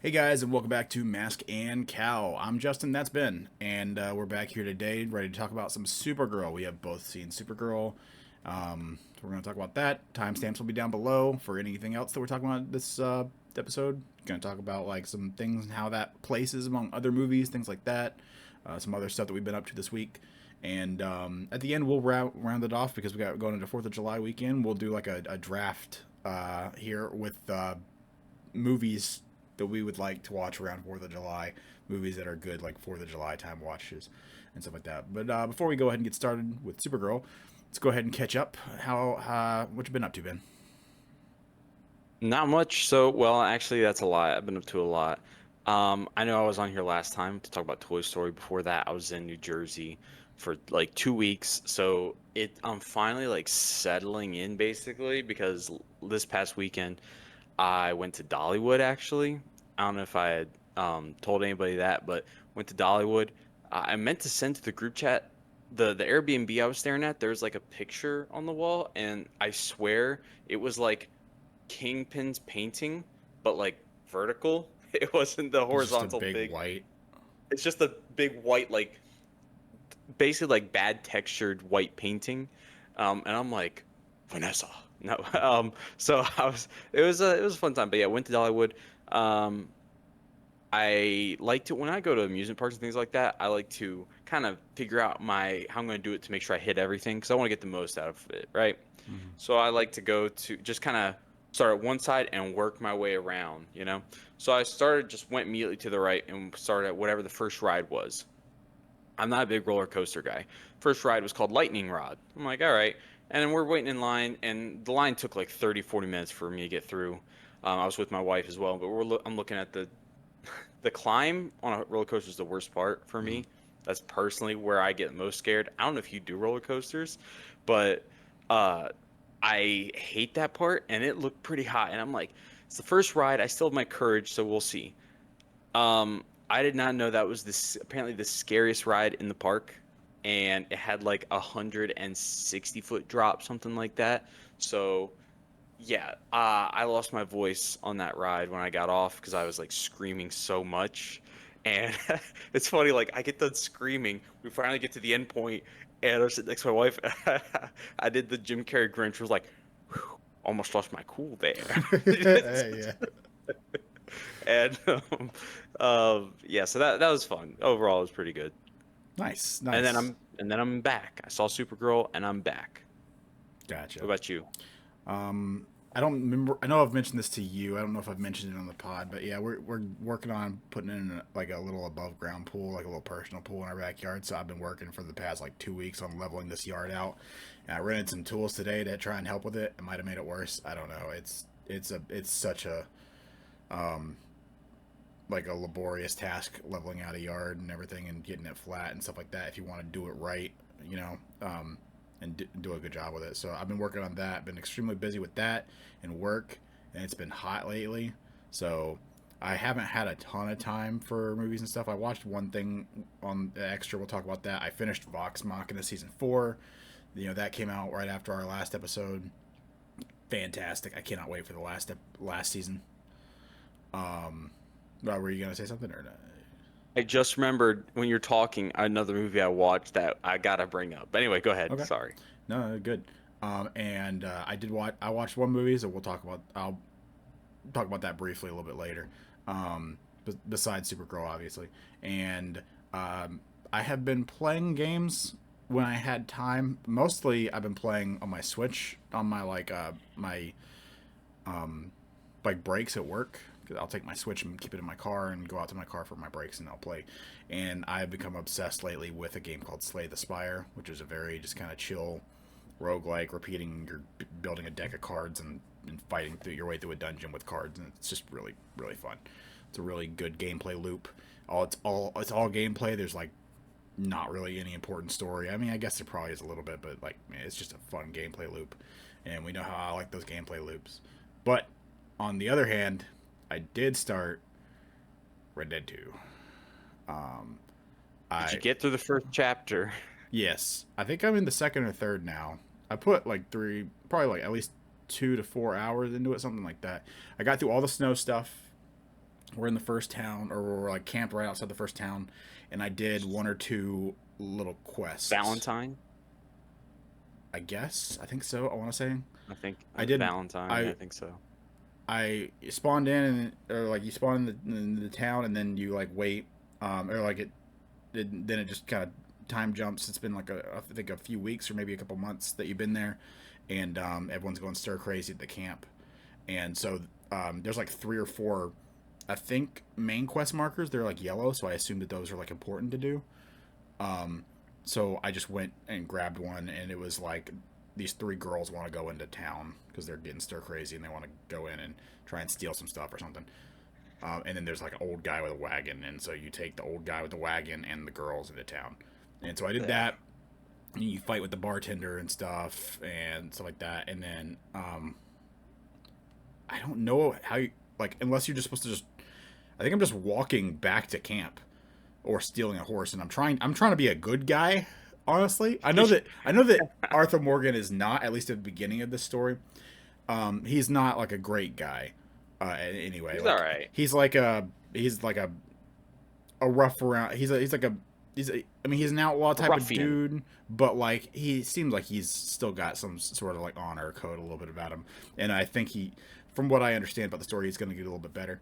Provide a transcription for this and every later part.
Hey guys, and welcome back to Mask and Cowl. I'm Justin, that's Ben, and we're back here today ready to talk about some Supergirl. We have both seen Supergirl, so we're going to talk about that. Timestamps will be down below for anything else that we're talking about this episode. Going to talk about like some things and how that places among other movies, things like that. Some other stuff that we've been up to this week. And at the end, we'll round it off because we got going into 4th of July weekend. We'll do like a draft here with movies that we would like to watch around 4th of July, movies that are good, like 4th of July time watches and stuff like that. But before we go ahead and get started with Supergirl, let's go ahead and catch up. What you been up to, Ben? Not much. Well, actually, that's a lot. I've been up to a lot. I know I was on here last time to talk about Toy Story. Before that, I was in New Jersey for like 2 weeks. I'm finally like settling in basically because this past weekend I went to Dollywood actually. I don't know if I had told anybody that, but went to Dollywood. I meant to send to the group chat the Airbnb I was staring at. There's like a picture on the wall, and I swear it was like Kingpin's painting, but like vertical. It wasn't the It's just a horizontal big big. white. It's just a big white, like basically like bad textured white painting. And I'm like, Vanessa. No. So it was a fun time. But yeah, went to Dollywood. Um, I like to when I go to amusement parks and things like that, I like to kind of figure out my how I'm going to do it to make sure I hit everything because I want to get the most out of it, right? Mm-hmm. So I like to go to just kind of start at one side and work my way around, you know? So I started, just went immediately to the right and started at whatever the first ride was. I'm not a big roller coaster guy. First ride was called Lightning Rod. I'm like, all right. And then we're waiting in line, and the line took like 30, 40 minutes for me to get through. I was with my wife as well, but I'm looking at the climb on a roller coaster is the worst part for Mm-hmm. me. That's personally where I get most scared. I don't know if you do roller coasters, but uh, I hate that part, and it looked pretty hot. And I'm like, it's the first ride. I still have my courage, so we'll see. I did not know that was this apparently the scariest ride in the park, and it had like 160-foot drop, something like that. So yeah, I lost my voice on that ride when I got off because I was like screaming so much. And it's funny, like I get done screaming, we finally get to the end point, and I'm sitting next to my wife. I did the Jim Carrey Grinch, was like, "Whew, almost lost my cool there." Yeah. And yeah, so that was fun. Overall, it was pretty good. Nice, And then nice. I'm back. I saw Supergirl, and I'm back. What Gotcha. about you? I don't remember. I know I've mentioned this to you. I don't know if I've mentioned it on the pod, but yeah, we're working on putting in like a little above ground pool, like a little personal pool in our backyard. So I've been working for the past like 2 weeks on leveling this yard out. And I rented some tools today to try and help with it. It might have made it worse. I don't know. It's such a like a laborious task leveling out a yard and everything and getting it flat and stuff like that. If you want to do it right, you know, and do a good job with it. So I've been working on that. Been extremely busy with that and work, and it's been hot lately. So I haven't had a ton of time for movies and stuff. I watched one thing on the extra. We'll talk about that. I finished Vox Machina season 4. You know that came out right after our last episode. Fantastic! I cannot wait for the last season. Were you gonna say something or not? I just remembered when you're talking another movie I watched that I gotta bring up. But anyway, go ahead. Okay. Sorry. No, good. And I watched one movie, so I'll talk about that briefly a little bit later. Besides Supergirl, obviously, and I have been playing games when I had time. Mostly, I've been playing on my Switch on my like breaks at work. Because I'll take my Switch and keep it in my car and go out to my car for my breaks and I'll play. And I've become obsessed lately with a game called Slay the Spire, which is a very just kind of chill roguelike, repeating you're building a deck of cards and fighting through your way through a dungeon with cards, and it's just really really fun. It's a really good gameplay loop. It's all gameplay. There's like not really any important story. I mean, I guess there probably is a little bit, but like, man, it's just a fun gameplay loop, and we know how I like those gameplay loops. But on the other hand, I did start Red Dead 2. Did you I get through the first chapter? Yes, I think I'm in the second or third now. I put like three, probably like at least 2 to 4 hours into it, something like that. I got through all the snow stuff. we're in the first town, or we're like camped right outside the first town, and I did one or two little quests. Valentine, I guess I think so. I want to say I think I did. Valentine. Yeah, I I think so. I spawned in, and or like you spawn in the town, and then you like wait, or like then it just kind of time jumps. It's been like I think a few weeks or maybe a couple months that you've been there, and everyone's going stir crazy at the camp, and so there's like three or four, I think, main quest markers. They're like yellow, so I assume that those are like important to do. Um, so I just went and grabbed one, and it was like these three girls want to go into town because they're getting stir crazy and they want to go in and try and steal some stuff or something. And then there's like an old guy with a wagon, and so you take the old guy with the wagon and the girls into town. And so I did that. And you fight with the bartender and stuff like that. And then I don't know how you like unless you're just supposed to just. I think I'm just walking back to camp or stealing a horse, and I'm trying to be a good guy. Honestly, I know that Arthur Morgan is not, at least at the beginning of this story. He's not like a great guy. Anyway, He's like, all right. he's like a rough around. I mean, he's an outlaw type of dude, but like he seems like he's still got some sort of like honor code a little bit about him. And I think from what I understand about the story, he's going to get a little bit better.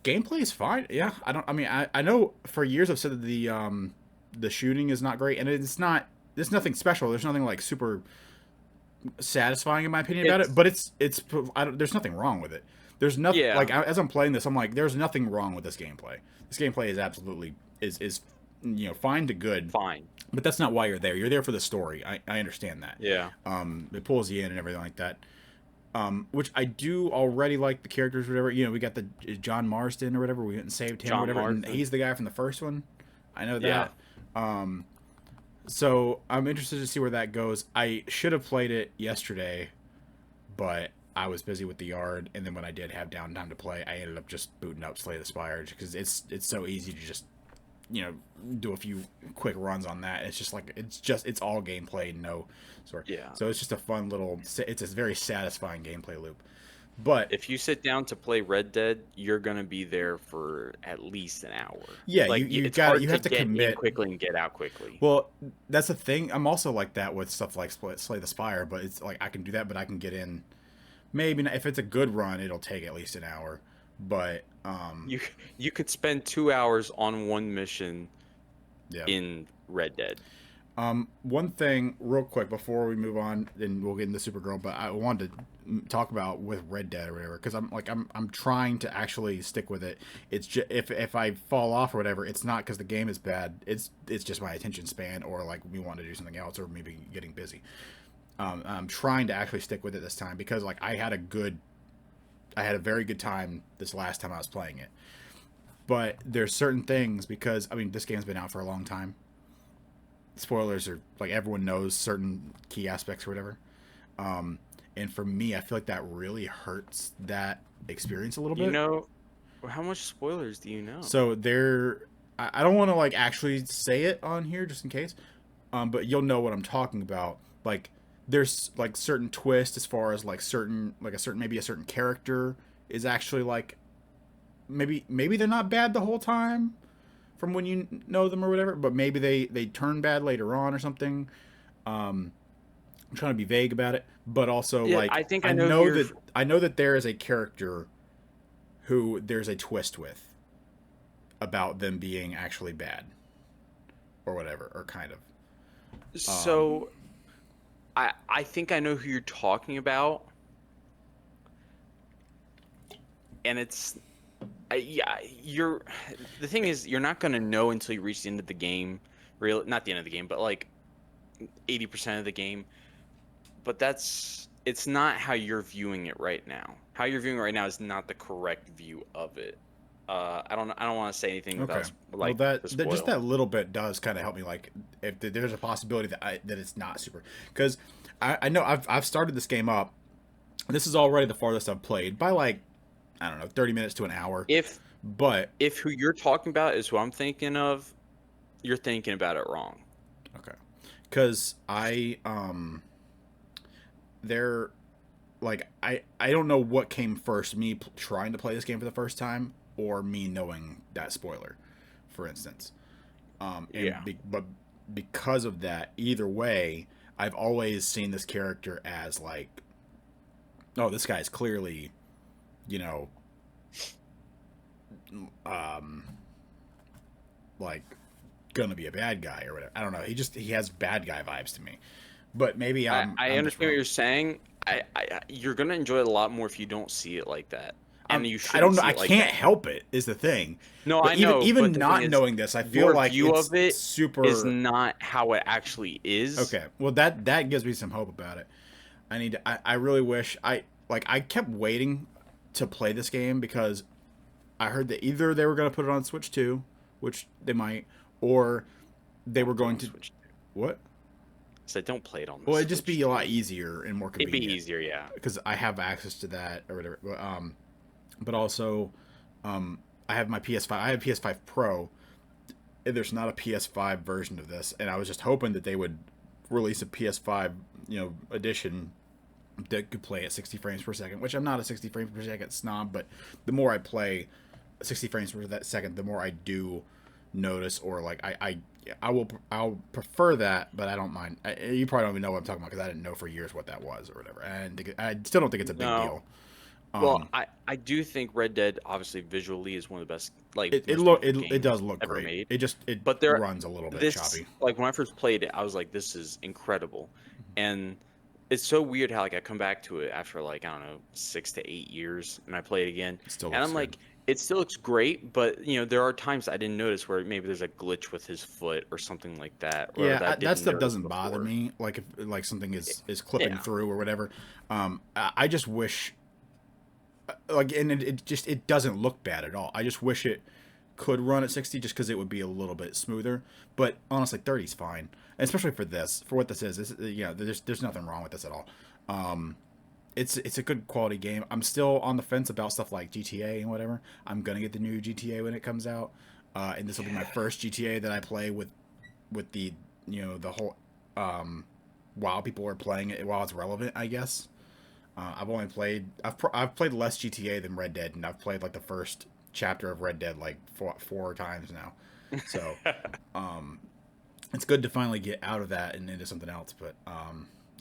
Gameplay is fine. Yeah, I know for years I've said that the shooting is not great, and it's not. There's nothing special. There's nothing like super satisfying in my opinion about it. But there's nothing wrong with it. There's nothing like as I'm playing this, I'm like, there's nothing wrong with this gameplay. This gameplay is absolutely is fine to good. Fine. But that's not why you're there. You're there for the story. I understand that. Yeah. It pulls you in and everything like that. Which I do already like the characters, or whatever. You know, we got the John Marsden or whatever. We went and saved him, or whatever. And he's the guy from the first one. I know that. Yeah. So I'm interested to see where that goes. I should have played it yesterday, but I was busy with the yard, and then when I did have downtime to play, I ended up just booting up Slay the Spire because it's so easy to just do a few quick runs on that. It's just like it's all gameplay, no sort. Yeah. So it's just a fun little. It's a very satisfying gameplay loop. But if you sit down to play Red Dead, you're gonna be there for at least an hour. Yeah, like, you have to get commit in quickly and get out quickly. Well, that's the thing. I'm also like that with stuff like Slay the Spire, but it's like I can do that, but I can get in. Maybe not, if it's a good run, it'll take at least an hour. But you could spend 2 hours on one mission. Yeah. In Red Dead. One thing real quick before we move on, and we'll get into Supergirl, but I wanted to talk about with Red Dead or whatever, because I'm trying to actually stick with it. It's just if I fall off or whatever, it's not because the game is bad. It's just my attention span, or like we want to do something else, or maybe getting busy. I'm trying to actually stick with it this time because like I had a very good time this last time I was playing it. But there's certain things, because I mean this game's been out for a long time. Spoilers are like everyone knows certain key aspects or whatever. And for me, I feel like that really hurts that experience a little bit. You know, how much spoilers do you know? So I don't want to like actually say it on here just in case. But you'll know what I'm talking about. Like there's like certain twists as far as like maybe a certain character is actually like maybe they're not bad the whole time from when you know them or whatever, but maybe they turn bad later on or something. I'm trying to be vague about it, but also like I know that there is a character who there's a twist with about them being actually bad or whatever, or kind of. So I think I know who you're talking about. And it's the thing is, you're not going to know until you reach the end of the game. Not the end of the game, but like 80% of the game. But it's not how you're viewing it right now. How you're viewing it right now is not the correct view of it. I don't want to say anything about like just that little bit does kind of help me. Like if there's a possibility that it's not super, because I know I've started this game up. This is already the farthest I've played by like, I don't know, 30 minutes to an hour. If who you're talking about is who I'm thinking of, you're thinking about it wrong. Okay. Because like I don't know what came first, me trying to play this game for the first time or me knowing that spoiler, for instance. Yeah. But because of that, either way, I've always seen this character as like, oh, this guy's clearly, you know, um, like gonna be a bad guy or whatever. I don't know. He has bad guy vibes to me. But maybe I I'm just understand what wrong. you're saying. You're gonna enjoy it a lot more if you don't see it like that, and you I shouldn't don't know. see I it like can't that. help it is the thing. No, But I know, but even the thing not is, knowing this, I feel your like view it's of it is super not how it actually is. okay. Well, that gives me some hope about it. I really wish I kept waiting to play this game because I heard that either they were going to put it on Switch 2, which they might, or they were Don't do it going on to Switch. what? So don't play it on the Well, it'd just Switch be a lot 2. easier and more It'd be convenient easier, yeah. because I have access to that or whatever. But also, I have my PS5. I have PS5 Pro. And there's not a PS5 version of this, and I was just hoping that they would release a PS5, edition that could play at 60 frames per second. Which I'm not a 60 frames per second snob, but the more I play 60 frames per second, the more I do notice or like I'll prefer that, but I don't mind. You probably don't even know what I'm talking about because I didn't know for years what that was or whatever. And I still don't think it's a big No. deal. Well, Um, I do think Red Dead obviously visually is one of the best, like it most look beautiful it games does look ever great. made. It But there, runs a little bit this choppy. like when I first played it, I was like, this is incredible, and it's so weird how like I come back to it after like I don't know 6 to 8 years, and I play it again, It still and looks I'm good. like, it still looks great, but there are times I didn't notice where maybe there's a glitch with his foot or something like that, or that I That didn't stuff notice doesn't bother before. me. Like if like something is clipping Yeah, through or whatever. I just wish like and it doesn't look bad at all. I just wish it could run at 60 just because it would be a little bit smoother. But honestly, 30 is fine, and especially for this, for what this is. There's nothing wrong with this at all. Um, it's a good quality game. I'm still on the fence about stuff like GTA and whatever. I'm gonna get the new GTA when it comes out, and this will be my yeah. first GTA that I play with the the whole while people are playing it while it's relevant, I guess. I've played less GTA than Red Dead, and I've played like the first chapter of Red Dead like four times now. So um, it's good to finally get out of that and into something else. But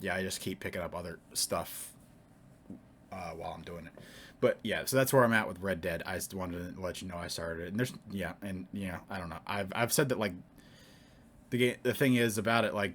yeah, I just keep picking up other stuff while I'm doing it. But yeah, so that's where I'm at with Red Dead. I just wanted to let you know I started it, and I don't know. I've said that like the thing is about it like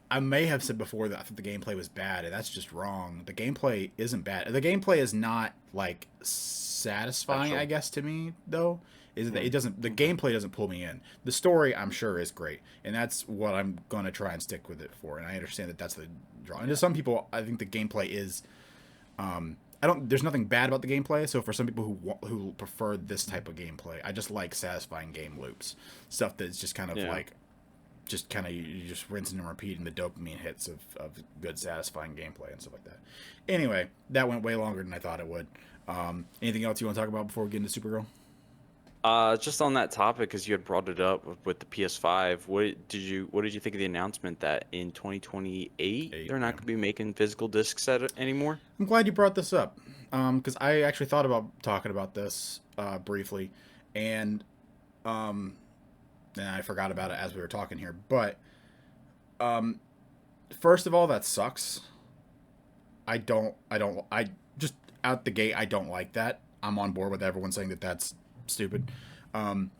I may have said before that I thought the gameplay was bad, and that's just wrong. The gameplay isn't bad. The gameplay is not like satisfying, I Special. guess, to me though. Is that it Mm, doesn't the okay. gameplay doesn't pull me in. The story I'm sure is great, and that's what I'm gonna try and stick with it for. And I understand that that's the draw. And to some people, I think the gameplay is I don't. There's nothing bad about the gameplay. So for some people who prefer this type of gameplay, I just like satisfying game loops, stuff that's just kind of Yeah. like just kind of you just rinsing and repeating the dopamine hits of good satisfying gameplay and stuff like that. Anyway, that went way longer than I thought it would. Anything else you want to talk about before we get into Supergirl? Just on that topic, because you had brought it up with the PS5, what did you think of the announcement that in 2028 Eight, they're not yeah. going to be making physical discs anymore? I'm glad you brought this up because I actually thought about talking about this briefly, and um, and I forgot about it as we were talking here. But um, first of all, that sucks. I just out the gate, I don't like that. I'm on board with everyone saying that that's stupid. Um,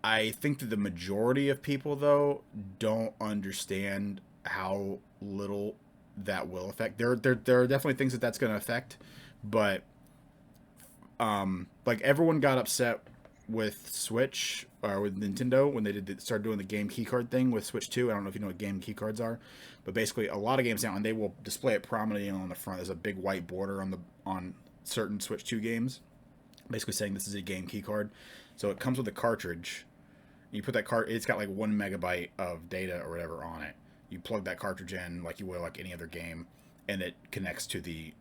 I think that the majority of people, though, don't understand how little that will affect. There are definitely things that that's going to affect, but like everyone got upset with Switch or with Nintendo when started doing the game keycard thing with Switch 2. I don't know if you know what game keycards are, but basically a lot of games now and they will display it prominently on the front. There's a big white border on certain Switch 2 games, basically saying this is a game keycard. So it comes with a cartridge. You put that card. It's got like 1 MB of data or whatever on it. You plug that cartridge in like you would like any other game, and it connects to the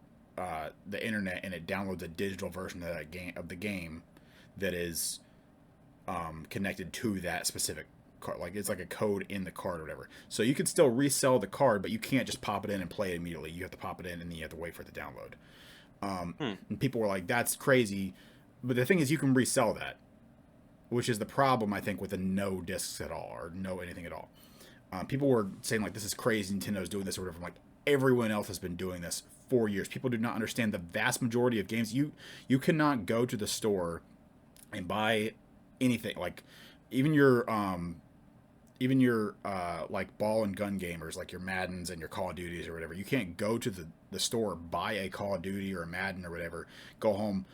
internet, and it downloads a digital version of the game that is connected to that specific card. Like it's like a code in the card or whatever. So you could still resell the card, but you can't just pop it in and play it immediately. You have to pop it in and then you have to wait for it to download. And people were like, "That's crazy," but the thing is, you can resell that, which is the problem I think with the no discs at all or no anything at all. People were saying like, "This is crazy. Nintendo's doing this or whatever." I'm like, everyone else has been doing this for years. People do not understand the vast majority of games. You cannot go to the store and buy anything like even your like ball and gun gamers like your Maddens and your Call of Duties or whatever. You can't go to the store, buy a Call of Duty or a Madden or whatever, go home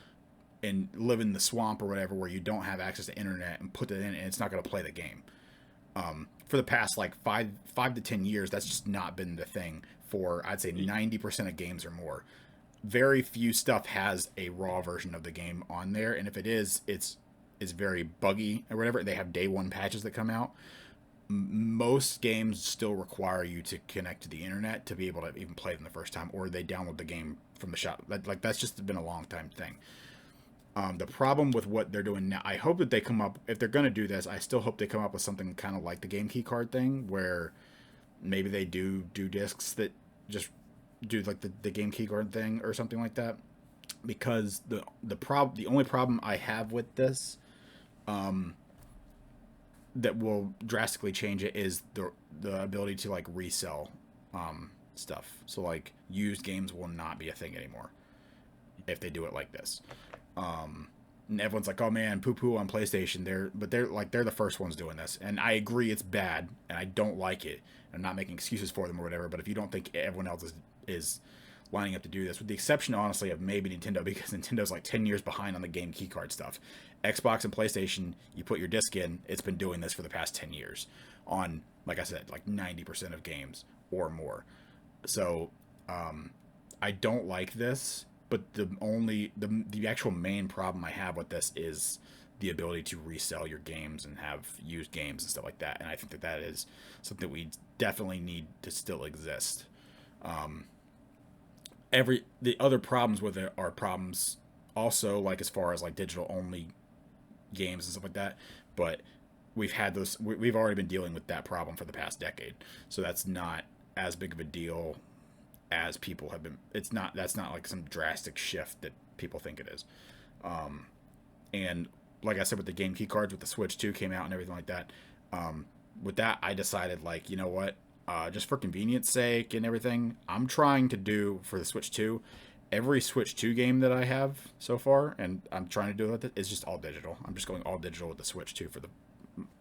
and live in the swamp or whatever where you don't have access to internet and put it in and it's not going to play the game. For the past like five to 10 years, that's just not been the thing for, I'd say 90% of games or more. Very few stuff has a raw version of the game on there. And if it is, it's very buggy or whatever. They have day one patches that come out. Most games still require you to connect to the internet to be able to even play them the first time, or they download the game from the shop. Like that's just been a long time thing. The problem with what they're doing now, I hope that they come up, if they're going to do this, I still hope they come up with something kind of like the game key card thing, where maybe they do discs that just do like the game key card thing or something like that. Because the only problem I have with this, that will drastically change it is the ability to like resell stuff. So like used games will not be a thing anymore if they do it like this. And everyone's like, oh man, poo poo on PlayStation. They're the first ones doing this, and I agree it's bad, and I don't like it. I'm not making excuses for them or whatever. But if you don't think everyone else is lining up to do this, with the exception honestly of maybe Nintendo, because Nintendo's like 10 years behind on the game keycard stuff. Xbox and PlayStation, you put your disc in, it's been doing this for the past 10 years on, like I said, like 90% of games or more. So I don't like this. But the actual main problem I have with this is the ability to resell your games and have used games and stuff like that. And I think that is something we definitely need to still exist. The other problems with it are problems also, like as far as like digital only games and stuff like that. But we've already been dealing with that problem for the past decade. So that's not as big of a deal as people have been. That's not like some drastic shift that people think it is. And like I said, with the game key cards, with the Switch 2 came out and everything like that, with that I decided, like, you know what, just for convenience sake and everything, I'm trying to do for the Switch 2, every Switch 2 game that I have so far, and I'm trying to do it with it, is just all digital. I'm just going all digital with the Switch 2 for the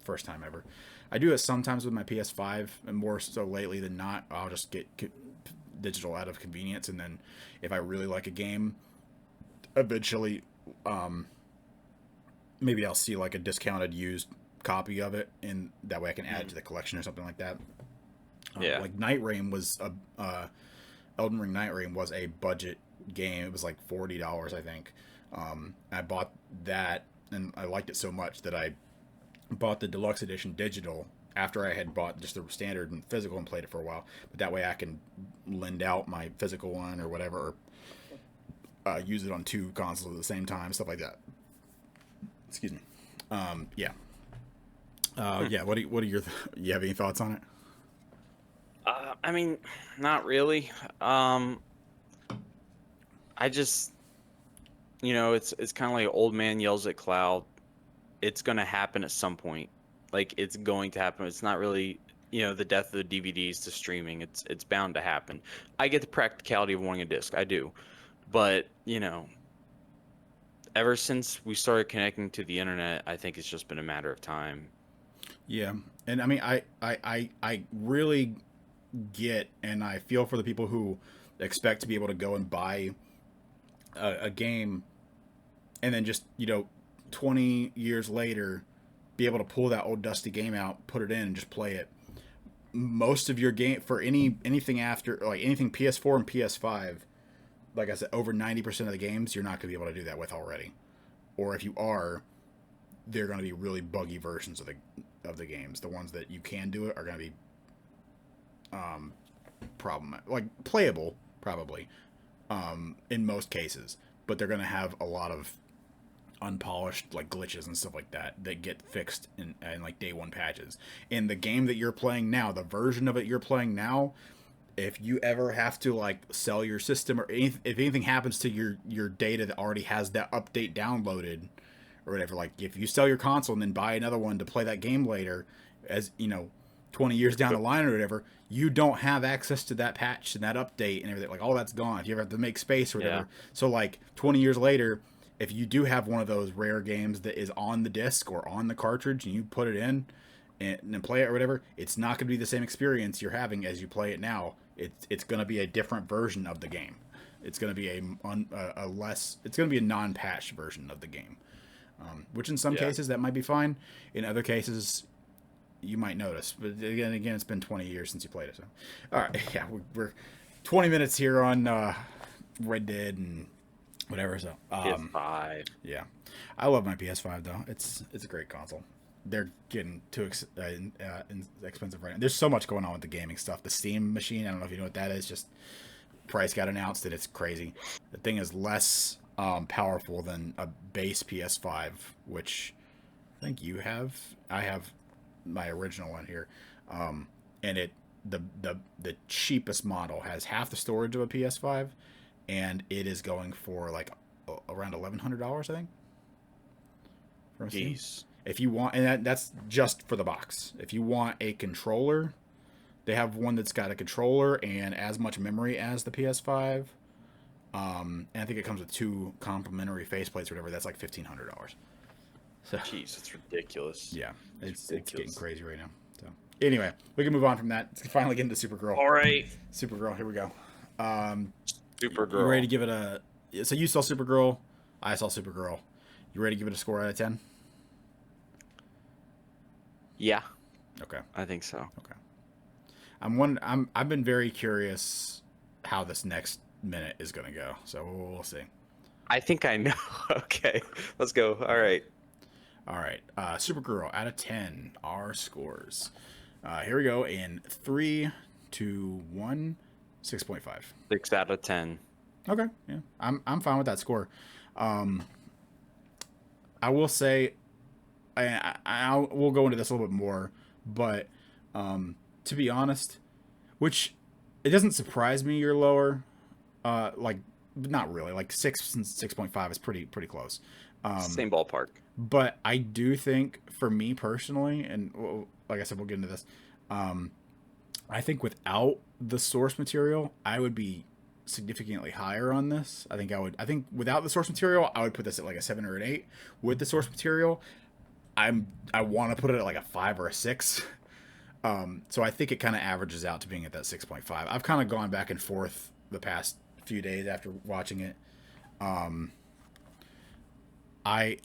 first time ever. I do it sometimes with my PS5, and more so lately than not, I'll just get digital out of convenience, and then if I really like a game, eventually maybe I'll see like a discounted used copy of it, and that way I can add it to the collection or something like that. Like Night Rain was Elden Ring Night Rain was a budget game. It was like $40, I think. I bought that and I liked it so much that I bought the deluxe edition digital after I had bought just the standard and physical and played it for a while. But that way I can lend out my physical one or whatever, or use it on two consoles at the same time, stuff like that. Excuse me. Yeah. Yeah. What are your? You have any thoughts on it? I mean, not really. I just, it's kind of like old man yells at cloud. It's gonna happen at some point. Like, it's going to happen. It's not really, the death of the DVDs to streaming. It's bound to happen. I get the practicality of wanting a disc. I do. But, ever since we started connecting to the internet, I think it's just been a matter of time. Yeah. And I mean, I really get, and I feel for the people who expect to be able to go and buy a game and then just, 20 years later, be able to pull that old dusty game out, put it in, and just play it. Most of your game for anything after, like anything PS4 and PS5, like I said, over 90% of the games you're not going to be able to do that with already. Or if you are, they're going to be really buggy versions of the games. The ones that you can do it are going to be like playable probably in most cases, but they're going to have a lot of unpolished like glitches and stuff like that get fixed in like day one patches. In the game that you're playing now, the version of it you're playing now, if you ever have to like sell your system or if anything happens to your data that already has that update downloaded or whatever, like if you sell your console and then buy another one to play that game later, as you know, 20 years down the line or whatever, you don't have access to that patch and that update and everything. Like all that's gone. If you ever have to make space or whatever. Yeah. So like 20 years later, if you do have one of those rare games that is on the disc or on the cartridge and you put it in and play it or whatever, it's not going to be the same experience you're having as you play it now. It's going to be a different version of the game. It's going to be it's going to be a non-patched version of the game. Which in some cases that might be fine. In other cases, you might notice. But again, it's been 20 years since you played it. So, all right, yeah, we're 20 minutes here on Red Dead and whatever. So, PS5. Yeah, I love my PS5 though. It's a great console. They're getting too expensive right now. There's so much going on with the gaming stuff. The Steam machine, I don't know if you know what that is. Just price got announced and it's crazy. The thing is less powerful than a base PS5, which I think you have. I have my original one here, and the cheapest model has half the storage of a PS5, and it is going for like around $1,100, I think. Jeez. If you want, and that's just for the box. If you want a controller, they have one that's got a controller and as much memory as the PS5. And I think it comes with 2 complimentary faceplates or whatever. That's like $1,500. So, jeez, it's ridiculous. Yeah, it's getting crazy right now. So anyway, we can move on from that. Let's finally get into Supergirl. All right, Supergirl. Here we go. Supergirl. You ready to give it a? So you saw Supergirl. I saw Supergirl. You ready to give it a score out of 10? Yeah. Okay. I think so. Okay. I've been very curious how this next minute is going to go. So we'll see. I think I know. Okay, let's go. All right. All right. Supergirl out of 10. Our scores. Here we go in 3, 2, 1. 6.5. 6 out of 10. Okay. Yeah. I'm fine with that score. I will say, we'll go into this a little bit more, but to be honest, which it doesn't surprise me you're lower, like not really, like 6 and 6.5 is pretty close. Same ballpark. But I do think for me personally, and like I said, we'll get into this. I think without the source material, I would be significantly higher on this. I think without the source material, I would put this at like a 7 or an 8. With the source material, I want to put it at like a 5 or a 6. So I think it kind of averages out to being at that 6.5. I've kind of gone back and forth the past few days after watching it. I've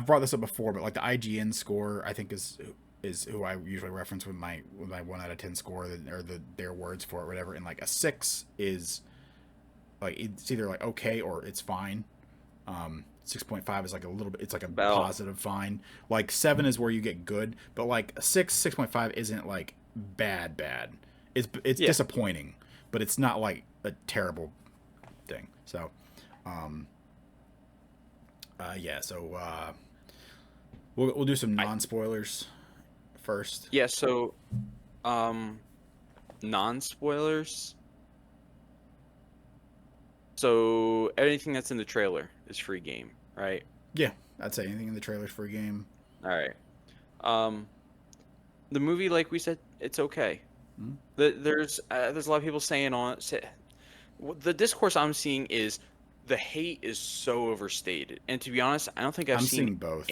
brought this up before, but like the IGN score, I think is who I usually reference with my 1 out of 10 score, or their words for it, whatever. And like a 6 is like it's either like okay or it's fine. 6.5 is like a little bit, it's like a positive fine. Like 7 is where you get good, but like a 6.5 isn't like bad. It's disappointing, but it's not like a terrible thing. So, so we'll do some non-spoilers first. Yeah, so non-spoilers. So anything that's in the trailer is free game, right? Yeah, I'd say anything in the trailer's free game. All right. The movie, like we said, it's okay. Mm-hmm. There's a lot of people saying the discourse I'm seeing is the hate is so overstated, and to be honest, I don't think I've seen both.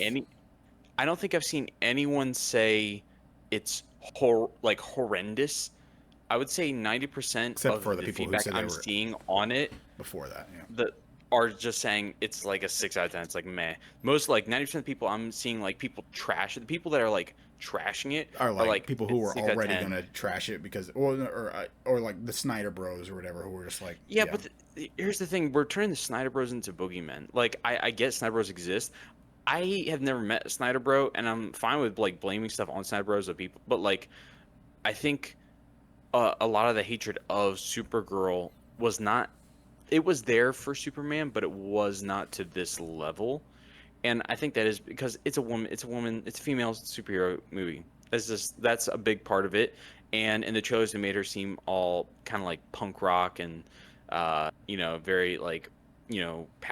I don't think I've seen anyone say it's horrendous. I would say 90% of the feedback I'm seeing on it before that, yeah, that are just saying it's like a 6 out of 10. It's like meh. Most like 90% of people I'm seeing, like people trash it. The people that are like trashing it are like people who are already gonna trash it because or like the Snyder Bros or whatever, who were just like But here's the thing: we're turning the Snyder Bros into boogeymen. Like I get Snyder Bros exist. I have never met a Snyder Bro, and I'm fine with like blaming stuff on Snyder Bros of people, but like I think a lot of the hatred of Supergirl was not it was there for Superman, but it was not to this level. And I think that is because it's a female superhero movie. That's a big part of it. And in the trailers, they made her seem all kind of like punk rock and, very like,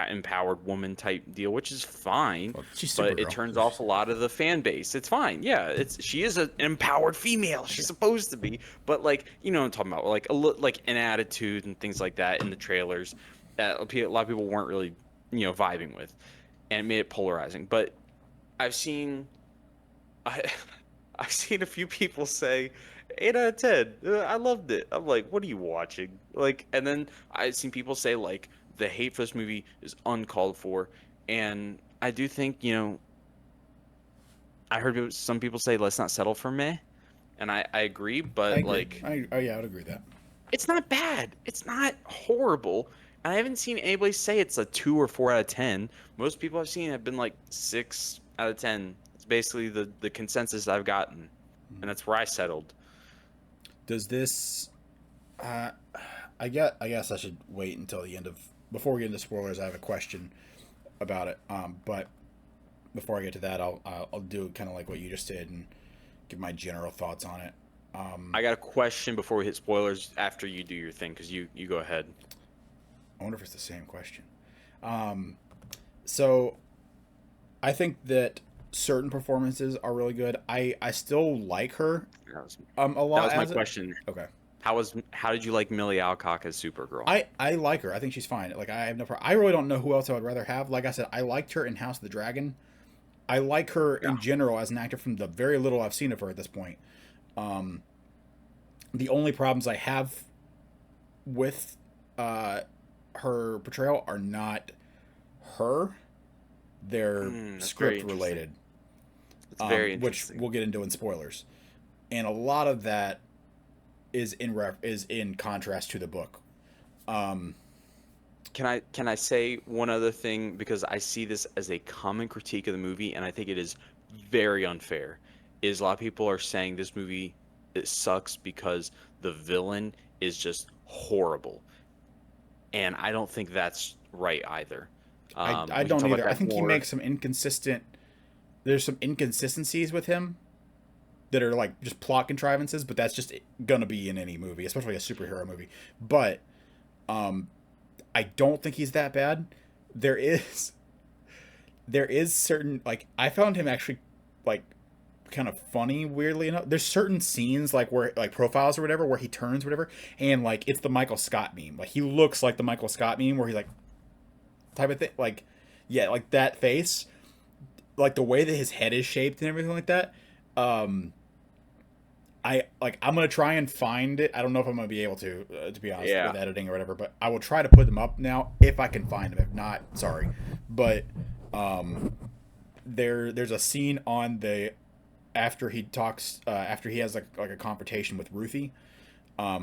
empowered woman type deal, which is fine. Well, she's But it Supergirl. turns off a lot of the fan base. It's fine, yeah. She is an empowered female. She's supposed to be, but like what I'm talking about, like like an attitude and things like that in the trailers that a lot of people weren't really vibing with, and it made it polarizing. But I've seen, I, I've seen a few people say 8 out of 10. I loved it. I'm like, what are you watching? Like, and then I've seen people say like the hate for this movie is uncalled for, and I do think I heard some people say let's not settle for meh, and I agree, I but agree. like Yeah, I would agree with that. it's not bad. It's not horrible. And I haven't seen anybody say it's a 2 or 4 out of 10. Most people I've seen have been like 6 out of 10. It's basically the consensus I've gotten, and that's where I settled. Does this? Uh, I guess I should wait until the end of before we get into spoilers. I have a question about it. But before I get to that, I'll do kind of like what you just did and give my general thoughts on it. I got a question before we hit spoilers after you do your thing, because you go ahead. I wonder if it's the same question. So I think that certain performances are really good. I still like her That was, a that lot was my as it. question. Okay. How did you like Millie Alcock as Supergirl? I like her. I think she's fine. Like I have no problem. I really don't know who else I would rather have. Like I said, I liked her in House of the Dragon. I like her Yeah. in general as an actor from the very little I've seen of her at this point. The only problems I have with her portrayal are not her; they're That's very script related, It's very which interesting. we'll get into in spoilers. And a lot of that is in contrast to the book. Um, Can I say one other thing, because I see this as a common critique of the movie, and I think it is very unfair. Is a lot of people are saying this movie, it sucks because the villain is just horrible, and I don't think that's right either. I We can don't talk about either. I that think he more. makes some inconsistent. There's some inconsistencies with him that are like just plot contrivances, but that's just gonna be in any movie, especially a superhero movie. But um, I don't think he's that bad. There is there is certain like I found him actually like kind of funny weirdly enough. There's certain scenes like where like profiles or whatever where he turns whatever and like it's the Michael Scott meme. Like he looks like the Michael Scott meme where he's like type of thing like yeah, like that face, like the way that his head is shaped and everything like that. Um I'm gonna try and find it. I don't know if I'm gonna be able to be honest, Yeah. with editing or whatever. But I will try to put them up now if I can find them. If not, sorry. But um, there's a scene on the after he talks after he has like a confrontation with Ruthie,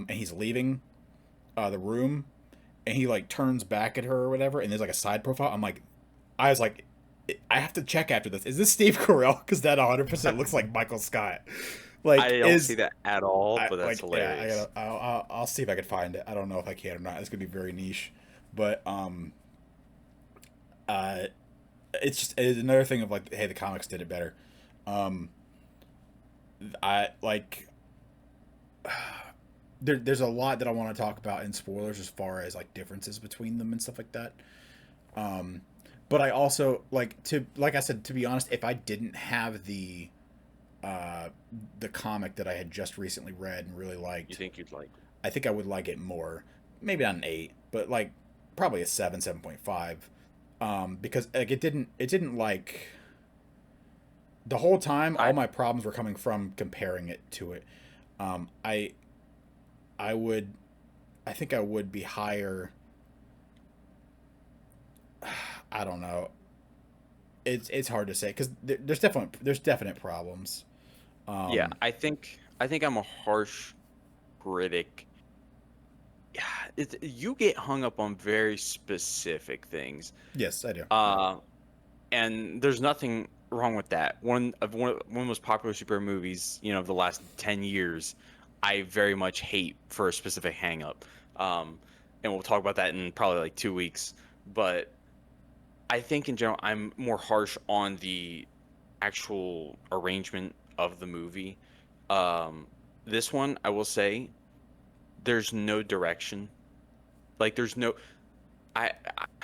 and he's leaving the room, and he like turns back at her or whatever, and there's like a side profile. I was like, I have to check after this. Is this Steve Carell? Because that 100% looks like Michael Scott. Like I don't see that at all, but that's yeah, hilarious. I'll see if I can find it. I don't know if I can or not. It's gonna be very niche, but uh, it's another thing of like, hey, the comics did it better. Um, I like there's a lot that I want to talk about in spoilers as far as like differences between them and stuff like that. Um, but I also like I said, to be honest, if I didn't have uh the comic that I had just recently read and really You liked, think you'd like? I think I would like it more. Maybe not an 8, but like probably a 7, 7.5. Because like it didn't like the whole time all I my problems were coming from comparing it to it. Um, I I would I think I would be higher. I don't know. It's hard to say because there's definite problems. Yeah, Um, I think I'm a harsh critic. Yeah, you get hung up on very specific things. yes, I do. Uh, and there's nothing wrong with that. One of the most popular superhero movies, of the last 10 years, I very much hate for a specific hang up. Um, and we'll talk about that in probably like 2 weeks. But I think in general, I'm more harsh on the actual arrangement of the movie. Um, this one, I will say, there's no direction. Like, there's no.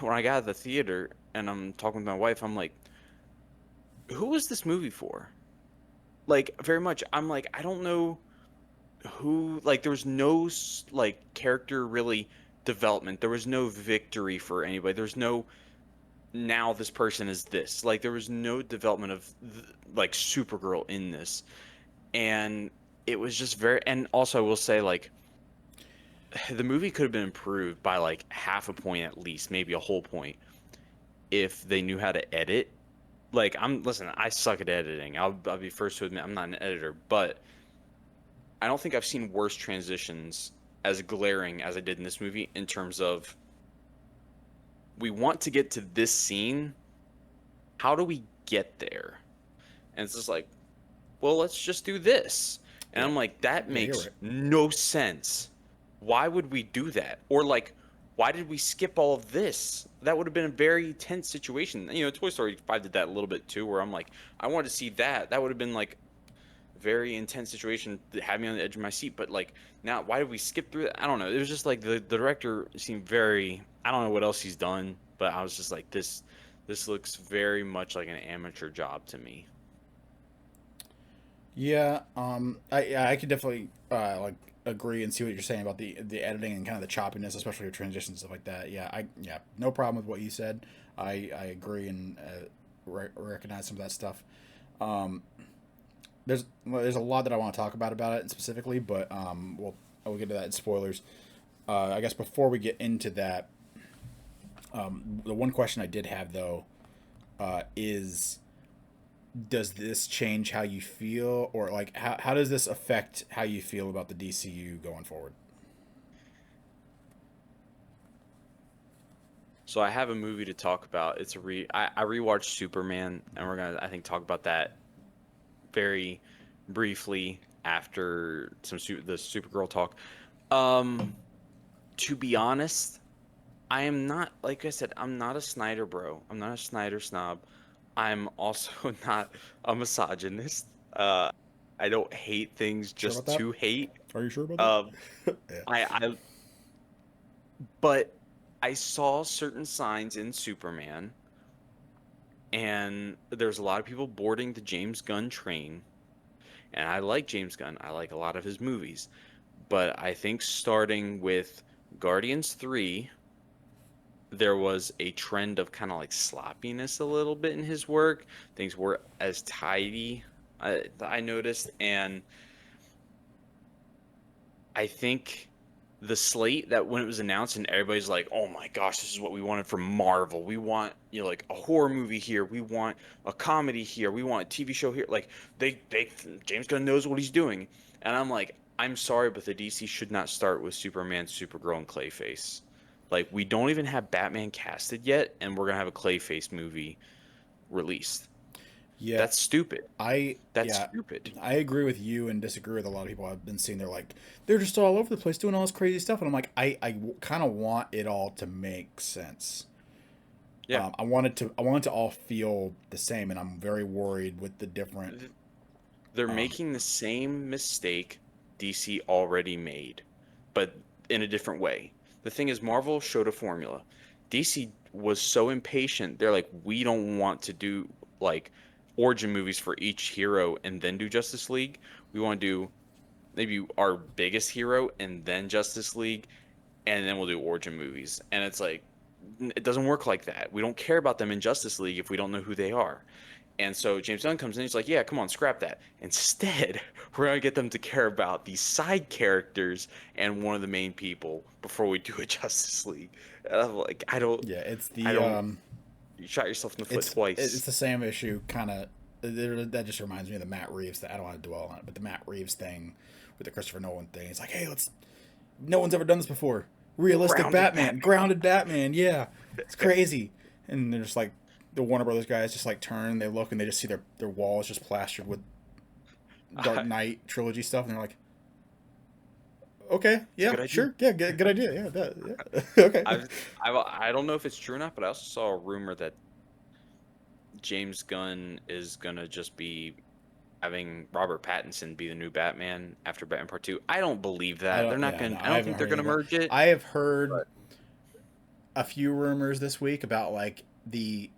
When I got out of the theater and I'm talking with my wife, I'm like, who was this movie for? Like, very much. I'm like, I don't know who. Like, there was no like character really development. There was no victory for anybody. There's no now this person is this. Like, there was no development of like Supergirl in this, and it was just very. And also, I will say, like, the movie could have been improved by like half a point at least, maybe a whole point, if they knew how to edit. Like, listen, I suck at editing. I'll be first to admit I'm not an editor, but I don't think I've seen worse transitions as glaring as I did in this movie in terms of we want to get to this scene. How do we get there? And it's just like, well, let's just do this. And Yeah. I'm like, that Yeah, you're makes right. no sense. Why would we do that? Or like, why did we skip all of this? That would have been a very tense situation. You know, Toy Story 5 did that a little bit too, where I'm like, I wanted to see that. That would have been like a very intense situation that had me on the edge of my seat. But like, now, why did we skip through that? I don't know. It was just like the director seemed very, I don't know what else he's done, but I was just like, this looks very much like an amateur job to me. Yeah, I could definitely like agree and see what you're saying about the editing and kind of the choppiness, especially with transitions and stuff like that. Yeah, no problem with what you said. I agree and recognize some of that stuff. Um, there's a lot that I want to talk about it specifically, but we'll get to that in spoilers. I guess before we get into that, the one question I did have though is does this change how you feel, or like how does this affect how you feel about the DCU going forward? So I have a movie to talk about. I rewatched Superman, and we're gonna, I think, talk about that very briefly after the Supergirl talk. Um, to be honest, I am not, like I said, I'm not a Snyder bro. I'm not a Snyder snob. I'm also not a misogynist. Uh, I don't hate things Sure about just that? to hate. Are you sure about Um, that? Yeah. I but I saw certain signs in Superman, and there's a lot of people boarding the James Gunn train. And I like James Gunn. I like a lot of his movies. But I think starting with Guardians 3, there was a trend of kind of like sloppiness a little bit in his work. Things were as tidy, I noticed. And I think the slate that when it was announced and everybody's like, "Oh my gosh, this is what we wanted from Marvel. We want, you know, like a horror movie here. We want a comedy here. We want a TV show here." Like they James Gunn knows what he's doing. And I'm like, "I'm sorry, but the DC should not start with Superman, Supergirl, and Clayface. Like, we don't even have Batman casted yet, and we're gonna have a Clayface movie released. Yeah, That's stupid. I That's yeah, stupid." I agree with you and disagree with a lot of people I've been seeing. They're like they're just all over the place doing all this crazy stuff, and I'm like I kind of want it all to make sense. Yeah. I want it to all feel the same, and I'm very worried with the different. They're Um, making the same mistake DC already made, but in a different way. The thing is, Marvel showed a formula. DC was so impatient. They're like, we don't want to do like origin movies for each hero and then do Justice League. We want to do maybe our biggest hero and then Justice League, and then we'll do origin movies. And it's like, it doesn't work like that. We don't care about them in Justice League if we don't know who they are. And so James Gunn comes in, he's like, yeah, come on, scrap that. Instead, we're gonna get them to care about these side characters and one of the main people before we do a Justice League. And I'm like, yeah, it's I the don't. You shot yourself in the foot it's twice. the same issue, kind of. That just reminds me of the Matt Reeves. I don't want to dwell on it, but the Matt Reeves thing with the Christopher Nolan thing. It's like, hey, let's. No one's ever done this before. Realistic Grounded Batman, Batman. grounded Batman. Yeah, it's crazy. And they're just like the Warner Brothers guys just like turn, they look, and they just see their walls just plastered with Dark I, Knight trilogy stuff, and they're like, Okay. It's a Yeah. good idea. Sure. Yeah. Good idea. Yeah. Yeah. Okay. I don't know if it's true or not, but I also saw a rumor that James Gunn is gonna just be having Robert Pattinson be the new Batman after Batman Part Two. I don't believe I that. They're don't. not Yeah. gonna. No, I I don't haven't think heard they're anything gonna about. merge it. I have heard But a few rumors this week about like the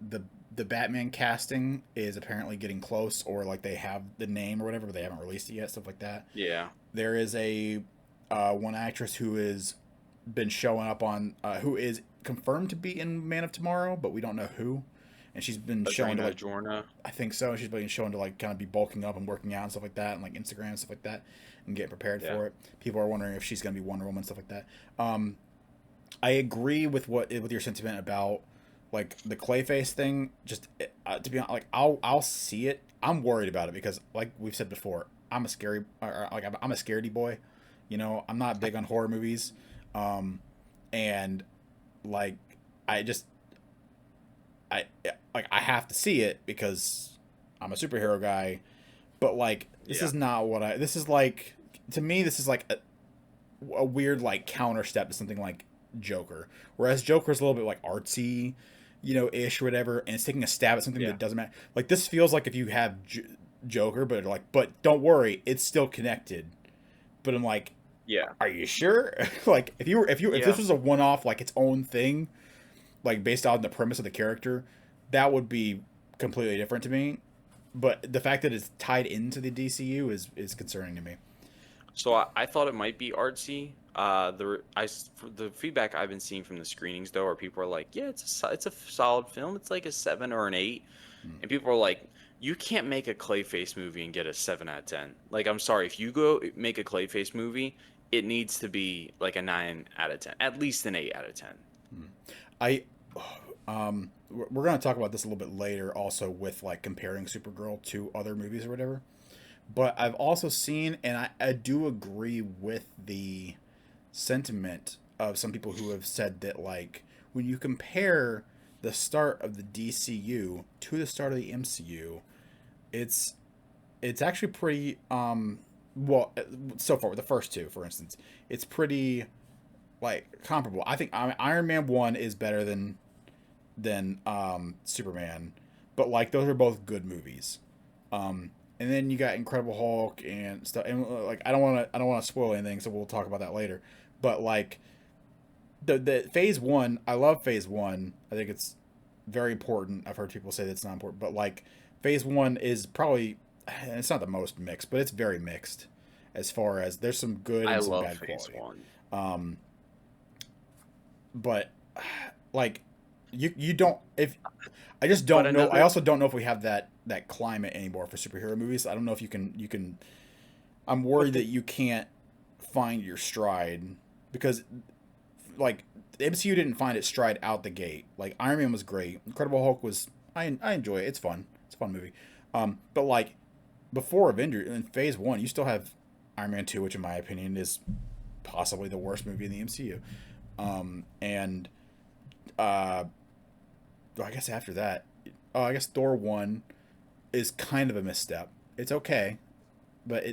Batman casting is apparently getting close, or like they have the name or whatever, but they haven't released it yet. Stuff like that. yeah, There is a one actress who is been showing up on who is confirmed to be in Man of Tomorrow, but we don't know who. And she's been showing to Adrena like, Jorna. I think so. She's been showing to like kind of be bulking up and working out and stuff like that, and like Instagram and stuff like that, and getting prepared Yeah. for it. People are wondering if she's gonna be Wonder Woman, stuff like that. I agree with your sentiment about like the Clayface thing. Just to be honest, like I'll see it. I'm worried about it because like we've said before, I'm a scary like I'm a scaredy boy. You know, I'm not big on horror movies, and like I just I like I have to see it because I'm a superhero guy. But like this Yeah. is not what I. This is like to me. This is like a weird like counter step to something like Joker. Whereas Joker's a little bit like artsy, you know, ish or whatever, and it's taking a stab at something Yeah. that doesn't matter. Like this feels like if you have Joker, but like, but don't worry, it's still connected. But I'm like, Yeah. are you sure? Like if this Yeah. was a one off like its own thing, like based on the premise of the character, that would be completely different to me. But the fact that it's tied into the DCU is concerning to me. So I thought it might be artsy. The feedback I've been seeing from the screenings though, are people are like, yeah, it's a solid film. It's like a 7 or an 8, Hmm. and people are like, you can't make a Clayface movie and get a 7 out of 10. Like, I'm sorry, if you go make a Clayface movie, it needs to be like a 9 out of 10, at least an 8 out of 10. I we're going to talk about this a little bit later also with like comparing Supergirl to other movies or whatever. But I've also seen and I do agree with the sentiment of some people who have said that like when you compare the start of the DCU to the start of the MCU, it's it's actually pretty well so far with the first two for instance, it's pretty like comparable. I think Iron Man 1 is better than Superman, but like those are both good movies. And then you got Incredible Hulk and stuff, and like I don't want to spoil anything, so we'll talk about that later. But like the Phase One, I love Phase One. I think it's very important. I've heard people say that it's not important, but like Phase One is probably it's not the most mixed, but it's very mixed as far as there's some good I and some love bad Phase quality. 1. Um, but like you don't if I just But don't know. I another, also don't know if we have that climate anymore for superhero movies. I don't know if you can. I'm but worried that the you can't find your stride because like the MCU didn't find its stride out the gate. Like Iron Man was great. Incredible Hulk was I enjoy it. It's fun. It's a fun movie. But like before Avengers in Phase One, you still have Iron Man Two, which in my opinion is possibly the worst movie in the MCU. And uh, I guess after that, I guess Thor one is kind of a misstep. It's okay, but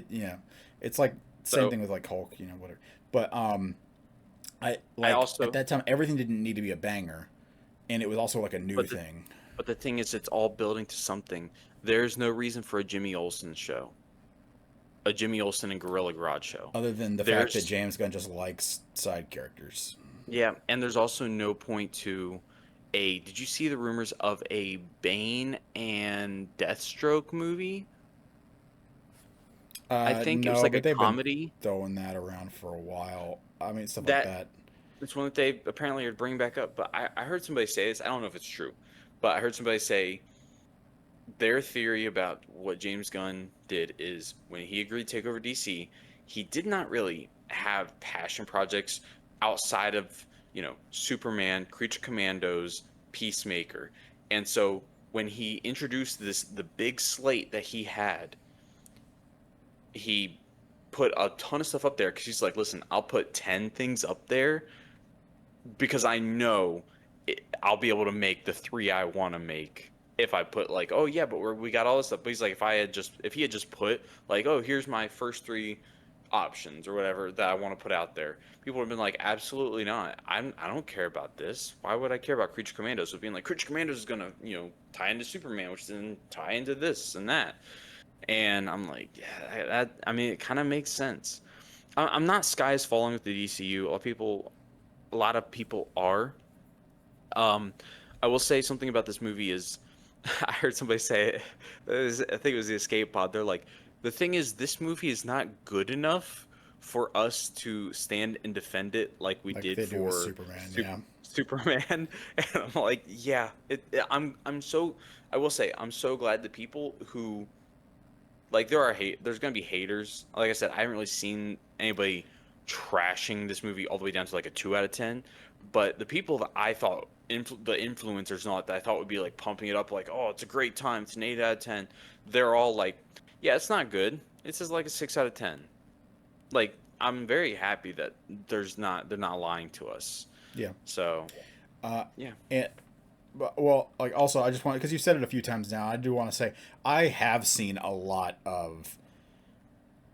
it's like same so thing with like Hulk, whatever. But I I like at also that time everything didn't need to be a banger, and it was also like a new but the thing. but the thing is, it's all building to something. There's no reason for a Jimmy Olsen show, a Jimmy Olsen and Gorilla Grodd show. Other than the fact that There's James Gunn just likes side characters. Yeah, and there's also no point to a. Did you see the rumors of a Bane and Deathstroke movie? I think it was No, like a but they've been comedy. throwing that around for a while. I mean, stuff like That that. it's one that they apparently are bringing back up. But I heard somebody say this. I don't know if it's true, but I heard somebody say their theory about what James Gunn did is when he agreed to take over DC, he did not really have passion projects outside of, Superman, Creature Commandos, Peacemaker. And so when he introduced the big slate that he had, he put a ton of stuff up there because he's like, listen, I'll put 10 things up there because I know I'll be able to make the three I want to make if I put like, oh yeah, but we got all this stuff. But he's like, if he had just put like, oh, here's my first three options or whatever that I want to put out there. People have been like, absolutely not. I don't care about this. Why would I care about Creature Commandos? So being like, Creature Commandos is gonna, tie into Superman, which then tie into this and that. And I'm like, yeah, I mean, it kind of makes sense. I'm not sky is falling with the DCU. A lot of people are. Um, I will say something about this movie is, I heard somebody say I think it was the Escape Pod. They're like, the thing is, this movie is not good enough for us to stand and defend it like we Like did they do with for Superman, yeah. Superman. And I'm like, yeah, I'm so, I will say, I'm so glad that people who, like, there's gonna be haters. Like I said, I haven't really seen anybody trashing this movie all the way down to like a 2 out of 10. But the people that I thought, the influencers, not that I thought would be like pumping it up, like, oh, it's a great time, it's an 8 out of 10. They're all like, yeah, it's not good. It's just like a 6 out of 10. Like, I'm very happy that they're not lying to us. Yeah. So Uh, yeah, and well, like also, I just want because you said it a few times now. I do want to say I have seen a lot of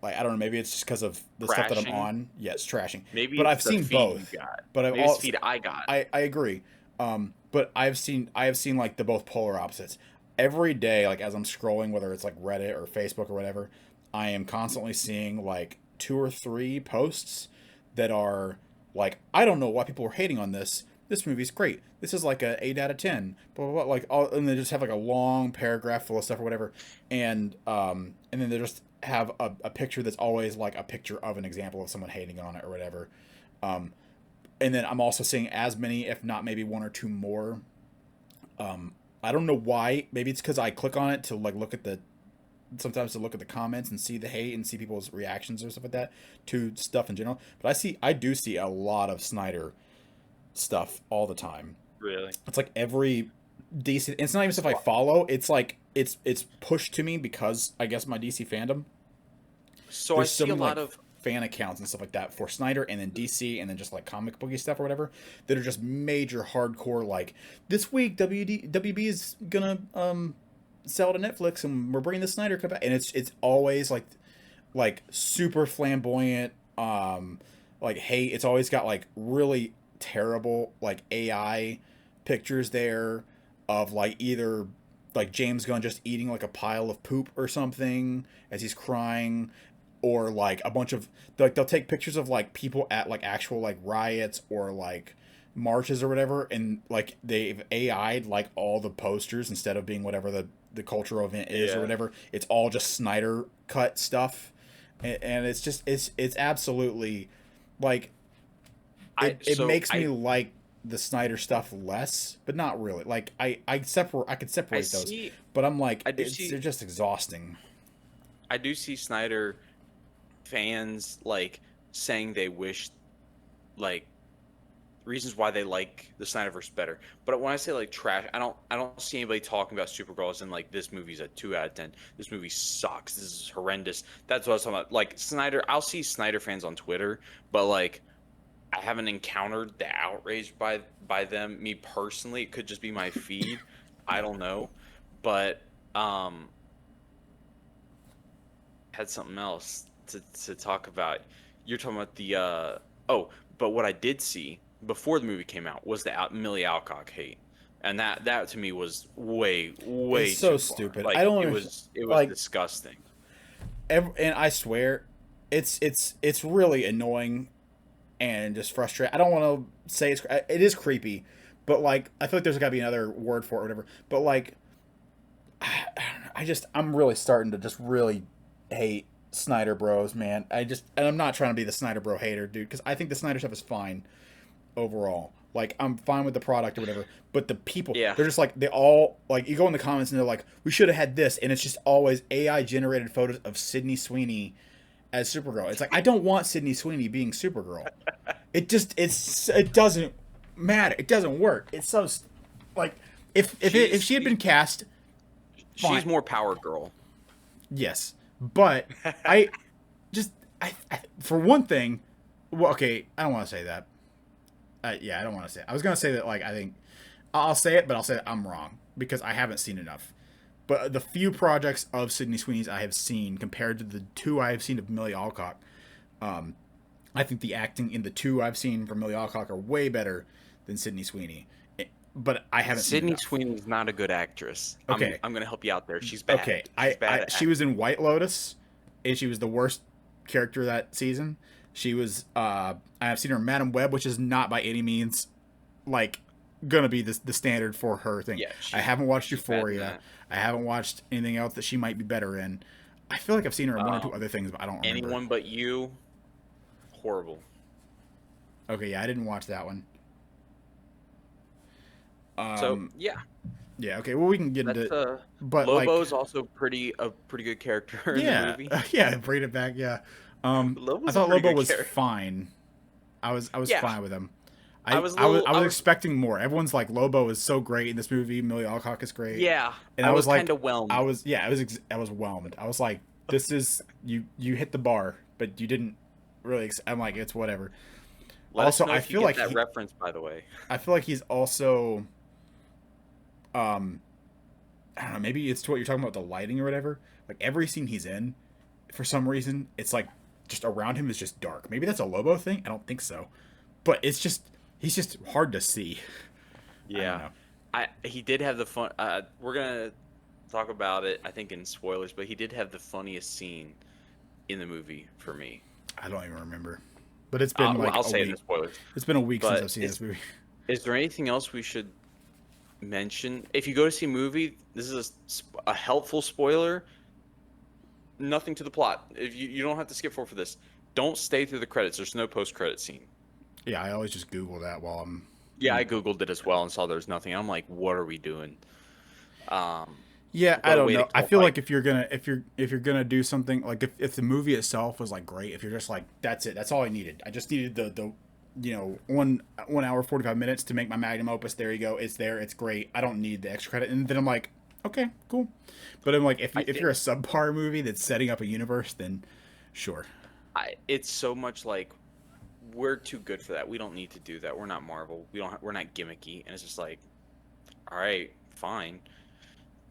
like I don't know. Maybe it's just because of the stuff that I'm crashing. on. Yes, trashing. Maybe But it's I've the seen feed you both. got. But I've Maybe it's the also feed I got. I agree. But I have seen like the both polar opposites every day. Like as I'm scrolling, whether it's like Reddit or Facebook or whatever, I am constantly seeing like two or three posts that are like I don't know why people were hating on this. This movie's great. This is like a 8 out of 10. Blah blah blah. Like all, and they just have like a long paragraph full of stuff or whatever, and then they just have a picture that's always like a picture of an example of someone hating on it or whatever. Um, and then I'm also seeing as many, if not maybe one or two more. I don't know why. Maybe it's because I click on it to like look at the sometimes to look at the comments and see the hate and see people's reactions or stuff like that to stuff in general. But I do see a lot of Snyder stuff all the time. Really? It's like every DC. It's not even stuff I follow. It's like it's pushed to me because I guess my DC fandom. So I There's so see a many like lot of fan accounts and stuff like that for Snyder and then DC and then just like comic booky stuff or whatever that are just major hardcore like this week WB is gonna sell to Netflix and we're bringing the Snyder Cut back and it's always like super flamboyant like hey it's always got like really terrible like AI pictures there of like either like James Gunn just eating like a pile of poop or something as he's crying or like a bunch of like they'll take pictures of like people at like actual like riots or like marches or whatever and like they've AI'd like all the posters instead of being whatever the cultural event is or yeah. whatever it's all just Snyder cut stuff and it's just it's absolutely like I it so makes me like the Snyder stuff less, but not really. Like I could I separate those, see but I'm like I do it's see they're just exhausting. I do see Snyder fans like saying they wish like reasons why they like the Snyderverse better. But when I say like trash, I don't see anybody talking about Supergirl as in like this movie's a 2 out of 10. This movie sucks. This is horrendous. That's what I was talking about. Like Snyder, I'll see Snyder fans on Twitter, but like I haven't encountered the outrage by them. Me personally, it could just be my feed. I don't know, but um, had something else to talk about. You're talking about the oh, but what I did see before the movie came out was the Millie Alcock hate, and that to me was It's way so too far. stupid. I Like don't it was like disgusting. and I swear, it's really annoying and just frustrating. I don't want to say it is creepy, but like I feel like there's got to be another word for it or whatever. But like I'm really starting to just really hate Snyder Bros, man. And I'm not trying to be the Snyder Bro hater, dude, because I think the Snyder stuff is fine overall. Like I'm fine with the product or whatever, but the people Yeah, they're just like they all like you go in the comments and they're like we should have had this, and it's just always AI generated photos of Sydney Sweeney as Supergirl. It's like I don't want Sydney Sweeney being Supergirl. It doesn't matter. It doesn't work. It's so like if she had been cast, fine. she's more Power Girl. Yes, but I just for one thing, well, okay, I don't want to say that. Yeah, I don't want to say it. I was gonna say that like I think I'll say it, but I'll say that I'm wrong because I haven't seen enough. But the few projects of Sydney Sweeney's I have seen compared to the two I have seen of Millie Alcock, I think the acting in the two I've seen from Millie Alcock are way better than Sydney Sweeney. But I haven't seen Sydney enough. Sweeney's not a good actress. I'm Okay, gonna help you out there. She's bad. okay. She's bad She at was in White Lotus, and she was the worst character that season. She was. I've seen her in Madam Web, which is not by any means like gonna be the standard for her thing. Yeah, I haven't watched she's bad in Euphoria. that. I haven't watched anything else that she might be better in. I feel like I've seen her in one or two Um, other things, but I don't remember. Anyone But You, horrible. Okay, yeah, I didn't watch that one. So yeah, Yeah, okay. Well, we can get that's into, but Lobo's also a pretty good character in the yeah, movie. yeah, bring it back. Yeah, I Lobo's a thought pretty Lobo good was character. fine. I was Yeah, fine with him. I was a little, I I was was expecting more. Everyone's like Lobo is so great in this movie. Millie Alcock is great, yeah, and I I was was like, kind of whelmed. I was whelmed. I was like, this is you hit the bar, but you didn't really. I'm like, it's whatever. Let us Also, know I if you feel get like that reference, by the way. I feel like he's also, um, I don't know. Maybe it's to what you're talking about, the lighting or whatever. Like every scene he's in, for some reason, it's like just around him is just dark. Maybe that's a Lobo thing. I don't think so, but it's just he's just hard to see. I don't Yeah, know. he did have the fun. We're gonna talk about it, I think, in spoilers, but he did have the funniest scene in the movie for me. I don't even remember. But it's been Well, like I'll a say it in week. the spoilers. It's been a week since But I've seen this movie. is there anything else we should mention? If you go to see a movie, this is a helpful spoiler. Nothing to the plot. If you don't have to skip forward for this. Don't stay through the credits. There's no post-credit scene. Yeah, I always just Google that while I'm. Yeah, I googled it as well and saw there's nothing. I'm like, what are we doing? Um, Yeah, I what a don't way to know. I kill a feel fight. like if you're gonna do something like if the movie itself was like great, if you're just like that's it, that's all I needed. I just needed the 1 hour 45 minutes to make my magnum opus. There you go. It's there. It's great. I don't need the extra credit. And then I'm like, okay, cool. But I'm like, I if think you're a subpar movie that's setting up a universe, then sure. it's so much like we're too good for that. We don't need to do that. We're not Marvel. We're not gimmicky. And it's just like, all right, fine.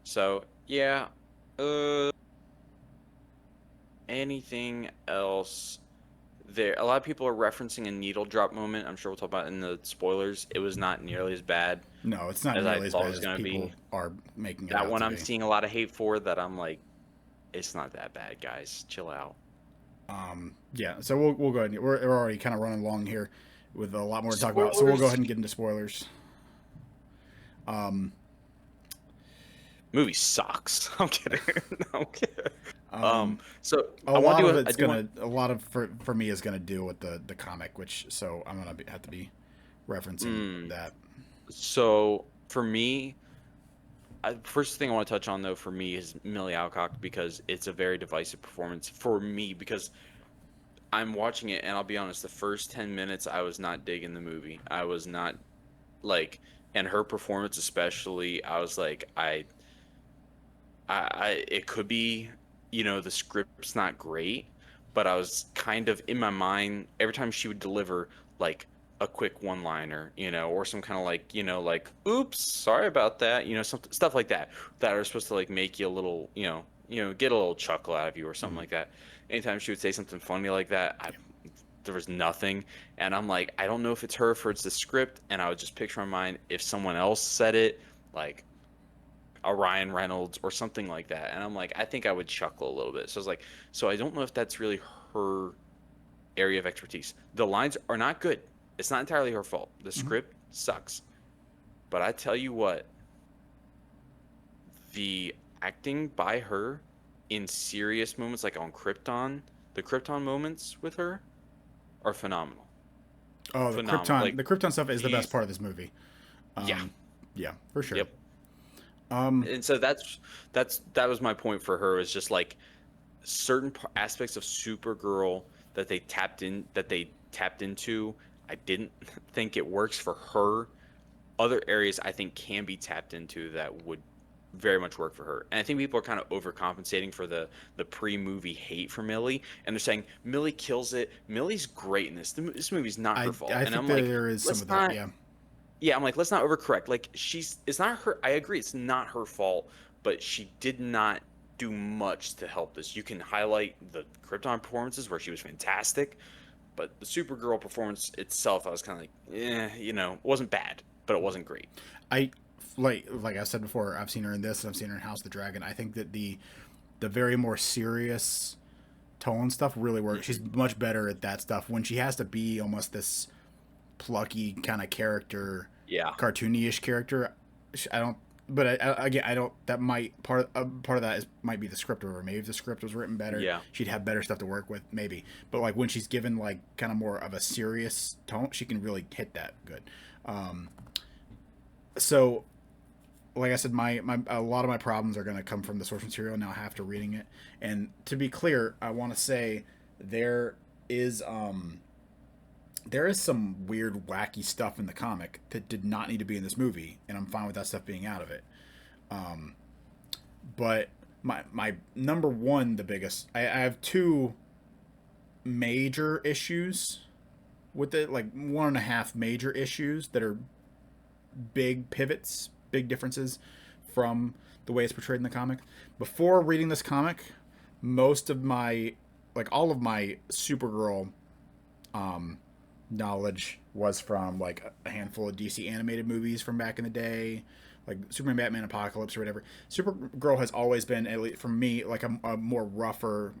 So yeah. Uh, Anything else? There, a lot of people are referencing a needle drop moment. I'm sure we'll talk about it in the spoilers. It was not nearly as bad No, it's not as I nearly as thought it bad was as gonna people be. are making it That out one to I'm be. seeing a lot of hate for. That I'm like, it's not that bad, guys. Chill out. Yeah, so we'll go ahead. We're already kind of running along here with a lot more to talk about. So we'll go Spoilers. ahead and get into spoilers. Um, Movie sucks. I'm kidding. No, I'm kidding. um, So a I want lot to of do it's a lot of for me is gonna deal with the comic, which so I'm gonna have to be referencing that. So for me, first thing I want to touch on though for me is Millie Alcock because it's a very divisive performance for me because I'm watching it and I'll be honest, the first 10 minutes I was not digging the movie. I was not like, and her performance especially, I was like, it could be, the script's not great, but I was kind of in my mind every time she would deliver like a quick one-liner, or some kind of like, like, oops, sorry about that, something stuff like that are supposed to like make you a little, get a little chuckle out of you or something like that. Anytime she would say something funny like that, there was nothing, and I'm like, I don't know if it's her, if it's the script, and I would just picture in my mind if someone else said it, like a Ryan Reynolds or something like that. And I'm like, I think I would chuckle a little bit. So I was like, so I don't know if that's really her area of expertise. The lines are not good. It's not entirely her fault. The Mhm. script sucks. But I tell you what, the acting by her in serious moments, like on Krypton, the Krypton moments with her are phenomenal. Oh, Phenomenal. Like, the Krypton stuff is the best she's, part of this movie. yeah, Yeah, for sure. yep. Um, And so that was my point for her, is just like certain aspects of Supergirl that they tapped into. I didn't think it works for her. Other areas I think can be tapped into that would very much work for her. And I think people are kind of overcompensating for the pre-movie hate for Millie, and they're saying Millie kills it. Millie's great in this. This movie's not her fault. I And think I'm like, there is some let's of that. not. Yeah. Yeah, I'm like, let's not overcorrect. Like, it's not her. I agree, it's not her fault, but she did not do much to help this. You can highlight the Krypton performances where she was fantastic, but the Supergirl performance itself, I was kind of like, it wasn't bad, but it wasn't great. I like I said before, I've seen her in this and I've seen her in House of the Dragon. I think that the very more serious tone stuff really works. She's much better at that stuff when she has to be almost this plucky kind of character, Yeah. cartoony-ish character. I don't. But again, I don't. That might part of that might be the script, or maybe if the script was written better, Yeah. she'd have better stuff to work with, maybe. But like when she's given like kind of more of a serious tone, she can really hit that good. So, like I said, my a lot of my problems are going to come from the source material now after reading it. And to be clear, I want to say there is some weird, wacky stuff in the comic that did not need to be in this movie, and I'm fine with that stuff being out of it. But my number one, the biggest, I have two major issues with it, like 1.5 major issues that are big pivots, big differences from the way it's portrayed in the comic. Before reading this comic, most of my, like all of my Supergirl knowledge was from like a handful of DC animated movies from back in the day, like Superman, Batman, Apocalypse, or whatever. Supergirl has always been, at least for me, like a more rougher,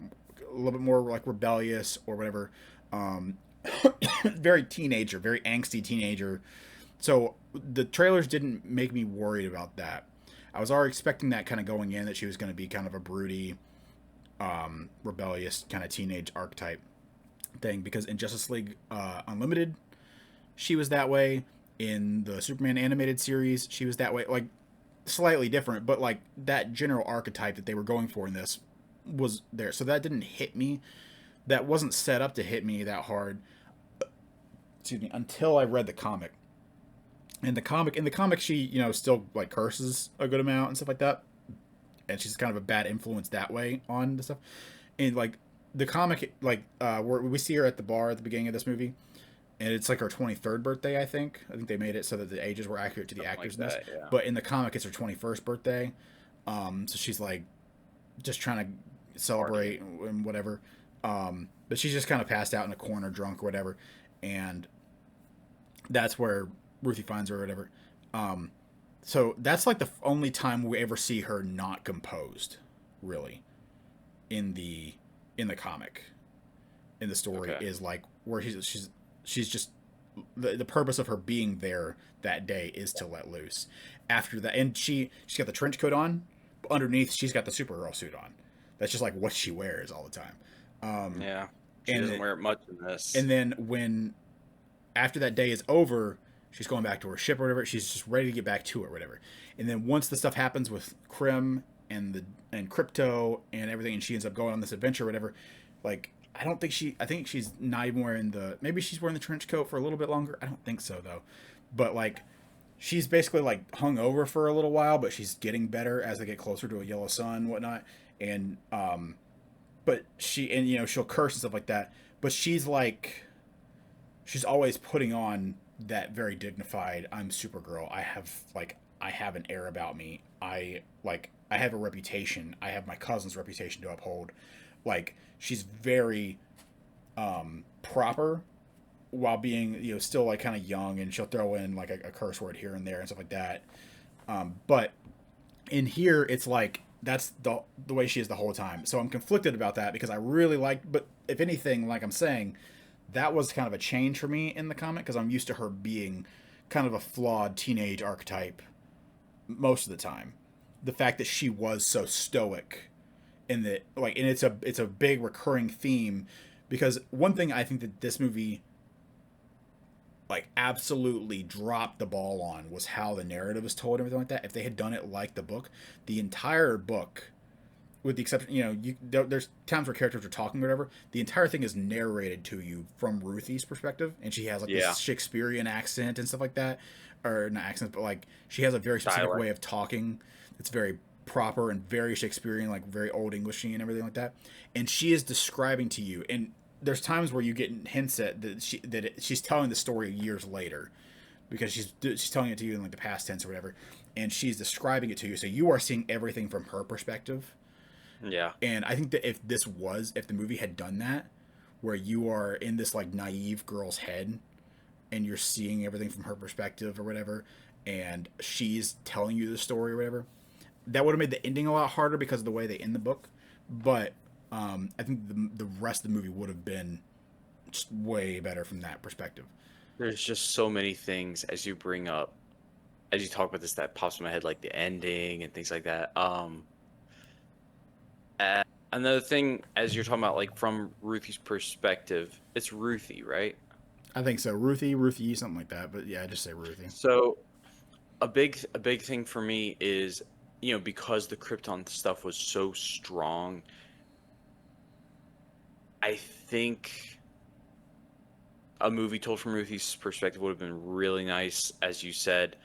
a little bit more like rebellious or whatever. Very teenager, very angsty teenager. So the trailers didn't make me worried about that. I was already expecting that kind of going in, that she was going to be kind of a broody, rebellious kind of teenage archetype thing, because in Justice League Unlimited, she was that way. In the Superman animated series, she was that way. Like, slightly different, but like that general archetype that they were going for in this was there. So that didn't hit me. That wasn't set up to hit me that hard. Excuse me, until I read the comic. In the comic, she, still like curses a good amount and stuff like that, and she's kind of a bad influence that way on the stuff. And like the comic, like we see her at the bar at the beginning of this movie, and it's like her 23rd birthday. I think they made it so that the ages were accurate to the actors in this. Yeah. But in the comic, it's her 21st birthday. So she's like just trying to celebrate and whatever. But she's just kind of passed out in a corner, drunk or whatever, and that's where Ruthie finds her or whatever. So that's like the only time we ever see her not composed, really, in the comic. In the story is like where she's just the purpose of her being there that day is to let loose. After that, and she's got the trench coat on, but underneath she's got the Supergirl suit on. That's just like what she wears all the time. Yeah, she doesn't wear it much in this. And then when after that day is over, she's going back to her ship or whatever. She's just ready to get back to it or whatever. And then once the stuff happens with Krim and Crypto and everything, and she ends up going on this adventure or whatever, like I think she's not even wearing maybe she's wearing the trench coat for a little bit longer. I don't think so though. But like she's basically like hung over for a little while, but she's getting better as they get closer to a yellow sun and whatnot. And but she'll curse and stuff like that. But she's always putting on that very dignified, I'm Supergirl. I have an air about me. I have a reputation. I have my cousin's reputation to uphold. Like she's very proper while being, still like kind of young, and she'll throw in like a curse word here and there and stuff like that. But in here it's like that's the way she is the whole time. So I'm conflicted about that because I really but if anything, like I'm saying, that was kind of a change for me in the comic because I'm used to her being kind of a flawed teenage archetype most of the time. The fact that she was so stoic in that, like, and it's a big recurring theme, because one thing I think that this movie like absolutely dropped the ball on was how the narrative was told and everything like that. If they had done it like the book, the entire book, with the exception, there's times where characters are talking or whatever, the entire thing is narrated to you from Ruthie's perspective, and she has like this Shakespearean accent and stuff like that, or not accent, but like she has a very specific way of talking. It's very proper and very Shakespearean, like very old Englishy and everything like that. And she is describing to you, and there's times where you get hints at that she's telling the story years later, because she's telling it to you in like the past tense or whatever, and she's describing it to you, so you are seeing everything from her perspective. Yeah. And I think that if the movie had done that, where you are in this like naive girl's head and you're seeing everything from her perspective or whatever, and she's telling you the story or whatever, that would have made the ending a lot harder because of the way they end the book. But I think the rest of the movie would have been just way better from that perspective. There's just so many things as you bring up, as you talk about this, that pops in my head, like the ending and things like that. Another thing, as you're talking about, like from Ruthie's perspective, it's Ruthie, right? I think so. Ruthie, something like that. But yeah, I just say Ruthie. So a big thing for me is, because the Krypton stuff was so strong, I think a movie told from Ruthie's perspective would have been really nice, as you said.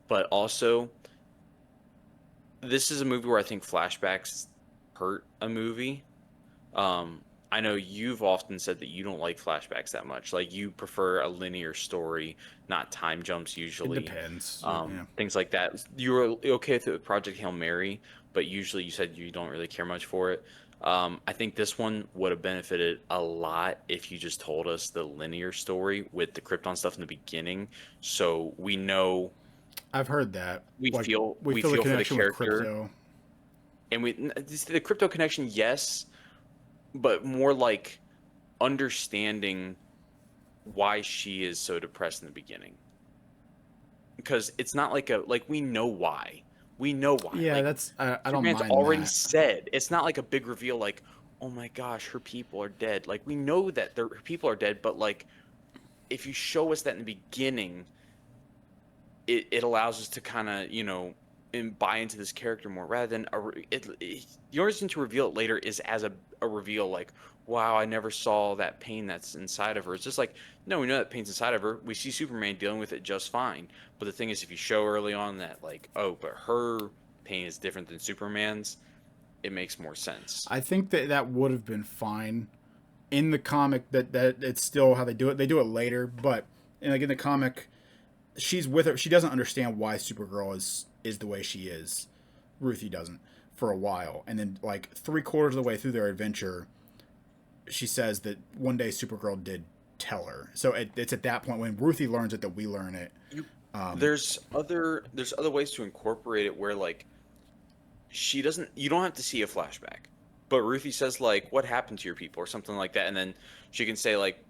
But also, this is a movie where I think flashbacks hurt a movie. Um, I know you've often said that you don't like flashbacks that much. Like you prefer a linear story, not time jumps It usually. depends. Yeah. Things like that. You were okay with it with Project Hail Mary, but usually you said you don't really care much for it. I think this one would have benefited a lot if you just told us the linear story with the Krypton stuff in the beginning, so we know I've heard that. we Like feel we we feel the feel for the connection with character, crypto. and the crypto connection, yes, but more like understanding why she is so depressed in the beginning, because it's not like we know why. We know why. Yeah, Like that's I don't Superman's mind already that. said. It's not like a big reveal like, "Oh my gosh, her people are dead." Like we know that her people are dead, but like if you show us that in the beginning, it allows us to kind of, and buy into this character more rather than the only reason to reveal it later is as a reveal like, wow, I never saw that pain that's inside of her. It's just like, no, we know that pain's inside of her. We see Superman dealing with it just fine. But the thing is, if you show early on that like, oh, but her pain is different than Superman's, it makes more sense. I think that that would have been fine in the comic. That it's still how they do it. They do it later, but like in the comic, she's with her. She doesn't understand why Supergirl is the way she is. Ruthie doesn't for a while, and then like 3/4 of the way through their adventure, she says that one day Supergirl did tell her. So it's at that point when Ruthie learns it that we learn it. You, Um, there's other ways to incorporate it where like she doesn't you don't have to see a flashback, but Ruthie says like what happened to your people or something like that, and then she can say like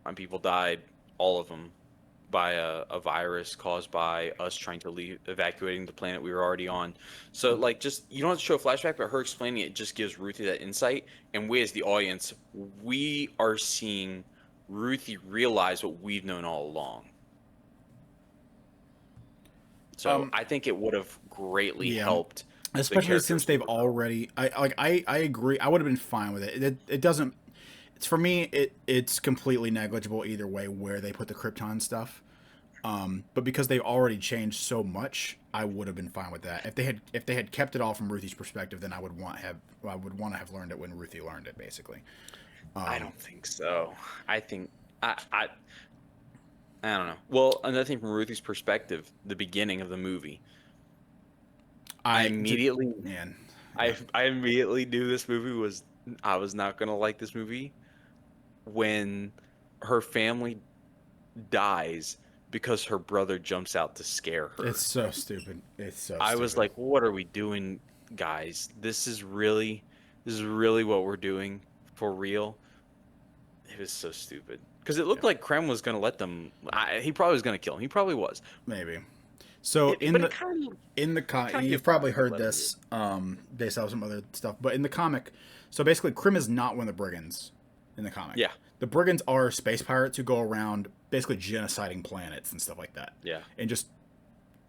my people died, all of them, by a virus caused by us trying to leave, evacuating the planet we were already on. So like just you don't have to show a flashback, but her explaining it just gives Ruthie that insight, and we as the audience, we are seeing Ruthie realize what we've known all along. So um, I think it would have greatly yeah, helped the especially character of since they've Supergirl. already. I agree. I would have been fine with it. It doesn't. It's for me. It's completely negligible either way where they put the Krypton stuff. But because they've already changed so much, I would have been fine with that. If they had kept it all from Ruthie's perspective, then I would want to have learned it when Ruthie learned it, basically. I Um, don't think so. I think I don't know. Well, another thing from Ruthie's perspective, the beginning of the movie, I immediately Man, yeah, I immediately knew this movie was I was not gonna like this movie when her family dies because her brother jumps out to scare it's her. so stupid. It's so I was stupid. like, what are we doing, guys? This is really what we're doing for real. It was so stupid because it Yeah, looked like Krem was gonna let them. He probably was gonna kill him. He probably was. maybe. So But it kind of you've gave probably me heard let him do it. this based off some other stuff, but in the comic, so basically Krim is not one of the brigands in the comic. Yeah, The brigands are space pirates who go around basically genociding planets and stuff like that, yeah, and just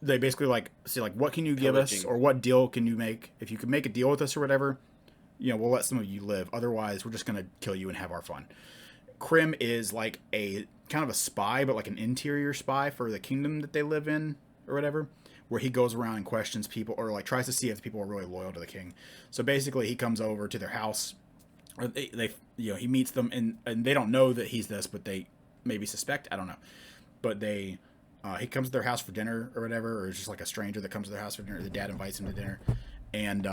they basically like say like what can you give us pillaging. or what deal can you make? If you can make a deal with us or whatever, we'll let some of you live. Otherwise, we're just gonna kill you and have our fun. Krim is like a kind of a spy, but like an interior spy for the kingdom that they live in or whatever, where he goes around and questions people or like tries to see if people are really loyal to the king. So basically, he comes over to their house, or they he meets them and they don't know that he's this, but they maybe suspect. I don't know, but they. He comes to their house for dinner or whatever, or it's just like a stranger that comes to their house for dinner. The dad invites him to dinner, and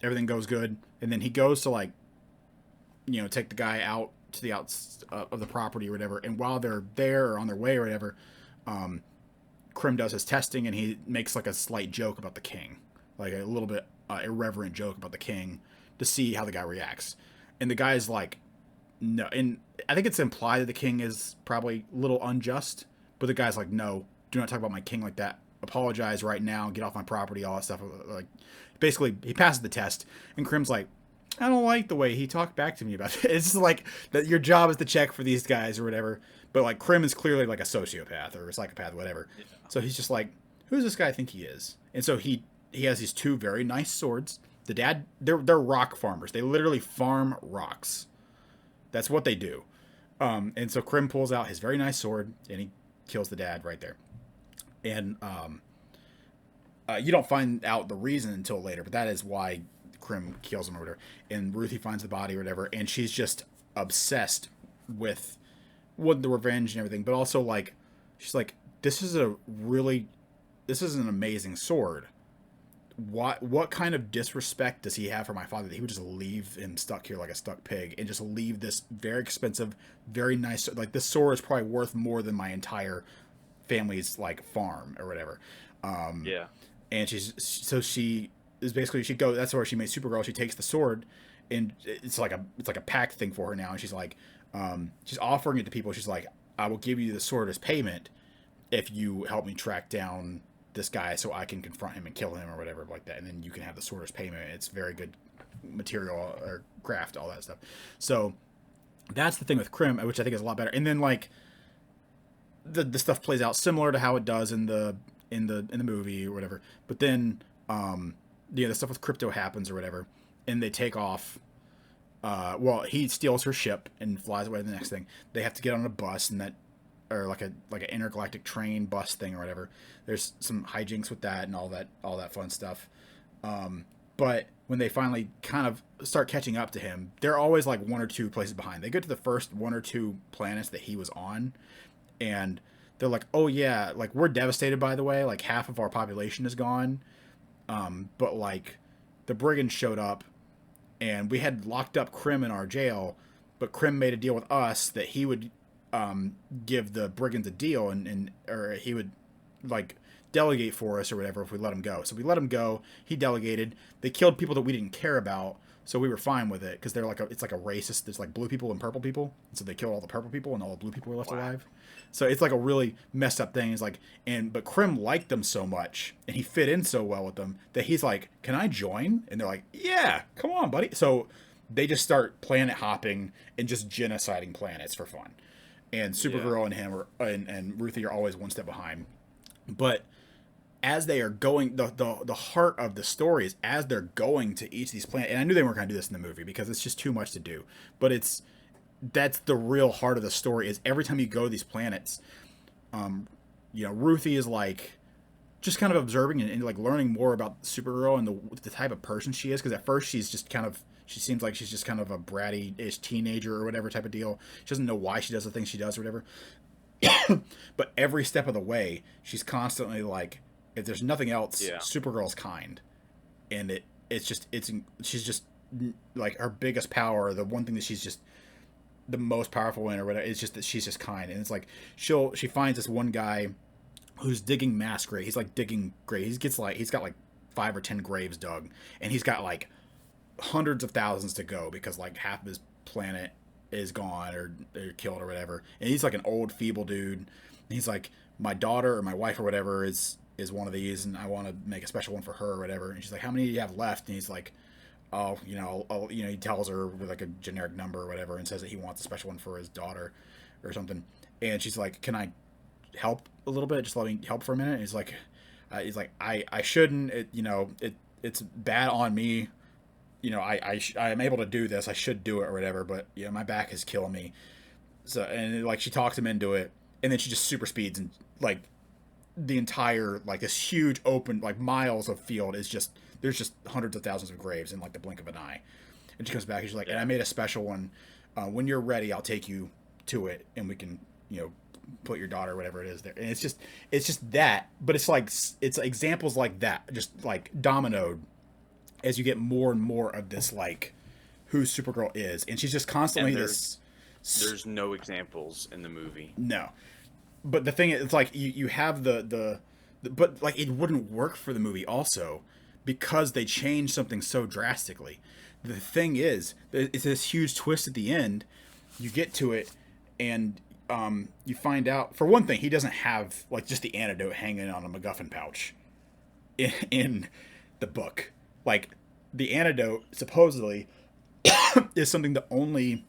everything goes good, and then he goes to like, take the guy out to the outs of the property or whatever. And while they're there or on their way or whatever, Krim does his testing, and he makes like a slight joke about the king, like a little bit irreverent joke about the king to see how the guy reacts. And the guy's like, no. And I think it's implied that the king is probably a little unjust, but the guy's like, no, do not talk about my king like that. Apologize right now. Get off my property. All that stuff. Like, basically, he passes the test, and Krim's like, I don't like the way he talked back to me about it. It's just like that. Your job is to check for these guys or whatever. But like Krim is clearly like a sociopath or a psychopath, whatever. Yeah. So he's just like, who does this guy think he is? And so he has these two very nice swords. The dad, they're rock farmers. They literally farm rocks. That's what they do. And so Krim pulls out his very nice sword, and he kills the dad right there. And you don't find out the reason until later, but that is why Krim kills him or whatever. And Ruthie finds the body or whatever, and she's just obsessed with the revenge and everything. But also, like, she's like, this is an amazing sword. What kind of disrespect does he have for my father that he would just leave him stuck here like a stuck pig and just leave this very expensive, very nice, like, this sword is probably worth more than my entire family's like farm or whatever. Yeah. And she is basically, that's where she made Supergirl. She takes the sword, and it's like a pact thing for her now. And she's like, she's offering it to people. She's like, I will give you the sword as payment if you help me track down this guy so I can confront him and kill him or whatever like that. And then you can have the sword as payment. It's very good material or craft, all that stuff. So that's the thing with Krim, which I think is a lot better. And then like the stuff plays out similar to how it does in the movie or whatever. But then the stuff with Crypto happens or whatever, and they take off. Well, he steals her ship and flies away to the next thing. They have to get on a bus, and that, or like an intergalactic train bus thing or whatever. There's some hijinks with that and all that fun stuff. But when they finally kind of start catching up to him, they're always like one or two places behind. They get to the first one or two planets that he was on, and they're like, oh yeah, like, we're devastated, by the way, like half of our population is gone. But like the brigands showed up, and we had locked up Krim in our jail, but Krim made a deal with us that he would give the brigands a deal, or he would like delegate for us or whatever if we let him go. So we let him go. He delegated. They killed people that we didn't care about, so we were fine with it because it's like a racist. There's like blue people and purple people, and so they killed all the purple people, and all the blue people were left alive. So it's like a really messed up thing. It's like, but Krim liked them so much, and he fit in so well with them that he's like, "Can I join?" And they're like, "Yeah, come on, buddy." So they just start planet hopping and just genociding planets for fun. And Supergirl and him and Ruthie are always one step behind. But as they are going, the heart of the story is as they're going to each of these planets. And I knew they weren't going to do this in the movie because it's just too much to do. But that's the real heart of the story, is every time you go to these planets, Ruthie is like just kind of observing and like learning more about Supergirl and the type of person she is. Because at first she seems like she's just kind of a bratty-ish teenager or whatever type of deal. She doesn't know why she does the things she does or whatever. But every step of the way, she's constantly like, if there's nothing else, Supergirl's kind. And she's just like, her biggest power, the one thing that she's just the most powerful in or whatever, it's just that she's just kind. And it's like she finds this one guy who's digging mass grave. He's like digging graves. He's got like 5 or 10 graves dug, and he's got like hundreds of thousands to go because like half of his planet is gone or killed or whatever. And he's like an old feeble dude. And he's like, my daughter or my wife or whatever is one of these, and I want to make a special one for her or whatever. And she's like, how many do you have left? And he's like, oh, he tells her with like a generic number or whatever, and says that he wants a special one for his daughter or something. And she's like, can I help a little bit? Just let me help for a minute. And he's like, I shouldn't, it's bad on me. I'm able to do this. I should do it or whatever, but my back is killing me. So, and like, she talks him into it, and then she just super speeds, and like the entire, like, this huge open, like, miles of field is just, there's just hundreds of thousands of graves in like the blink of an eye. And she comes back and she's like, and I made a special one. When you're ready, I'll take you to it, and we can, put your daughter, whatever it is, there. And it's just that, but it's like, it's examples like that, just like dominoed as you get more and more of this like who Supergirl is, and she's just constantly And this. there's no examples in the movie. No, but the thing is, it's like you have but like it wouldn't work for the movie also because they changed something so drastically. The thing is, it's this huge twist at the end. You get to it, and you find out for one thing he doesn't have like just the antidote hanging on a MacGuffin pouch in the book. Like the antidote supposedly is something that only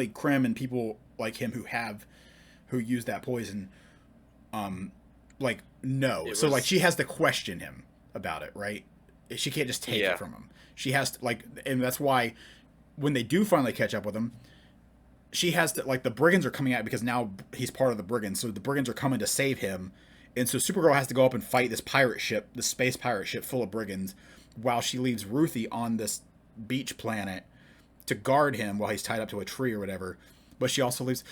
Krim and people like him who use that poison like no. So like she has to question him about it, right? She can't just take it from him. She has to like, and that's why when they do finally catch up with him, she has to like the brigands are coming out because now he's part of the brigands. So the brigands are coming to save him, and so Supergirl has to go up and fight this pirate ship, the space pirate ship full of brigands, while she leaves Ruthie on this beach planet to guard him while he's tied up to a tree or whatever. But she also leaves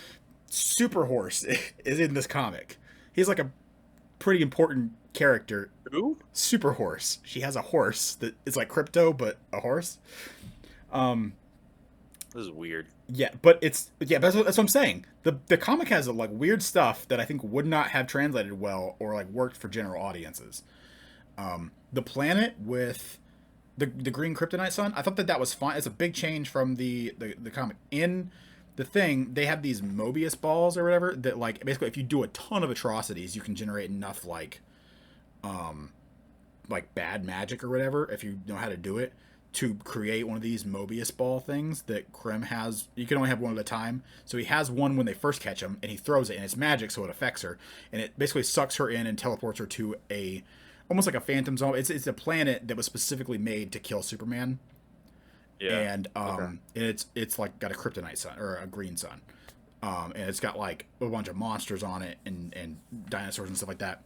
Super Horse is in this comic. He's like a pretty important character. Who? Super Horse. She has a horse that is like Crypto, but a horse. This is weird. Yeah, but that's what I'm saying. The comic has like weird stuff that I think would not have translated well or like worked for general audiences. The planet with the green kryptonite sun, I thought that was fine. It's a big change from the comic. In the thing, they have these Mobius balls or whatever that like basically if you do a ton of atrocities, you can generate enough like bad magic or whatever if you know how to do it to create one of these Mobius ball things that Krim has. You can only have one at a time. So he has one when they first catch him and he throws it and it's magic so it affects her and it basically sucks her in and teleports her to a almost like a phantom zone. It's a planet that was specifically made to kill Superman. Yeah. And it's like got a kryptonite sun or a green sun. And it's got like a bunch of monsters on it and dinosaurs and stuff like that.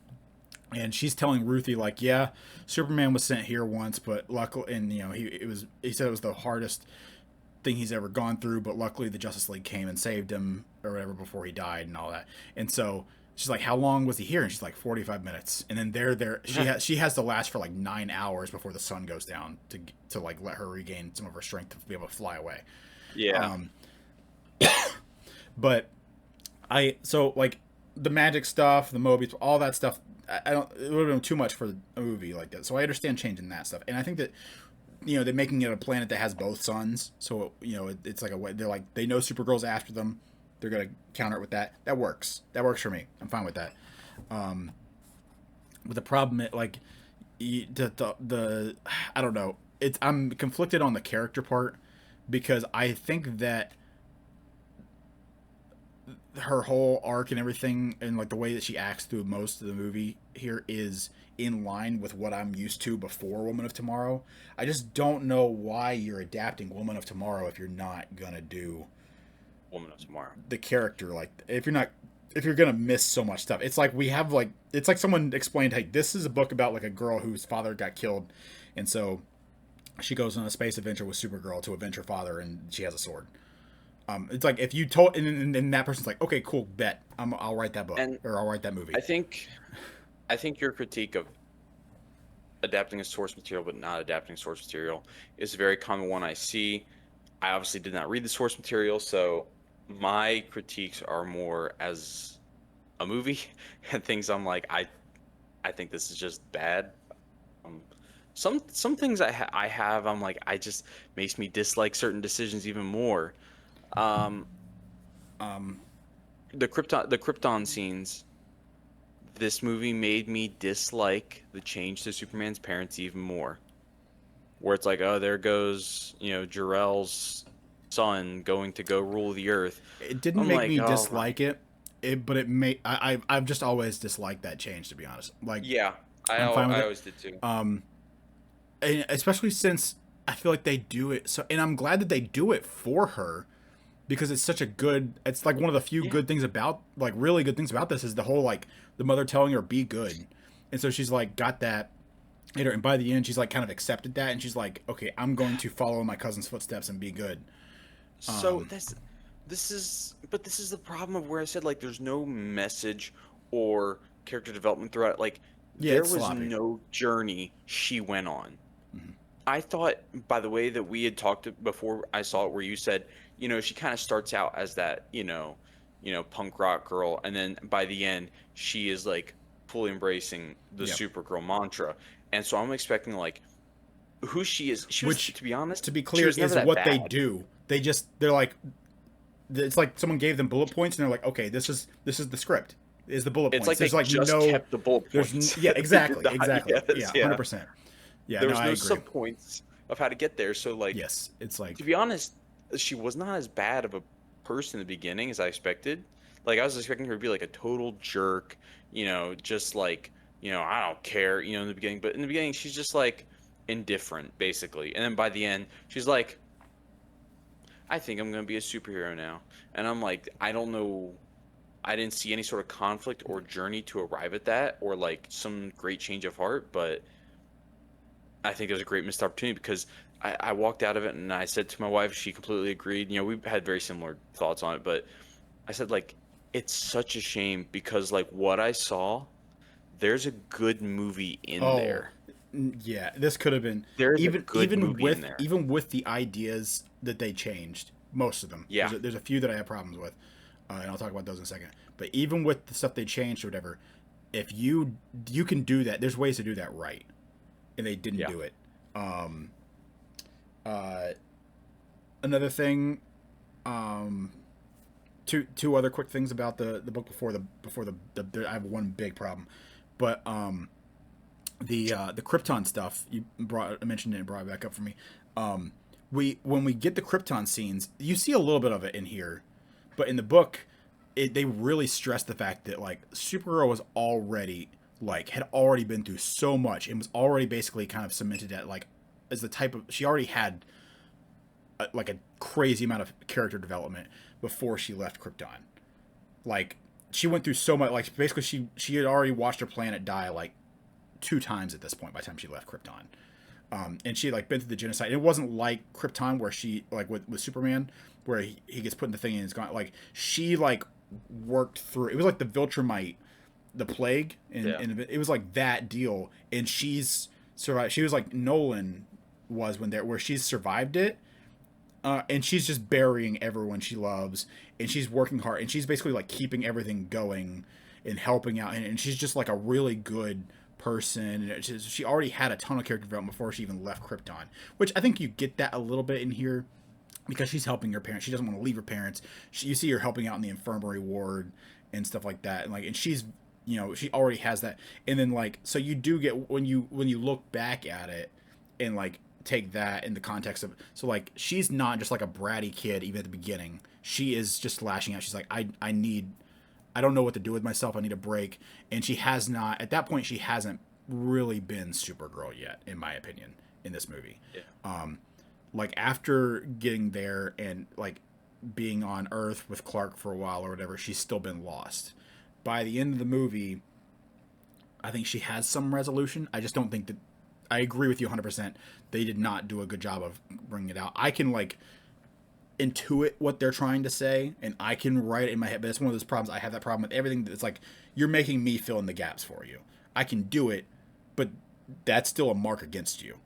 And she's telling Ruthie like, yeah, Superman was sent here once, but luckily, and you know, he said it was the hardest thing he's ever gone through, but luckily the Justice League came and saved him or whatever before he died and all that. And so she's like, how long was he here? And she's like 45 minutes. And then she has to last for like 9 hours before the sun goes down to like let her regain some of her strength to be able to fly away. Yeah. But so like the magic stuff, the Mobius, all that stuff, it would have been too much for a movie like that. So I understand changing that stuff. And I think that, you know, they're making it a planet that has both suns. So, you know, it's like they're like, they know Supergirl's after them. They're going to counter it with that. That works. That works for me. I'm fine with that. But the problem, like, I don't know. I'm conflicted on the character part because I think that her whole arc and everything and like the way that she acts through most of the movie here is in line with what I'm used to before Woman of Tomorrow. I just don't know why you're adapting Woman of Tomorrow if you're not gonna do Woman of Tomorrow. The character, like if you're gonna miss so much stuff. It's like it's like someone explained, hey, this is a book about like a girl whose father got killed, and so she goes on a space adventure with Supergirl to avenge her father, and she has a sword. It's like if you told, and that person's like, okay, cool, bet, I'll write that book or I'll write that movie. I think your critique of adapting a source material but not adapting source material is a very common one I see. I obviously did not read the source material, so my critiques are more as a movie and things I'm like, I think this is just bad. Some things I have, I'm like, I just makes me dislike certain decisions even more. The Krypton scenes, this movie made me dislike the change to Superman's parents even more. Where it's like, oh, there goes, you know, Jor-El's son going to go rule the earth. It didn't make me dislike it, but it made I've just always disliked that change, to be honest. Like, yeah, I always did too. And especially since I feel like they do it so, and I'm glad that they do it for her. Because it's such a good, it's like one of the few good things about, like really good things about this is the whole like the mother telling her be good, and so she's like got that in her, and by the end she's like kind of accepted that, and she's like, okay, I'm going to follow in my cousin's footsteps and be good. So this is the problem of where I said like there's no message or character development throughout. Like there was no journey she went on. I thought by the way that we had talked before I saw it, where you said, she kind of starts out as that, punk rock girl, and then by the end, she is like fully embracing the Yep. Supergirl mantra. And so I'm expecting like who she is. She was, Which, to be honest, to be she clear, was never is that what they bad. do. They're like, it's like someone gave them bullet points and they're like, okay, this is the script. Is the bullet It's points. like they There's like just no, kept the bullet points. yeah, They did exactly, not. exactly, yeah, Yes, yeah. 100%. Yeah, There no, was I no agree. sub points of how to get there. So like, Yes, it's to like, be honest, she was not as bad of a person in the beginning as I expected. Like I was expecting her to be like a total jerk, just like, I don't care, in the beginning. But in the beginning, she's just like indifferent, basically. And then by the end, she's like, I think I'm gonna be a superhero now. And I'm like, I don't know. I didn't see any sort of conflict or journey to arrive at that, or like some great change of heart. But I think it was a great missed opportunity because I walked out of it and I said to my wife, she completely agreed. We had very similar thoughts on it, but I said, like, it's such a shame because, like, what I saw, there's a good movie in oh, there. yeah, this could have been, There's a even good even movie in with there. even with the ideas that they changed, most of them. Yeah. There's a few that I have problems with, and I'll talk about those in a second. But even with the stuff they changed or whatever, if you can do that, there's ways to do that right, and they didn't Yeah. do it. Um, uh, Another thing, um, two other quick things about the book I have one big problem, but the Krypton stuff you mentioned it and brought it back up for me. We when we get the Krypton scenes, you see a little bit of it in here, but in the book, they really stress the fact that like Supergirl was already had already been through so much and was already basically kind of cemented at like as the type of she already had like a crazy amount of character development before she left Krypton. Like she went through so much. Like basically, she had already watched her planet die like 2 times at this point by the time she left Krypton. And she had like been through the genocide. It wasn't like Krypton where she like with Superman where he gets put in the thing and it's gone. Like she like worked through. It was like the Viltrumite, the plague, Yeah. and it was like that deal. And she's survived. She was like Nolan was when there where she's survived it. And she's just burying everyone she loves, and she's working hard, and she's basically like keeping everything going and helping out, and she's just like a really good person. And she already had a ton of character development before she even left Krypton, which I think you get that a little bit in here because she's helping her parents. She doesn't want to leave her parents. You see her helping out in the infirmary ward and stuff like that, and like, and she's she already has that, and then like so you do get when you look back at it and like take that in the context of so like she's not just like a bratty kid even at the beginning. She is just lashing out. She's like I don't know what to do with myself. I need a break. And she has not at that point she hasn't really been Supergirl yet in my opinion in this movie. Yeah. Like after getting there and like being on Earth with Clark for a while or whatever, she's still been lost. By the end of the movie, I think she has some resolution. I just don't think that I agree with you 100%. They did not do a good job of bringing it out. I can like intuit what they're trying to say and I can write it in my head, but it's one of those problems. I have that problem with everything that's like you're making me fill in the gaps for you. I can do it, but that's still a mark against you.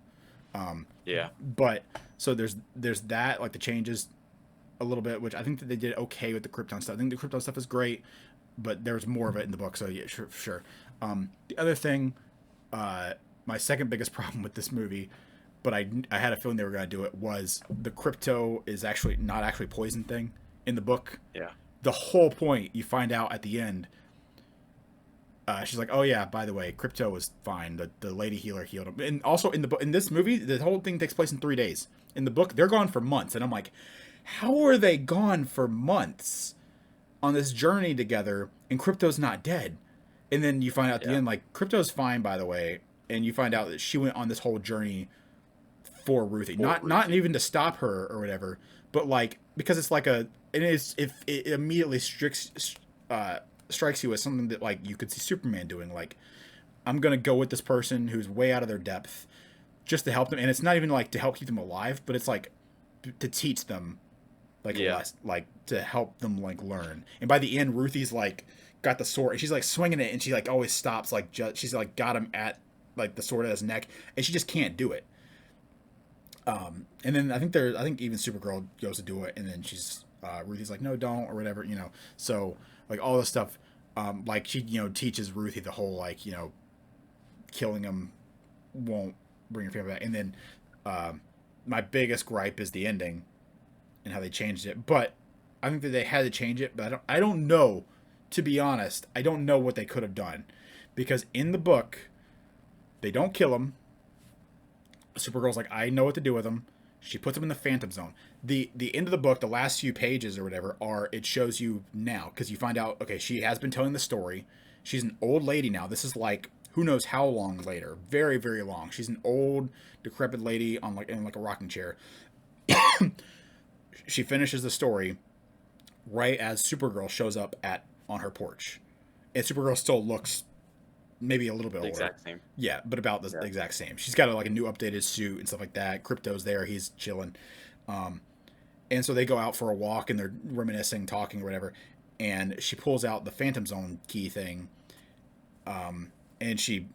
Yeah. But so there's that like the changes a little bit, which I think that they did okay with the Krypton stuff. I think the Krypton stuff is great, but there's more of it in the book. So yeah, sure. The other thing, my second biggest problem with this movie, but I had a feeling they were going to do it, was the crypto is actually not actually a poison thing in the book. Yeah. The whole point you find out at the end. She's like, oh yeah, by the way, crypto was fine. The lady healer healed him. And also in the book, in this movie, the whole thing takes place in 3 days. In the book, they're gone for months, and I'm like, how are they gone for months on this journey together? And crypto's not dead. And then you find out at the end, like crypto's fine, by the way, and you find out that she went on this whole journey for Ruthie, not even to stop her or whatever, but like because it's like if it immediately strikes you as something that like you could see Superman doing, like I'm gonna go with this person who's way out of their depth just to help them, and it's not even like to help keep them alive, but it's like to teach them like a lesson, like to help them like learn. And by the end, Ruthie's like got the sword and she's like swinging it, and she like always stops, like she's like got him at like the sword at his neck, and she just can't do it. And then I think even Supergirl goes to do it, and then Ruthie's like, no, don't, or whatever, So like all this stuff, like she teaches Ruthie the whole like killing him won't bring your family back. And then my biggest gripe is the ending and how they changed it. But I think that they had to change it, but I don't know. To be honest, I don't know what they could have done, because in the book they don't kill him. Supergirl's like, I know what to do with him. She puts him in the Phantom Zone. The end of the book, the last few pages or whatever, it shows you now, because you find out, okay, she has been telling the story. She's an old lady now. This is like who knows how long later. Very, very long. She's an old, decrepit lady in a rocking chair. She finishes the story right as Supergirl shows up on her porch. And Supergirl still looks maybe a little bit older. Exact same. Yeah, but about the exact same. She's got like a new updated suit and stuff like that. Crypto's there. He's chilling. And so they go out for a walk and they're reminiscing, talking or whatever. And she pulls out the Phantom Zone key thing. And she,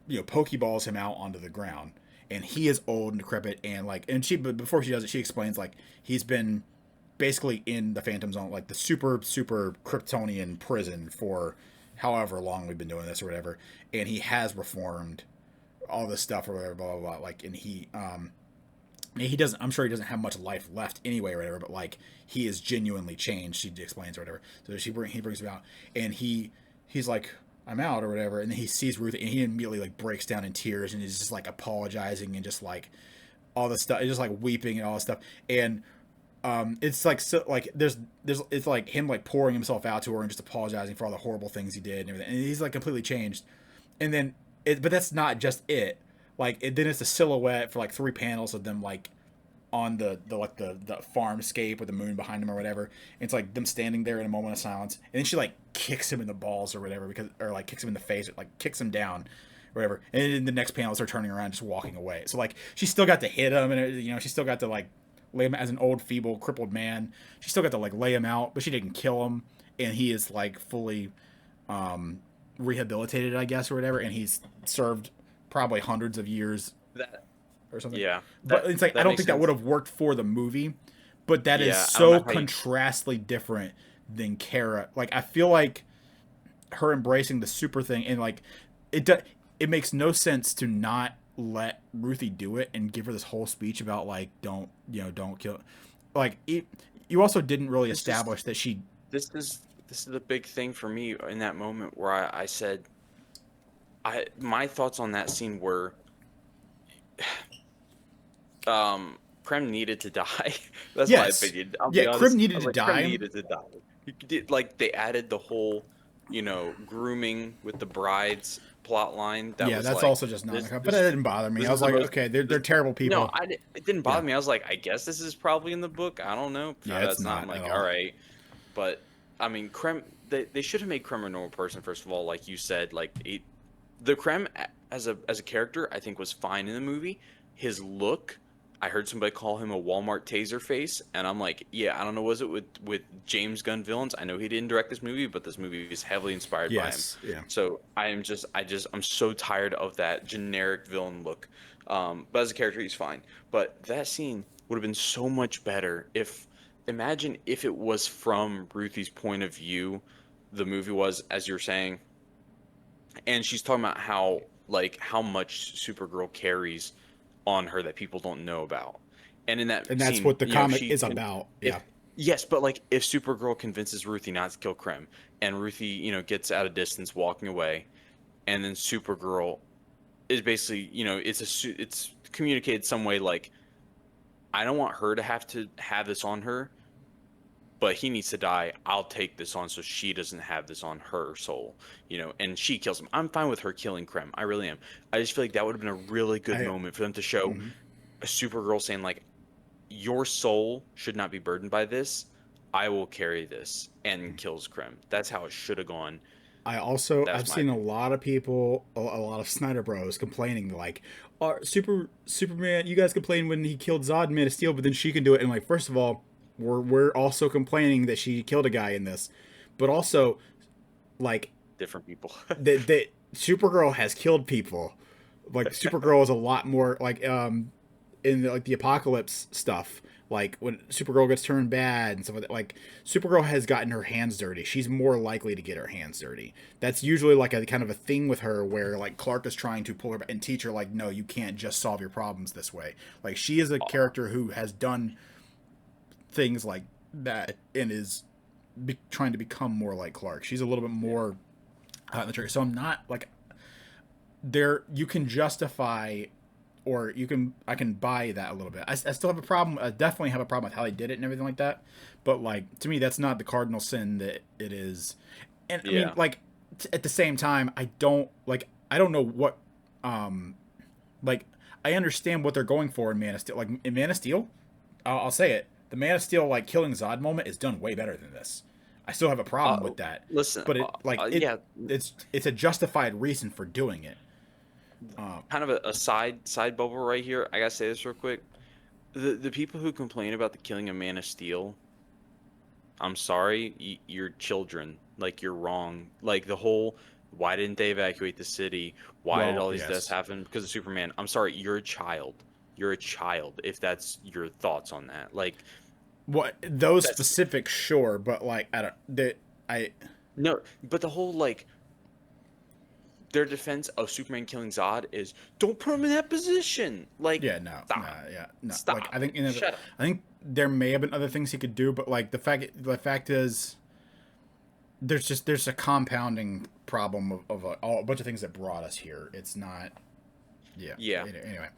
pokeballs him out onto the ground. And he is old and decrepit. But before she does it, she explains like he's been basically in the Phantom Zone, like the super, super Kryptonian prison for however long we've been doing this or whatever, and he has reformed all this stuff or whatever, blah blah blah. Like, and he doesn't. I'm sure he doesn't have much life left anyway or whatever. But like, he is genuinely changed. She explains or whatever. So he brings him out, and he's like, I'm out or whatever. And then he sees Ruth, and he immediately like breaks down in tears, and he's just like apologizing and just like all this stuff, just like weeping and all this stuff. And it's like, so like there's it's like him like pouring himself out to her and just apologizing for all the horrible things he did and everything, and he's like completely changed. And then but that's not just it. Like then it's a silhouette for like 3 panels of them like on the farmscape with the moon behind him or whatever. And it's like them standing there in a moment of silence, and then she like kicks him in the balls or whatever, or like kicks him in the face, or like kicks him down or whatever. And in the next panels they're turning around just walking away. So like she still got to hit him, and she still got to like lay him as an old, feeble, crippled man. She still got to like lay him out, but she didn't kill him, and he is like fully rehabilitated, I guess, or whatever. And he's served probably hundreds of years or something. Yeah, but it's like I don't think that would have worked for the movie, but that is so contrastly different than Kara. Like I feel like her embracing the super thing, and like it makes no sense to not let Ruthie do it and give her this whole speech about like don't kill. Like you also didn't really establish that she. This is the big thing for me in that moment where I said, my thoughts on that scene were, Krem needed to die. That's my opinion. Krem needed to die. Krem needed to die. Like they added the whole, grooming with the brides plot line. That's also just not. But it didn't bother me. I was like, okay, they're terrible people. No, it didn't bother me. I was like, I guess this is probably in the book. I don't know. Yeah, that's not. I'm like, all right. But I mean, Krem. They should have made Krem a normal person first of all, like you said. Like the Krem as a character, I think was fine in the movie. His look. I heard somebody call him a Walmart taser face, and I'm like, yeah, I don't know, was it with James Gunn villains? I know he didn't direct this movie, but this movie is heavily inspired by him. Yeah. So I'm so tired of that generic villain look. But as a character, he's fine. But that scene would have been so much better imagine if it was from Ruthie's point of view, the movie was, as you're saying, and she's talking about how much Supergirl carries on her that people don't know about, and that's what the comic is about. Yes, but like if Supergirl convinces Ruthie not to kill Krem, and Ruthie gets out of distance walking away, and then Supergirl is basically it's communicated some way like, I don't want her to have this on her, but he needs to die. I'll take this on so she doesn't have this on her soul, and she kills him. I'm fine with her killing Krem. I really am. I just feel like that would have been a really good moment for them to show a Supergirl saying like, your soul should not be burdened by this. I will carry this, and kills Krem. That's how it should have gone. I've seen a lot of people, a lot of Snyder Bros complaining like, Superman, you guys complain when he killed Zod in Man of Steel, but then she can do it. And like, first of all, we're also complaining that she killed a guy in this, but also like different people. that Supergirl has killed people. Like Supergirl is a lot more like in like the apocalypse stuff, like when Supergirl gets turned bad and stuff like that, like Supergirl has gotten her hands dirty. She's more likely to get her hands dirty. That's usually like a kind of a thing with her where like Clark is trying to pull her back and teach her like, no, you can't just solve your problems this way. Like she is a character who has done things like that and is trying to become more like Clark. She's a little bit more hot in the trigger. So I'm not like there. You can justify, or I can buy that a little bit. I still have a problem. I definitely have a problem with how they did it and everything like that. But like to me, that's not the cardinal sin that it is. And I mean, like at the same time, I don't know what like I understand what they're going for in Man of Steel. Like in Man of Steel, I'll say it. The Man of Steel like killing Zod moment is done way better than this. I still have a problem with that. Listen, but it's a justified reason for doing it. Kind of a side bubble right here. I gotta say this real quick. The people who complain about the killing of Man of Steel, I'm sorry, you're children. Like you're wrong. Like the whole, why didn't they evacuate the city? Why did all these deaths happen? Because of Superman. I'm sorry, you're a child. You're a child. If that's your thoughts on that, like. What those specifics, sure, but like no, but the whole like their defense of Superman killing Zod is don't put him in that position. Like stop. Like I think I think there may have been other things he could do, but like the fact is there's a compounding problem of a bunch of things that brought us here. It's not. Yeah. Anyway.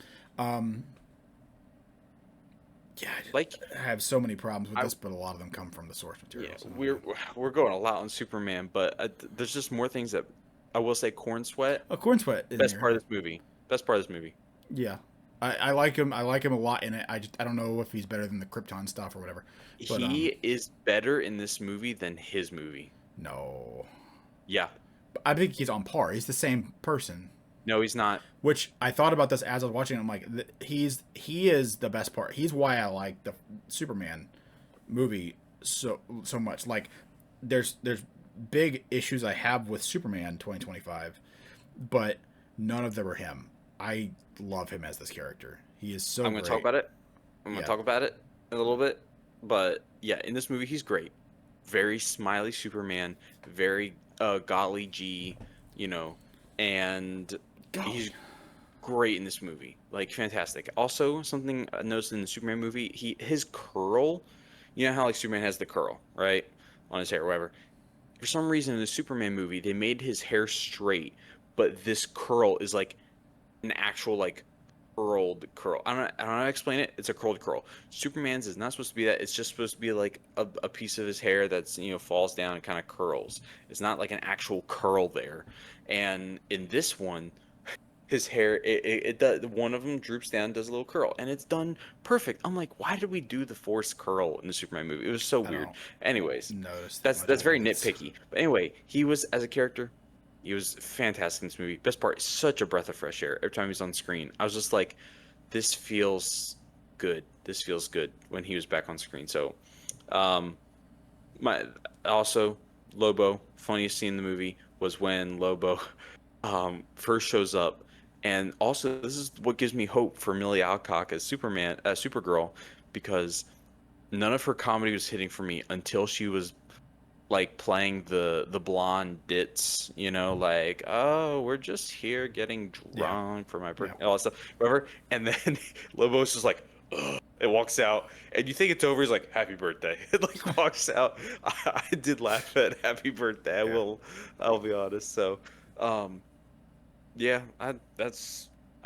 Yeah, like I have so many problems with this, but a lot of them come from the source material. Yeah, so. We're going a lot on Superman, but there's just more things that I will say. Corn Sweat. Corn Sweat. Best part of this movie. Best part of this movie. Yeah, I like him. I like him a lot in it. I don't know if he's better than the Krypton stuff or whatever. But, he is better in this movie than his movie. No. Yeah. I think he's on par. He's the same person. No, he's not. Which I thought about this as I was watching. I'm like, he is the best part. He's why I like the Superman movie so much. Like, there's big issues I have with Superman 2025, but none of them are him. I love him as this character. He is so. I'm going to talk about it. I'm going to talk about it a little bit, but yeah, in this movie he's great. Very smiley Superman. Very golly gee, and. He's great in this movie, like fantastic. Also, something I noticed in the Superman movie, his curl, you know how like Superman has the curl, right, on his hair or whatever. For some reason in the Superman movie, they made his hair straight, but this curl is like an actual like curled curl. I don't know how to explain it. It's a curled curl. Superman's is not supposed to be that. It's just supposed to be like a piece of his hair that's falls down and kind of curls. It's not like an actual curl there. And in this one. His hair, it does. One of them droops down, does a little curl, and it's done perfect. I'm like, why did we do the forced curl in the Superman movie? It was so weird. Anyways, that's very nitpicky. But anyway, he was as a character, he was fantastic in this movie. Best part, such a breath of fresh air every time he's on screen. I was just like, this feels good. This feels good when he was back on screen. So, Lobo, funniest scene in the movie was when Lobo first shows up. And also, this is what gives me hope for Millie Alcock as Supergirl, because none of her comedy was hitting for me until she was like playing the blonde ditz, like, oh, we're just here getting drunk for my birthday, all that stuff, whatever. And then Lobo's just like, ugh, it walks out, and you think it's over. He's like, "Happy birthday!" It like walks out. I did laugh at "Happy Birthday." I'll be honest. So. Yeah, I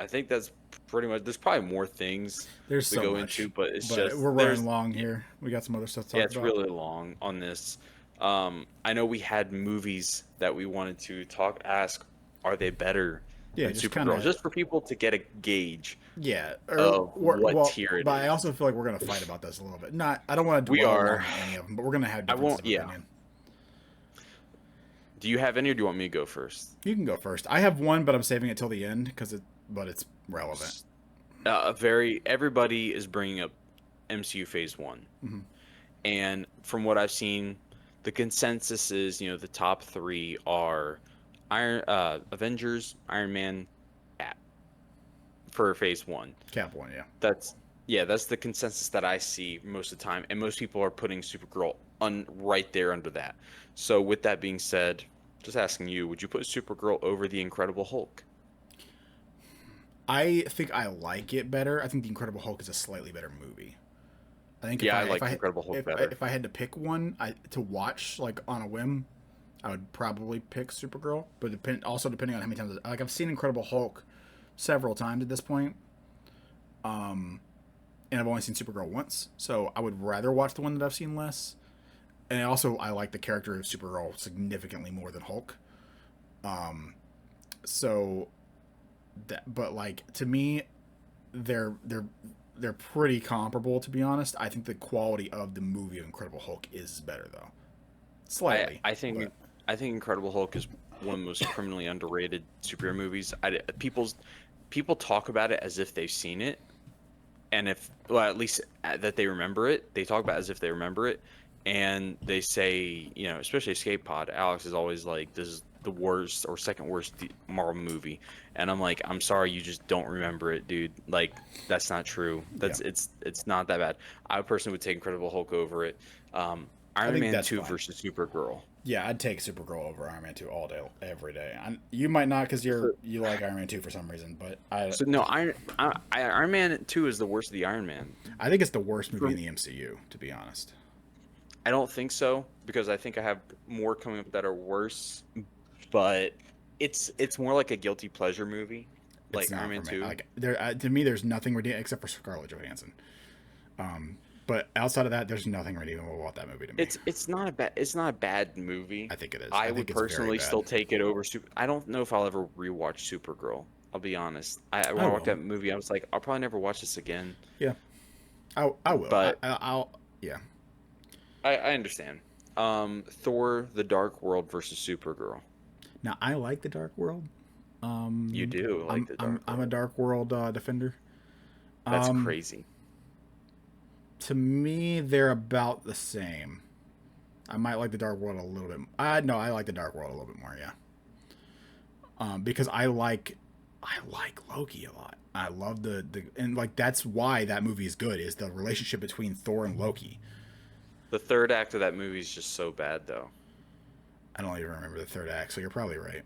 think that's pretty much. There's probably more things to go into, but we're running long here. We got some other stuff to talk about. Yeah, it's really long on this. I know we had movies that we wanted to ask, are they better than Supergirl? Just for people to get a gauge. Yeah, what tier it is. But I also feel like we're gonna fight about this a little bit. I don't want to dwell on any of them, but we're gonna have differences of opinion. Do you have any, or do you want me to go first? You can go first. I have one, but I'm saving it till the end but it's relevant. Everybody is bringing up MCU Phase 1. Mm-hmm. And from what I've seen, the consensus is, the top three are Avengers, Iron Man, Cap. for Phase 1. Cap 1, yeah. That's the consensus that I see most of the time, and most people are putting Supergirl right there under that. So with that being said, just asking you, would you put Supergirl over the Incredible Hulk? I think I like it better. I think the Incredible Hulk is a slightly better movie. I think Yeah, I like Incredible Hulk better. If I had to pick one to watch like on a whim, I would probably pick Supergirl. But also depending on how many times, like I've seen Incredible Hulk several times at this point, and I've only seen Supergirl once, so I would rather watch the one that I've seen less. And also, I like the character of Supergirl significantly more than Hulk. So that, but like to me, they're pretty comparable, to be honest. I think the quality of the movie of Incredible Hulk is better though, slightly. I think Incredible Hulk is one of the most criminally underrated superhero movies. People talk about it as if they've seen it, and at least that they remember it. They talk about it as if they remember it, and they say, especially Escape Pod, Alex is always like, this is the worst or second worst Marvel movie, and I'm like, I'm sorry, you just don't remember it, dude. Like, that's not true. It's not that bad. I personally would take Incredible Hulk over it. Iron Man 2 versus Supergirl. Yeah, I'd take Supergirl over Iron Man 2 all day, every day. You might not because you like Iron Man 2 for some reason, but Iron Man 2 is the worst of the Iron Man. I think it's the worst movie in the MCU, to be honest. I don't think so, because I think I have more coming up that are worse, but it's more like a guilty pleasure movie, like Iron Man 2. Like to me, there's nothing redeemable except for Scarlett Johansson. But outside of that, there's nothing redeemable about that movie to me. It's not a bad movie. I think it is. I would personally still take it over I don't know if I'll ever rewatch Supergirl. I'll be honest. When I watched that movie, I was like, I'll probably never watch this again. Yeah, I will. But yeah. I understand. Thor: The Dark World versus Supergirl. Now I like the Dark World. You do like the Dark World. I'm a Dark World defender. That's crazy. To me, they're about the same. I might like the Dark World a little bit. No, I like the Dark World a little bit more. Yeah. Because I like Loki a lot. I love and like that's why that movie is good, is the relationship between Thor and Loki. The third act of that movie is just so bad, though. I don't even remember the third act, so you're probably right.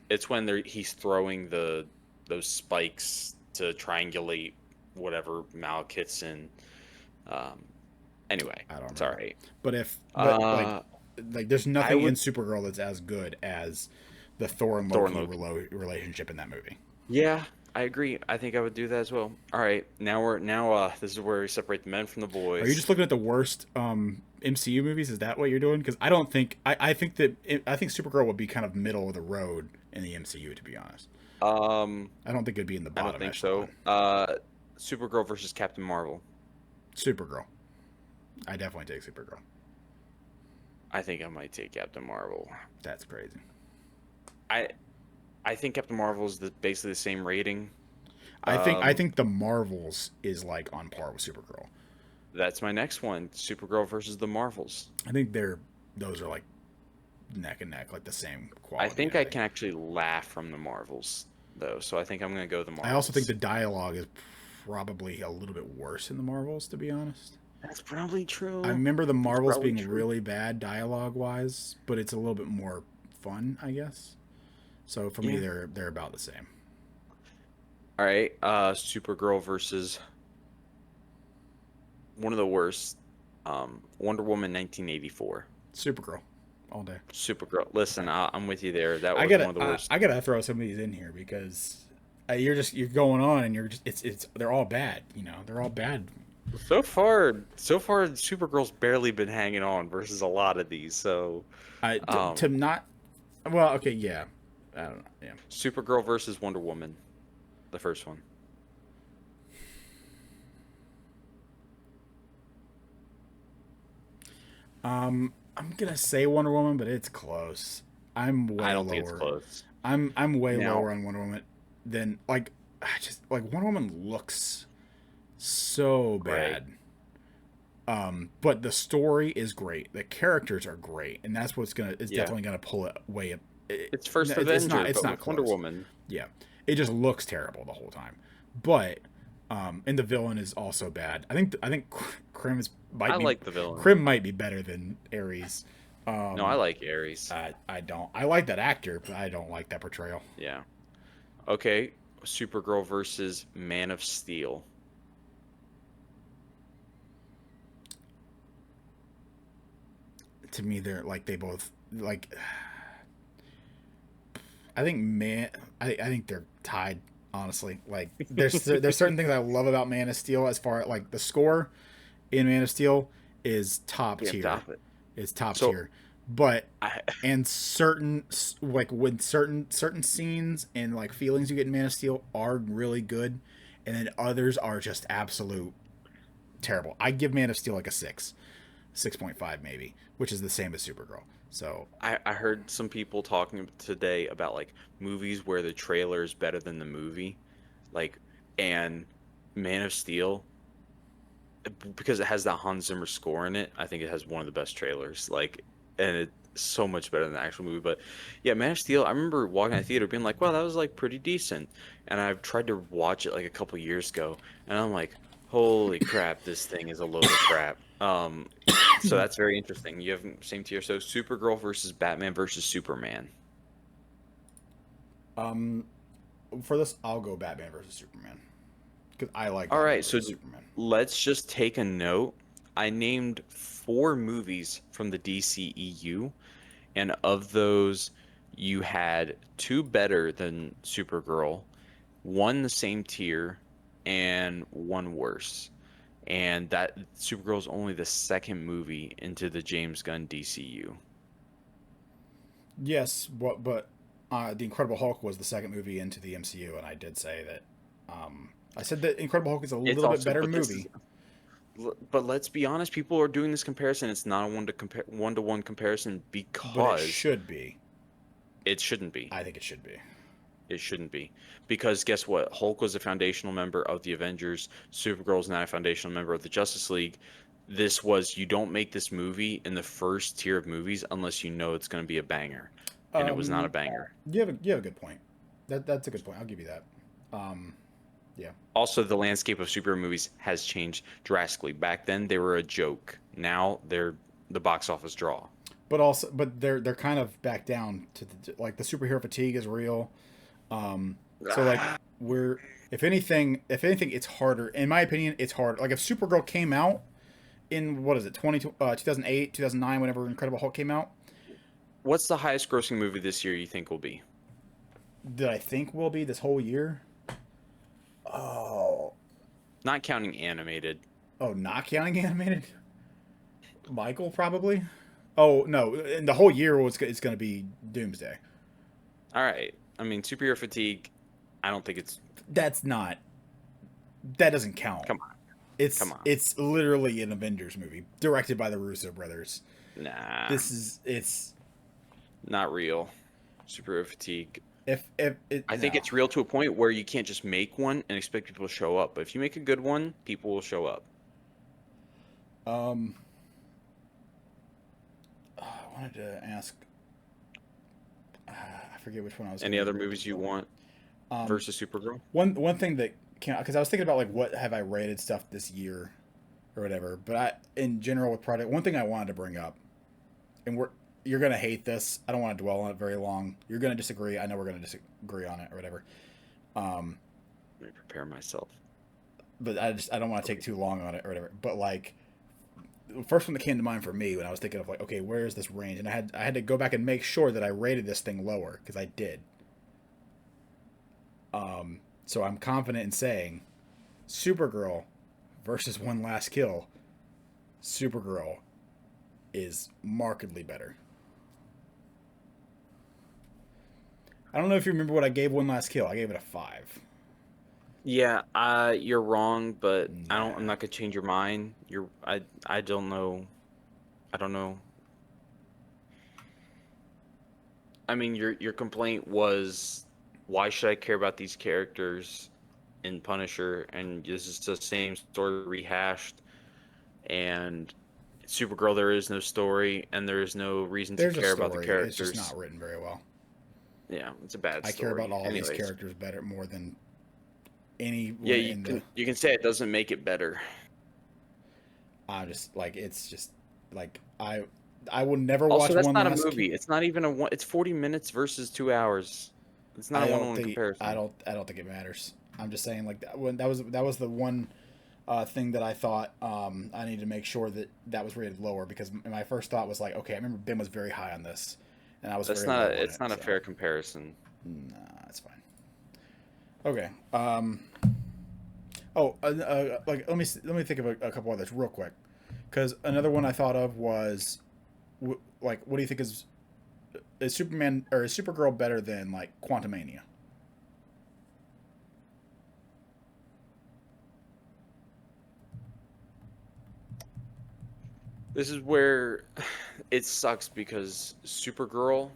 It's when he's throwing those spikes to triangulate whatever Malekith's in. Anyway, I don't know. Sorry. But like there's nothing in Supergirl that's as good as the Thor and Loki relationship in that movie. Yeah, I agree. I think I would do that as well. All right, now this is where we separate the men from the boys. Are you just looking at the worst MCU movies? Is that what you're doing? Because I don't think I think Supergirl would be kind of middle of the road in the MCU, to be honest. I don't think it'd be in the bottom. I don't think so. Supergirl versus Captain Marvel. Supergirl. I definitely take Supergirl. I think I might take Captain Marvel. That's crazy. I think Captain Marvel is basically the same rating. I think the Marvels is like on par with Supergirl. That's my next one. Supergirl versus the Marvels. I think those are like neck and neck, like the same quality. I think I can actually laugh from the Marvels though, so I think I'm gonna go with the Marvels. I also think the dialogue is probably a little bit worse in the Marvels, to be honest. That's probably true. I remember the Marvels being really bad dialogue wise, but it's a little bit more fun, I guess. So for me, they're about the same. All right, Supergirl versus one of the worst, Wonder Woman 1984. Supergirl, all day. Supergirl. Listen, I'm with you there. That was one of the worst. I gotta throw some of these in here because you're going on and you're just they're all bad. They're all bad. So far, Supergirl's barely been hanging on versus a lot of these. So, to not, well, okay, yeah, I don't know, yeah. Supergirl versus Wonder Woman, the first one. I'm gonna say Wonder Woman, but it's close. I don't think it's close. I'm way lower on Wonder Woman than Wonder Woman looks so bad. But the story is great. The characters are great, and that's what's definitely gonna pull it way up. It's first Avenger, it's not Wonder Woman. Yeah, it just looks terrible the whole time. but and the villain is also bad. I think Krim is I might be like the villain. Krim might be better than Ares. No, I Um, like Ares. I don't. I like that actor, but I don't like that portrayal. Yeah. Okay. Supergirl versus Man of Steel. To me, they're like they both like. I think man. I think they're tied. Honestly, like there's certain things I love about Man of Steel as far as like the score in Man of Steel is top Can't tier. top it. Is top So tier, but I and certain like when certain scenes and like feelings you get in Man of Steel are really good, and then others are just absolute terrible. I give Man of Steel like a 6.5 maybe, which is the same as Supergirl. So I heard some people talking today about like movies where the trailer is better than the movie, like and Man of Steel because it has that Hans Zimmer score in it. I think it has one of the best trailers. Like, and it's so much better than the actual movie. But yeah, Man of Steel. I remember walking out of the theater being like, "Wow, that was like pretty decent." And I've tried to watch it like a couple years ago, and I'm like, "Holy crap, this thing is a load of crap." So that's very interesting. You have same tier. So Supergirl versus Batman versus Superman. um, for this, I'll go Batman versus Superman because I like All Batman right, versus Superman. let's just take a note. I named four movies from the DCEU, and of those, you had two better than Supergirl, one the same tier, and one worse. And that Supergirl's only the second movie into the James Gunn DCU. Yes, but the Incredible Hulk was the second movie into the MCU, and I did say that. I said that Incredible Hulk is a It's little bit also, better but this is, movie, but let's be honest, people are doing this comparison. It's not a one to one comparison but it because should be. it shouldn't be. I think it should be. It shouldn't be. Because guess what? Hulk was a foundational member of the Avengers. Supergirl's not a foundational member of the Justice League. This was, you don't make this movie in the first tier of movies unless you know it's going to be a banger. And it was not a Um, banger. you have a good point. That's a good point. I'll give you that. Um, yeah, Also, the landscape of superhero movies has changed drastically. Back then, they were a joke. Now they're the box office draw. but they're kind of back down to like the superhero fatigue is real. So like Ah, we're if anything, it's harder. In my opinion, it's hard. Like if Supergirl came out in what is it 2008 2009 whenever Incredible Hulk came out, what's the highest grossing movie this year you think will be? that I think will be this whole year. Oh, Not counting animated. not counting animated. Michael probably. Oh no, in the whole year it's going to be Doomsday. All right. I mean, superhero fatigue, I don't think it's. That's not. That doesn't count. Come on. It's Come on. it's literally an Avengers movie directed by the Russo brothers. Nah. This is it's Not real. Superhero fatigue. if it I think no. it's real to a point where you can't just make one and expect people to show up. But if you make a good one, people will show up. Um, I wanted to ask. I forget which one I was Any going other to movies you want Um, versus Supergirl? one thing that can because I was thinking about like what have I rated stuff this year or whatever. But I in general with product, one thing I wanted to bring up, and you're gonna hate this. I don't want to dwell on it very long. You're gonna disagree. I know we're gonna disagree on it or whatever. Um, Let me prepare myself. but I don't want to take too long on it or whatever. But like the first one that came to mind for me when I was thinking of like, okay, where is this range? And I had to go back and make sure that I rated this thing lower because I did. So I'm confident in saying Supergirl versus One Last Kill. Supergirl is markedly better. I don't know if you remember what I gave One Last Kill. I gave it a 5. Yeah, you're wrong, but I don't. I'm Nah. not gonna change your mind. I don't know. I don't know. I mean, your complaint was, why should I care about these characters in Punisher? And this is the same story rehashed. And Supergirl, there is no story, and there is no reason to There's a care about the story. It's just characters. not written very well. Yeah, it's a bad I care about story. all these Anyways, characters better more than Yeah, anyone you in the. can say it doesn't make it better. I just like it's just like I will never Also, watch that's one not a last. movie. It's not even a one. It's 40 minutes versus 2 hours. It's not I a don't one-on-one think comparison. I don't think it matters. I'm just saying like that was the one thing that I thought I need to make sure that that was rated lower because my first thought was like, okay, I remember Ben was very high on this, and I was That's very not low a. on It's it. not a So fair comparison. nah, that's fine. Okay. Oh, like let me think of a couple others real quick, because another one I thought of was, like, what do you think is Superman or is Supergirl better than like Quantumania? This is where it sucks because Supergirl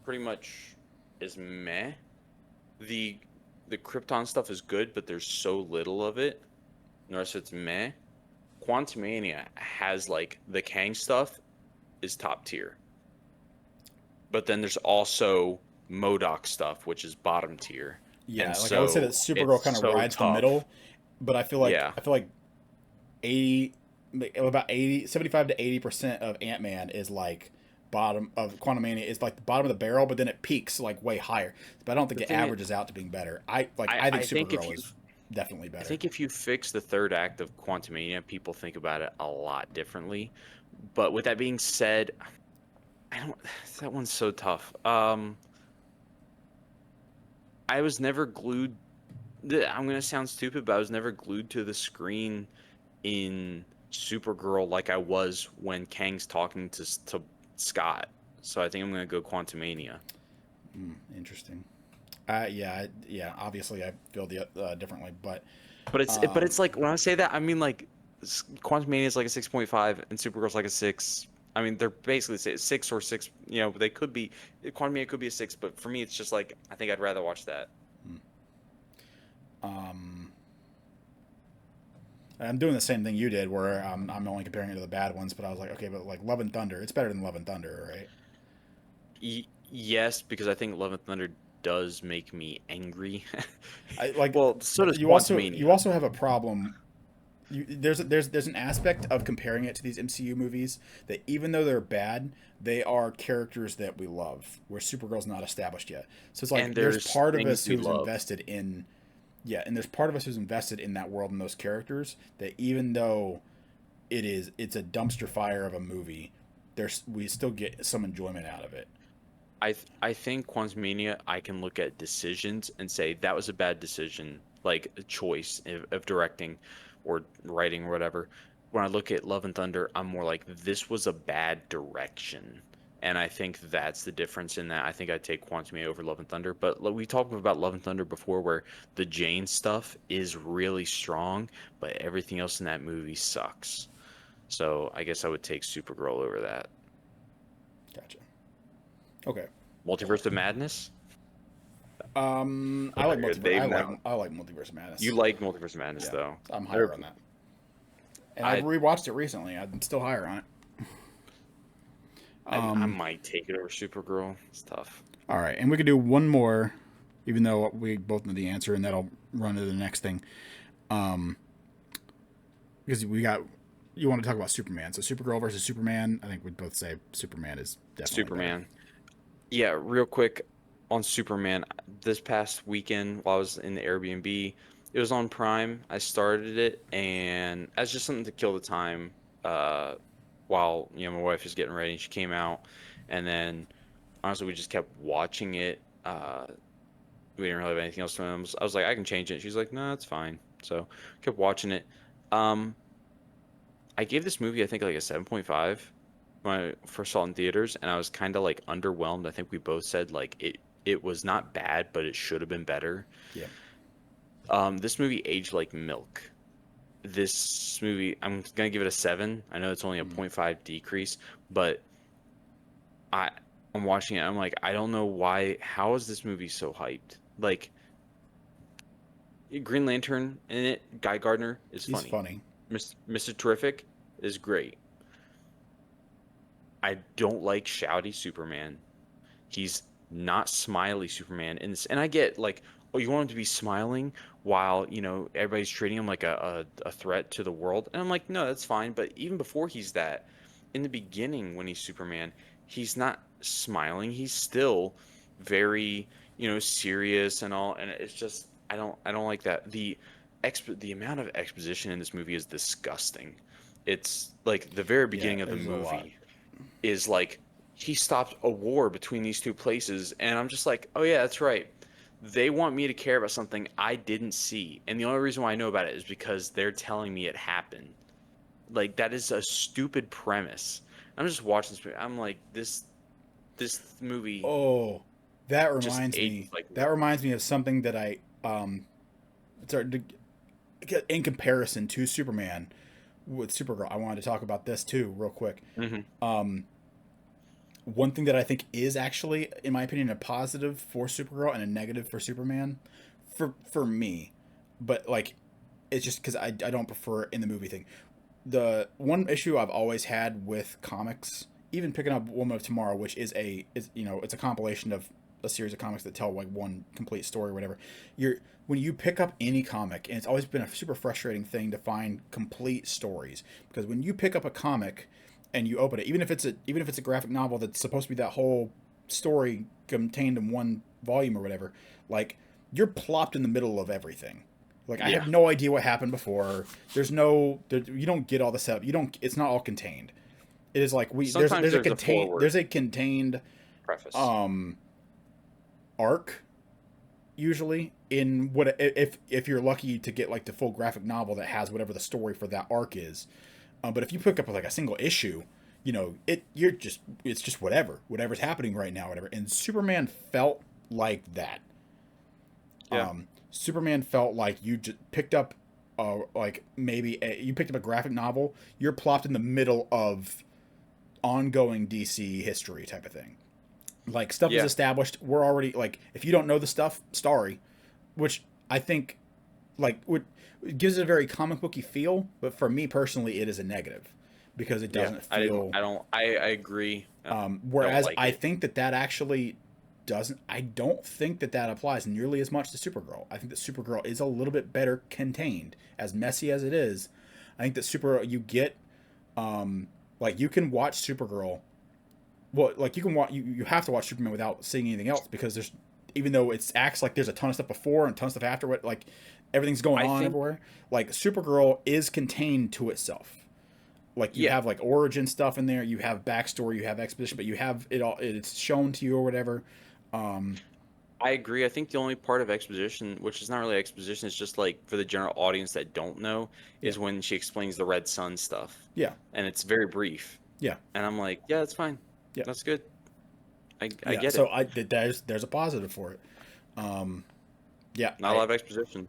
pretty much is meh. The the Krypton stuff is good, but there's so little of it. The rest of it's meh. Quantumania has like the Kang stuff is top tier. But then there's also MODOK stuff, which is bottom tier. And Yeah, like I would say that so Supergirl it's kind of so rides the tough. middle, but Yeah. I feel like 80 about 80 75 to 80% of Ant-Man is like bottom of Quantumania is like the bottom of the barrel, but then it peaks like way higher. But I don't think The it thing is, averages out to being better. I think I think Supergirl is definitely I better. think if you fix the third act of Quantumania, people think about it a lot differently. But with that being said, I don't that one's so tough. I was never glued I'm gonna sound stupid, but I was never glued to the screen in Supergirl like I was when Kang's talking to Scott. So I think I'm gonna go Quantumania. Interesting. Yeah. Obviously, I feel the differently, but But um, it's like when I say that, I mean like Quantumania is like a 6.5 and Supergirl's like a 6. I mean they're basically say 6 or 6. You know, they could be Quantumania could be a 6, but for me it's just like I think I'd rather watch that. um, I'm doing the same thing you did, where I'm only comparing it to the bad ones. But I was like, okay, but like Love and Thunder, it's better than Love and Thunder, right? Yes, because I think Love and Thunder does make me angry. I like Well, so does Quantumania. you also have a problem. There's an aspect of comparing it to these MCU movies that even though they're bad, they are characters that we love. Where Supergirl's not established yet, so it's And like there's there's part of things us we who's love. invested in, yeah, and there's part of us who's invested in that world and those characters that even though it's a dumpster fire of a movie, there's we still get some enjoyment out of it. I think Quantumania, I can look at decisions and say that was a bad decision, like a choice of directing or writing or whatever. When I look at Love and Thunder, I'm more like this was a bad direction. And I think that's the difference in that. I think I'd take Quantumania over Love and Thunder. But we talked about Love and Thunder before, where the Jane stuff is really strong, but everything else in that movie sucks. So I guess I would take Supergirl over that. Gotcha. Okay. Multiverse of Madness? I like Good name now. I like Multiverse of You Madness. like Multiverse of Madness, Yeah, though. I'm There, higher on that, and I've I, rewatched it recently. I'm still higher on it. I might take it over Supergirl. It's tough. All right, and we could do one more, even though we both know the answer, and that'll run to the next thing. Um, because we got you want to talk about Superman, so Supergirl versus Superman. I think we'd both say Superman is definitely better. Superman. Yeah, real quick on Superman. This past weekend, while I was in the Airbnb, it was on Prime. I started it, and as just something to kill the time, uh, while my wife was getting ready. She came out, and then honestly, we just kept watching it. We didn't really have anything else to do. I was like, I can change it. She's like, no, it's fine. So kept watching it. Um, I gave this movie, I think, like a 7.5 when I first saw it in theaters, and I was kind of like underwhelmed. I think we both said like it was not bad, but it should have been better. Yeah, This movie aged like milk. This movie, I'm gonna give it a 7. I know it's only a mm. point 0.5 decrease, but I I'm watching it. I'm like, I don't know why. How is this movie so hyped? Like Green Lantern in it, Guy Gardner is He's funny. funny. Mr. Terrific is great. I don't like shouty Superman. He's not smiley Superman. And I get like oh, you want him to be smiling while, everybody's treating him like a threat to the world. And I'm like, no, that's fine. But even before he's that, in the beginning when he's Superman, he's not smiling. He's still very, serious and all. And it's just, I don't like that. The amount of exposition in this movie is disgusting. It's like the very Yeah, beginning of the there's a lot. movie is like he stopped a war between these two places, and I'm just like, oh yeah, that's right. They want me to care about something I didn't see, and the only reason why I know about it is because they're telling me it happened. Like that is a stupid premise. I'm just watching this movie. I'm like, this movie Oh, that just reminds ages me. like That water. reminds me of something that I started to get in comparison to Superman with Supergirl. I wanted to talk about this too, real quick. Hmm. One thing that I think is actually, in my opinion, a positive for Supergirl and a negative for Superman, for me, but like, it's just because I don't prefer in the movie thing. The one issue I've always had with comics, even picking up Woman of Tomorrow, which is it's a compilation of a series of comics that tell like one complete story or whatever. You're When you pick up any comic, and it's always been a super frustrating thing to find complete stories, because when you pick up a comic and you open it, even if it's a graphic novel that's supposed to be that whole story contained in one volume or whatever, like, you're plopped in the middle of everything. Like, I Yeah. have no idea what happened before. You don't get all the setup. You don't. It's not all contained. It is like Sometimes there's a there's forward a contained preface. um arc, usually, in what, if you're lucky to get like the full graphic novel that has whatever the story for that arc is. But if you pick up like a single issue, it's just whatever's happening right now, whatever. And Superman felt like that. Yeah. Superman felt like you just picked up, like, you picked up a graphic novel. You're plopped in the middle of ongoing DC history type of thing. Like, stuff is Yeah. established. We're already, like, if you don't know the stuff, sorry. Which I think, like, it gives it a very comic booky feel. But for me personally, it is a negative because it Yeah. doesn't I didn't. feel. I don't. I agree. I don't Whereas like I it. think that actually doesn't. I don't think that applies nearly as much to Supergirl. I think that Supergirl is a little bit better contained, as messy as it is. I think that you get, like, you can watch Supergirl. Well, like, you have to watch Superman without seeing anything else, because there's, even though it acts like there's a ton of stuff before and a ton of stuff after, what, like, everything's going I on think. everywhere. Like, Supergirl is contained to itself. Like, you Yeah. have like origin stuff in there, you have backstory, you have exposition, but you have it all. It's shown to you or whatever. Um, I agree. I think the only part of exposition, which is not really exposition, is just like for the general audience that don't know, yeah, is when she explains the Red Sun stuff. yeah, And it's very brief. yeah, And I'm like, yeah, that's fine. yeah, That's good. I yeah. get So it. there's a positive for it. Um, yeah, Not a lot of exposition.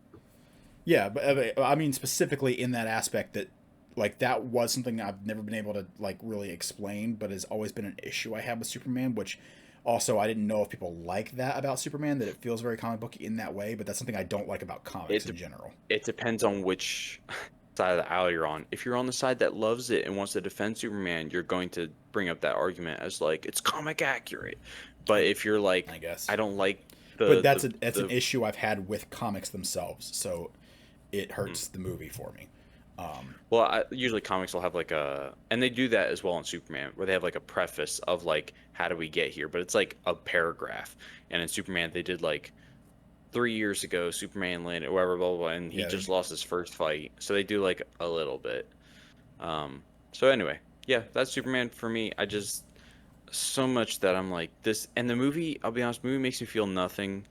yeah, but I mean, specifically in that aspect, that, like, that was something I've never been able to, like, really explain, but has always been an issue I have with Superman. Which, also, I didn't know if people like that about Superman, that it feels very comic booky in that way. But that's something I don't like about comics It in de- general. it depends on which side of the aisle you're on. If you're on the side that loves it and wants to defend Superman, you're going to bring up that argument as like it's comic accurate. But I, if you're like, I guess. I don't like But the the that's an the issue I've had with comics themselves, so it mhm. hurts the movie for me. Um, Well, usually comics will have like and they do that as well in Superman, where they have like a preface of like, how do we get here? But it's like a paragraph. And in Superman, they did like 3 years ago, Superman landed, whatever, blah, blah, blah, and he yeah, just lost his first fight. So they do like a little bit. So anyway, yeah, that's Superman for me. I just, so much that I'm like, this, and the movie, I'll be honest, movie makes me feel nothing.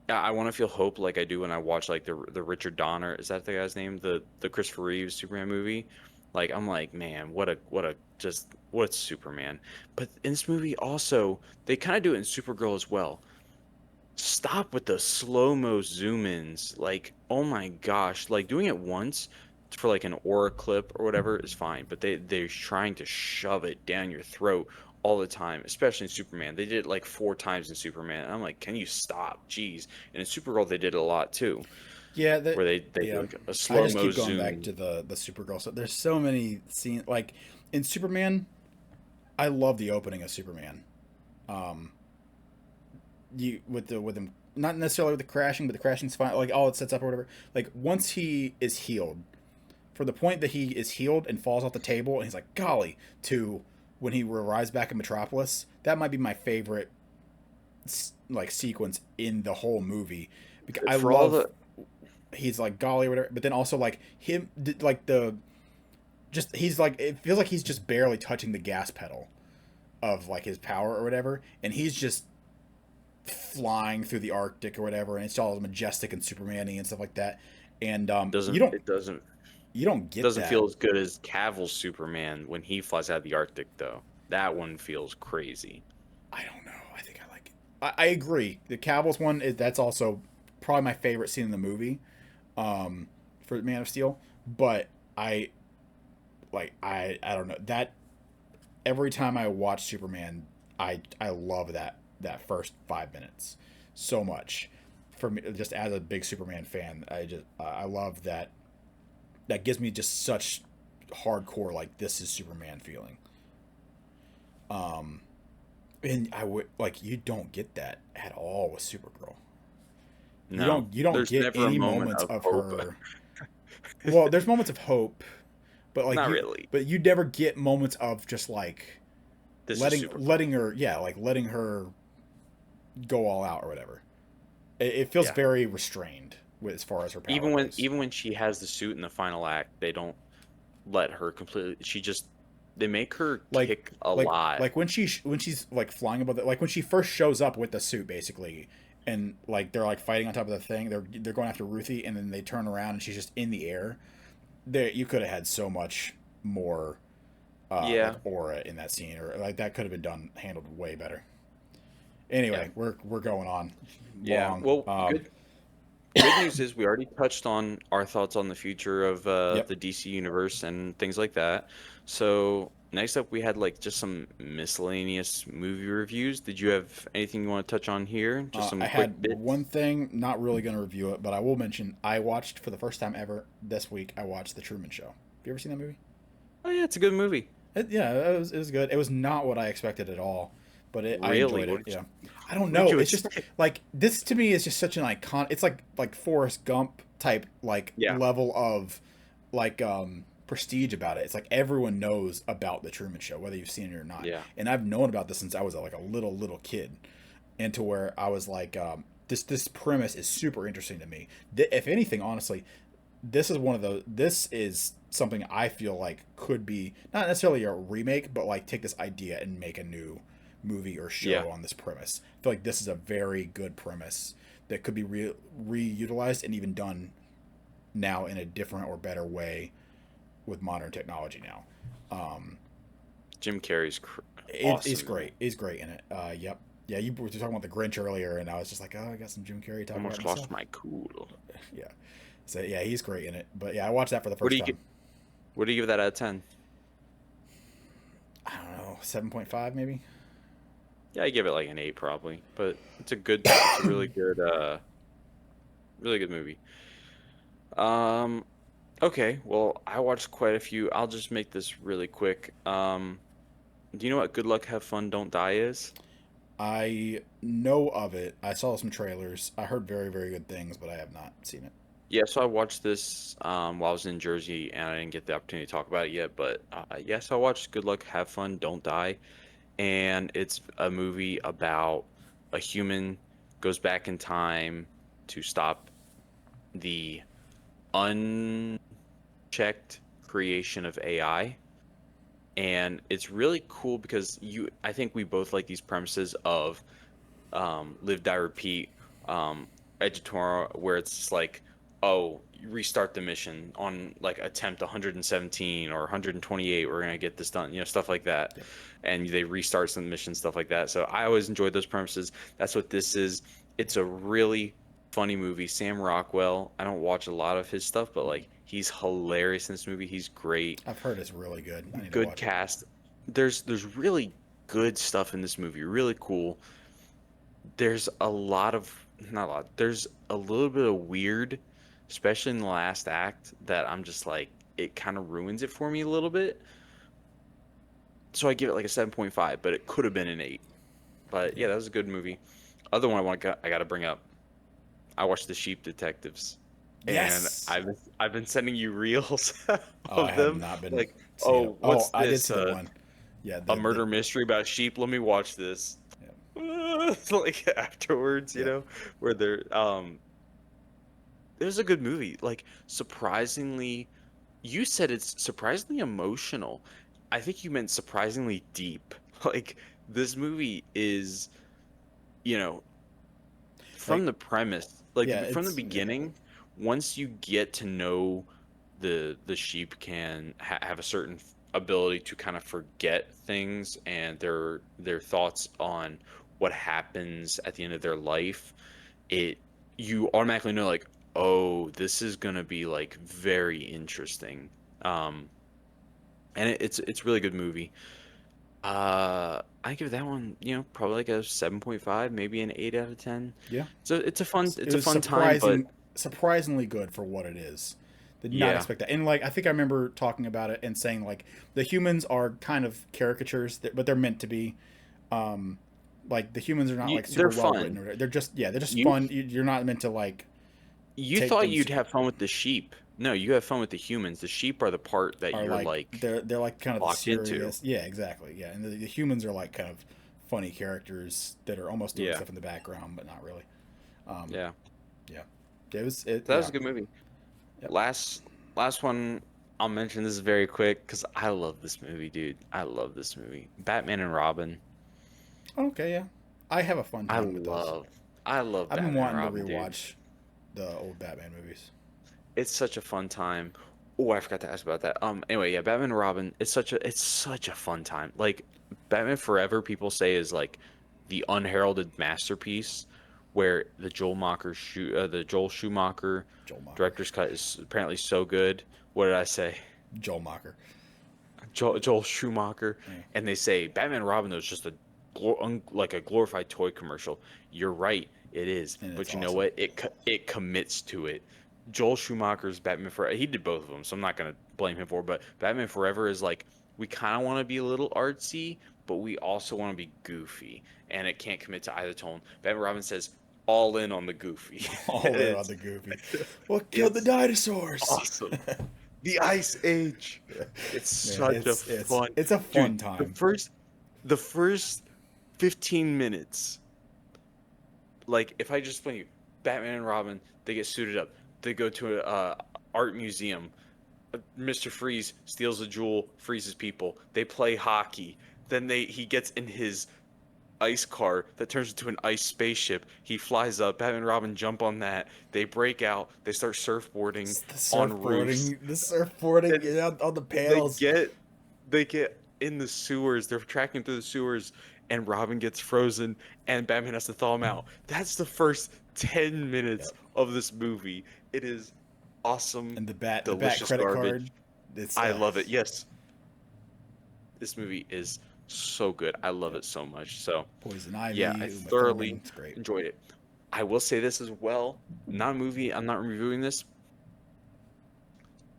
I want to feel hope like I do when I watch like the Richard Donner, is that the guy's name? The Christopher Reeves Superman movie. Like I'm like, man, what's Superman? But in this movie also, they kind of do it in Supergirl as well. Stop with the slow-mo zoom-ins. Like, oh my gosh, like doing it once for like an aura clip or whatever is fine, but they're trying to shove it down your throat all the time, especially in Superman. They did it like 4 times in Superman. And I'm like, can you stop? Jeez. And in Supergirl they did it a lot too, yeah, where they do yeah. like a I just slow-mo keep going back to zoom. the Supergirl stuff. There's so many scenes, like, in Superman. I love the opening of Superman. Um, you with him. not necessarily with the crashing, but the crashing's fine. Like all it sets up or whatever. Like once he is healed, from the point that he is healed and falls off the table, and he's like, "Golly," to when he arrives back in Metropolis, that might be my favorite like sequence in the whole movie because I For all love the he's like golly or whatever, but then also like him like the just he's like it feels like he's just barely touching the gas pedal of like his power or whatever, and he's just flying through the Arctic or whatever, and it's all majestic and Superman-y and stuff like that. And doesn't you don't it doesn't you don't get doesn't that. feel as good as Cavill's Superman when he flies out of the Arctic though. That one feels crazy. I don't know. I think I like it. I agree. The Cowboys one is that's also probably my favorite scene in the movie, for Man of Steel. But I don't know that every time I watch Superman, I love that first 5 minutes so much. For me, just as a big Superman fan, I love that. That gives me just such hardcore like this is Superman feeling. Um, and I would like you don't get that at all with Supergirl. No, You don't there's get never a any moment moments of of hope. her. Well, there's moments of hope, but Not really. you never get moments of just like This is Supergirl. letting her yeah like letting her go all out or whatever. It feels Yeah. very restrained with as far as her power goes. Even when she has the suit in the final act, they don't let her completely. They make her like kick a lot. like when she's like flying above the, like when she first shows up with the suit basically, and like they're like fighting on top of the thing, they're going after Ruthie, and then they turn around and she's just in the air. There you could have had so much more Yeah, like aura in that scene, or like that could have been done handled way better. Anyway, yeah, we're going on yeah. long. Well, good news is we already touched on our thoughts on the future of Yep. the DC universe and things like that. So next up, we had like just some miscellaneous movie reviews. Did you have anything you want to touch on here? Just I some quick had bits. one thing, not really going to review it, but I will mention I watched for the first time ever this week. I watched The Truman Show. Have you ever seen that movie? Oh yeah, it's a good movie. Yeah, it was good. It was not what I expected at all, but I Really? enjoyed it. Yeah, I don't What did know. you It's just expect? like this to me is just such an icon. It's like Forrest Gump type like Yeah, level of like prestige about it. It's like everyone knows about the Truman Show, whether you've seen it or not. yeah. And I've known about this since I was like a little kid, and to where I was like, this premise is super interesting to me. If anything, honestly, this is one of those. This is something I feel like could be not necessarily a remake, but like take this idea and make a new movie or Yeah. show on this premise. I feel like this is a very good premise that could be reutilized and even done now in a different or better way with modern technology now. Um, Jim Carrey's he's awesome in great. it. He's great in it. Yep. Yeah, you were talking about the Grinch earlier, and I was just like, oh, I got some Jim Carrey talking about Almost myself. lost my cool. Yeah. So yeah, he's great in it. But yeah, I watched that for the What do first you time. give? What do you give that out of 10? I don't know, 7.5 maybe. Yeah, I give it like an 8 probably. But it's a really good movie. Um, okay, well, I watched quite a few. I'll just make this really quick. Do you know what Good Luck, Have Fun, Don't Die is? I know of it. I saw some trailers. I heard very good things, but I have not seen it. Yeah, so I watched this while I was in Jersey, and I didn't get the opportunity to talk about it yet. But yes, I watched Good Luck, Have Fun, Don't Die, and it's a movie about a human goes back in time to stop the unchecked creation of AI. And it's really cool because I think we both like these premises of live, die, repeat, editorial, where it's just like, oh, you restart the mission on like attempt 117 or 128, we're gonna get this done, stuff like that. Yep. And they restart some missions, stuff like that. So I always enjoyed those premises. That's what this is. It's a really funny movie. Sam Rockwell, I don't watch a lot of his stuff, but like he's hilarious in this movie. He's great. I've heard it's really good. I need to Good watch it. cast. There's really good stuff in this movie. Really cool. There's a lot of not a lot. There's a little bit of weird, especially in the last act, that I'm just like it kind of ruins it for me a little bit. So I give it like a 7.5, but it could have been an 8. But yeah, Yeah. that was a good movie. Other one I got to bring up. I watched The Sheep Detectives, and Yes. I've been sending you reels Oh, I of have them. not been Like, seeing it. oh, Oh, what's I did this? see the one. Yeah, A the murder mystery about sheep. Let me watch this. yeah. Like afterwards, Yep. where they're it was a good movie. Like surprisingly, you said it's surprisingly emotional. I think you meant surprisingly deep. Like this movie is, you know, from Like the premise, like yeah, from the it's yeah. beginning, once you get to know the sheep can have a certain ability to kind of forget things and their thoughts on what happens at the end of their life, it you automatically know like, oh, this is gonna be like very interesting. Um, and it's a really good movie. I give that one, probably like a 7.5, maybe an 8 out of 10. Yeah. So it's a fun It it's a was fun time, but surprisingly good for what it is. Did not yeah. expect that. And like I think I remember talking about it and saying like the humans are kind of caricatures, but they're meant to be. Um, like the humans are not like super They're well written. fun. Or they're just You fun. You're not meant to like you take thought them you'd super. have fun with the sheep. No, you have fun with the humans. The sheep are the part that Are you're like like they're like kind of the locked into. serious. Yeah, exactly. Yeah, and the humans are like kind of funny characters that are almost doing Yeah. stuff in the background, but not really. Um, Yeah. yeah, it was it. So that was Yeah, a good movie. yep. Last last one I'll mention this very quick because I love this movie, dude. I love this movie. Batman and Robin. Okay, yeah. I have a fun I time with those. love I love I've been Batman and wanting to Robin, dude. rewatch the old Batman movies. It's such a fun time. Oh, I forgot to ask about that. Anyway, yeah, Batman and Robin. It's such a fun time. Like Batman Forever, people say is like the unheralded masterpiece, where the Joel Schumacher Joel Mocker. director's cut is apparently so good. What did I say? Joel Mocker. Joel Schumacher, Yeah. and they say Batman and Robin was just like a glorified toy commercial. You're right, it is. And it's But you know awesome. what? It commits to it. Joel Schumacher's Batman Forever. He did both of them, so I'm not gonna blame him for it. But Batman Forever is like we kind of want to be a little artsy, but we also want to be goofy, and it can't commit to either tone. Batman Robin says all in on the goofy. All in on it's the goofy. What killed the it's dinosaurs? awesome. The Ice Age. It's Man, such a fun, it's a dude. fun The time. first the first 15 minutes, like if I just explain you, Batman and Robin, they get suited up. They go to a art museum. Mr. Freeze steals a jewel, freezes people. They play hockey. Then he gets in his ice car that turns into an ice spaceship. He flies up. Batman and Robin jump on that. They break out. They start surfboarding The on roofs. surfboarding Then on the they panels. get they get in the sewers. They're tracking through the sewers, and Robin gets frozen, and Batman has to thaw him out. That's the first 10 minutes Yep. of this movie. It is awesome, And the bat delicious credit card. garbage. It's I love it. Yes, this movie is so good. I love yep. it so much. So, Poison yeah, Ivy, I Uma thoroughly Thurman. It's great. enjoyed it. I will say this as well. Not a movie. I'm not reviewing this.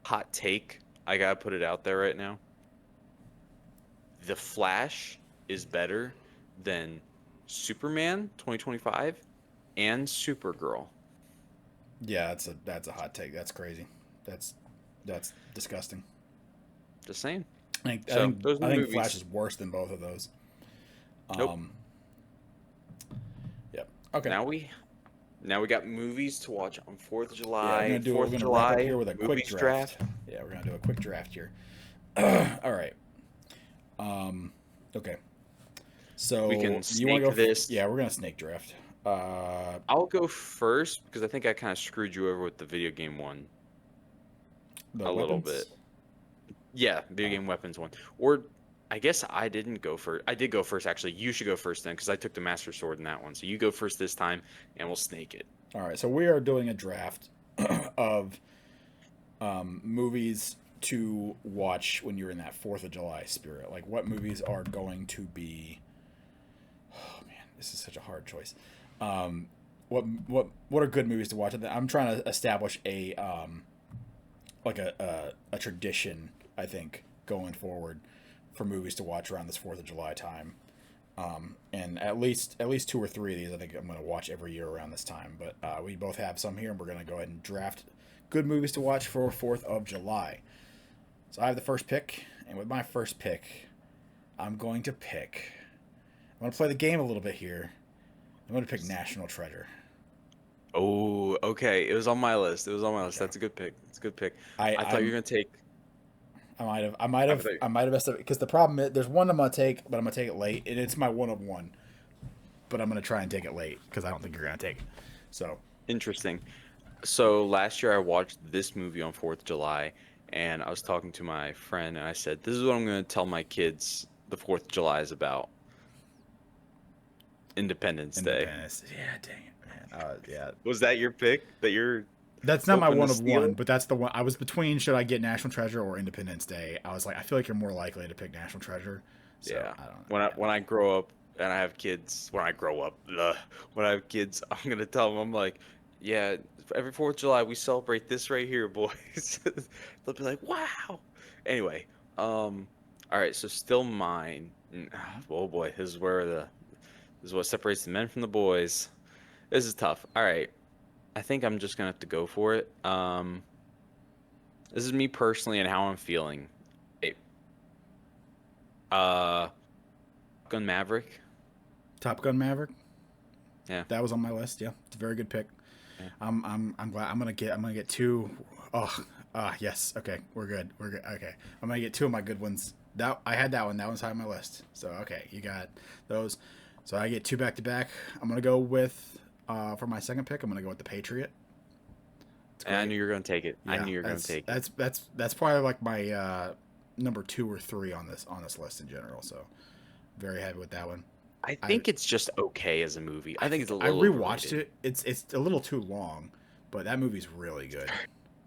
Hot take. I gotta put it out there right now. The Flash is better than Superman 2025 and Supergirl. Yeah, that's a hot take. That's crazy. That's that's disgusting. Just saying. I think I So think those are I the think Flash movies. is worse than both of those. Nope. Um. Yep. Okay. Now we now we got movies to watch on 4th of Yeah, July. we're 4th of gonna wrap up July here with a quick movies draft. draft. Yeah, we're gonna do a quick draft here. All right. Um. Okay. We So can you want to snake go? this. Yeah, we're gonna snake draft. I'll go first because I think I kind of screwed you over with the video game one The a little weapons. bit. Yeah, video game weapons one. Or I guess I didn't go first. I did go first actually. You should go first then because I took the Master Sword in that one. So you go first this time and we'll snake it. All right. So we are doing a draft of movies to watch when you're in that Fourth of July spirit. Like, what movies are going to be? Oh man, this is such a hard choice. What are good movies to watch? I'm trying to establish a like a tradition. I think going forward for movies to watch around this Fourth of July time. And at least two or three of these I think I'm going to watch every year around this time. But we both have some here, and we're going to go ahead and draft good movies to watch for 4th of July. So I have the first pick, and with my first pick, I'm going to play the game a little bit here. I'm going to pick National Treasure. Oh, okay. It was on my list. Okay. That's a good pick. It's a good pick. I I thought you were gonna take. I might I have thought- I might have messed up because the problem is there's one I'm gonna take, but I'm gonna take it late, and it's my one of one. But I'm gonna try and take it late because I don't think you're gonna take it. So Interesting. So last year I watched this movie on 4th of July, and I was talking to my friend, and I said, "This is what I'm gonna tell my kids the 4th of July is about. Independence Day." Independence. Yeah, dang it, man. Yeah. Was that your pick? That you're That's not my hoping to one of steal? one, but that's the one I was between. Should I get National Treasure or Independence Day? I was like, I feel like you're more likely to pick National Treasure. So Yeah. I don't When know. I grow up and I have kids, when I grow up, when I have kids, I'm gonna tell them, I'm like, yeah, every 4th of July we celebrate this right here, boys. They'll be like, wow. Anyway, all right, so still mine. Oh boy, this is what separates the men from the boys. This is tough. All right, I think I'm just gonna have to go for it. This is me personally and how I'm feeling. Hey, uh, Gun Maverick. Top Gun Maverick. Yeah. That was on my list. Yeah, it's a very good pick. Yeah. I'm glad I'm gonna get two. Oh, yes. Okay, we're good. We're good. Okay, I'm gonna get two of my good ones. That I had that one. That one's high on my list. So okay, you got those. So I get two back to back. I'm gonna go with for my second pick. I'm gonna go with the Patriot. It's And I great. knew you were gonna take it. I Yeah, knew you were gonna take it. that's probably like my number two or three on this list in general. So very happy with that one. I I think it's just okay as a movie. I think it's a I little rewatched overrated. it. It's a little too long, but that movie's really good.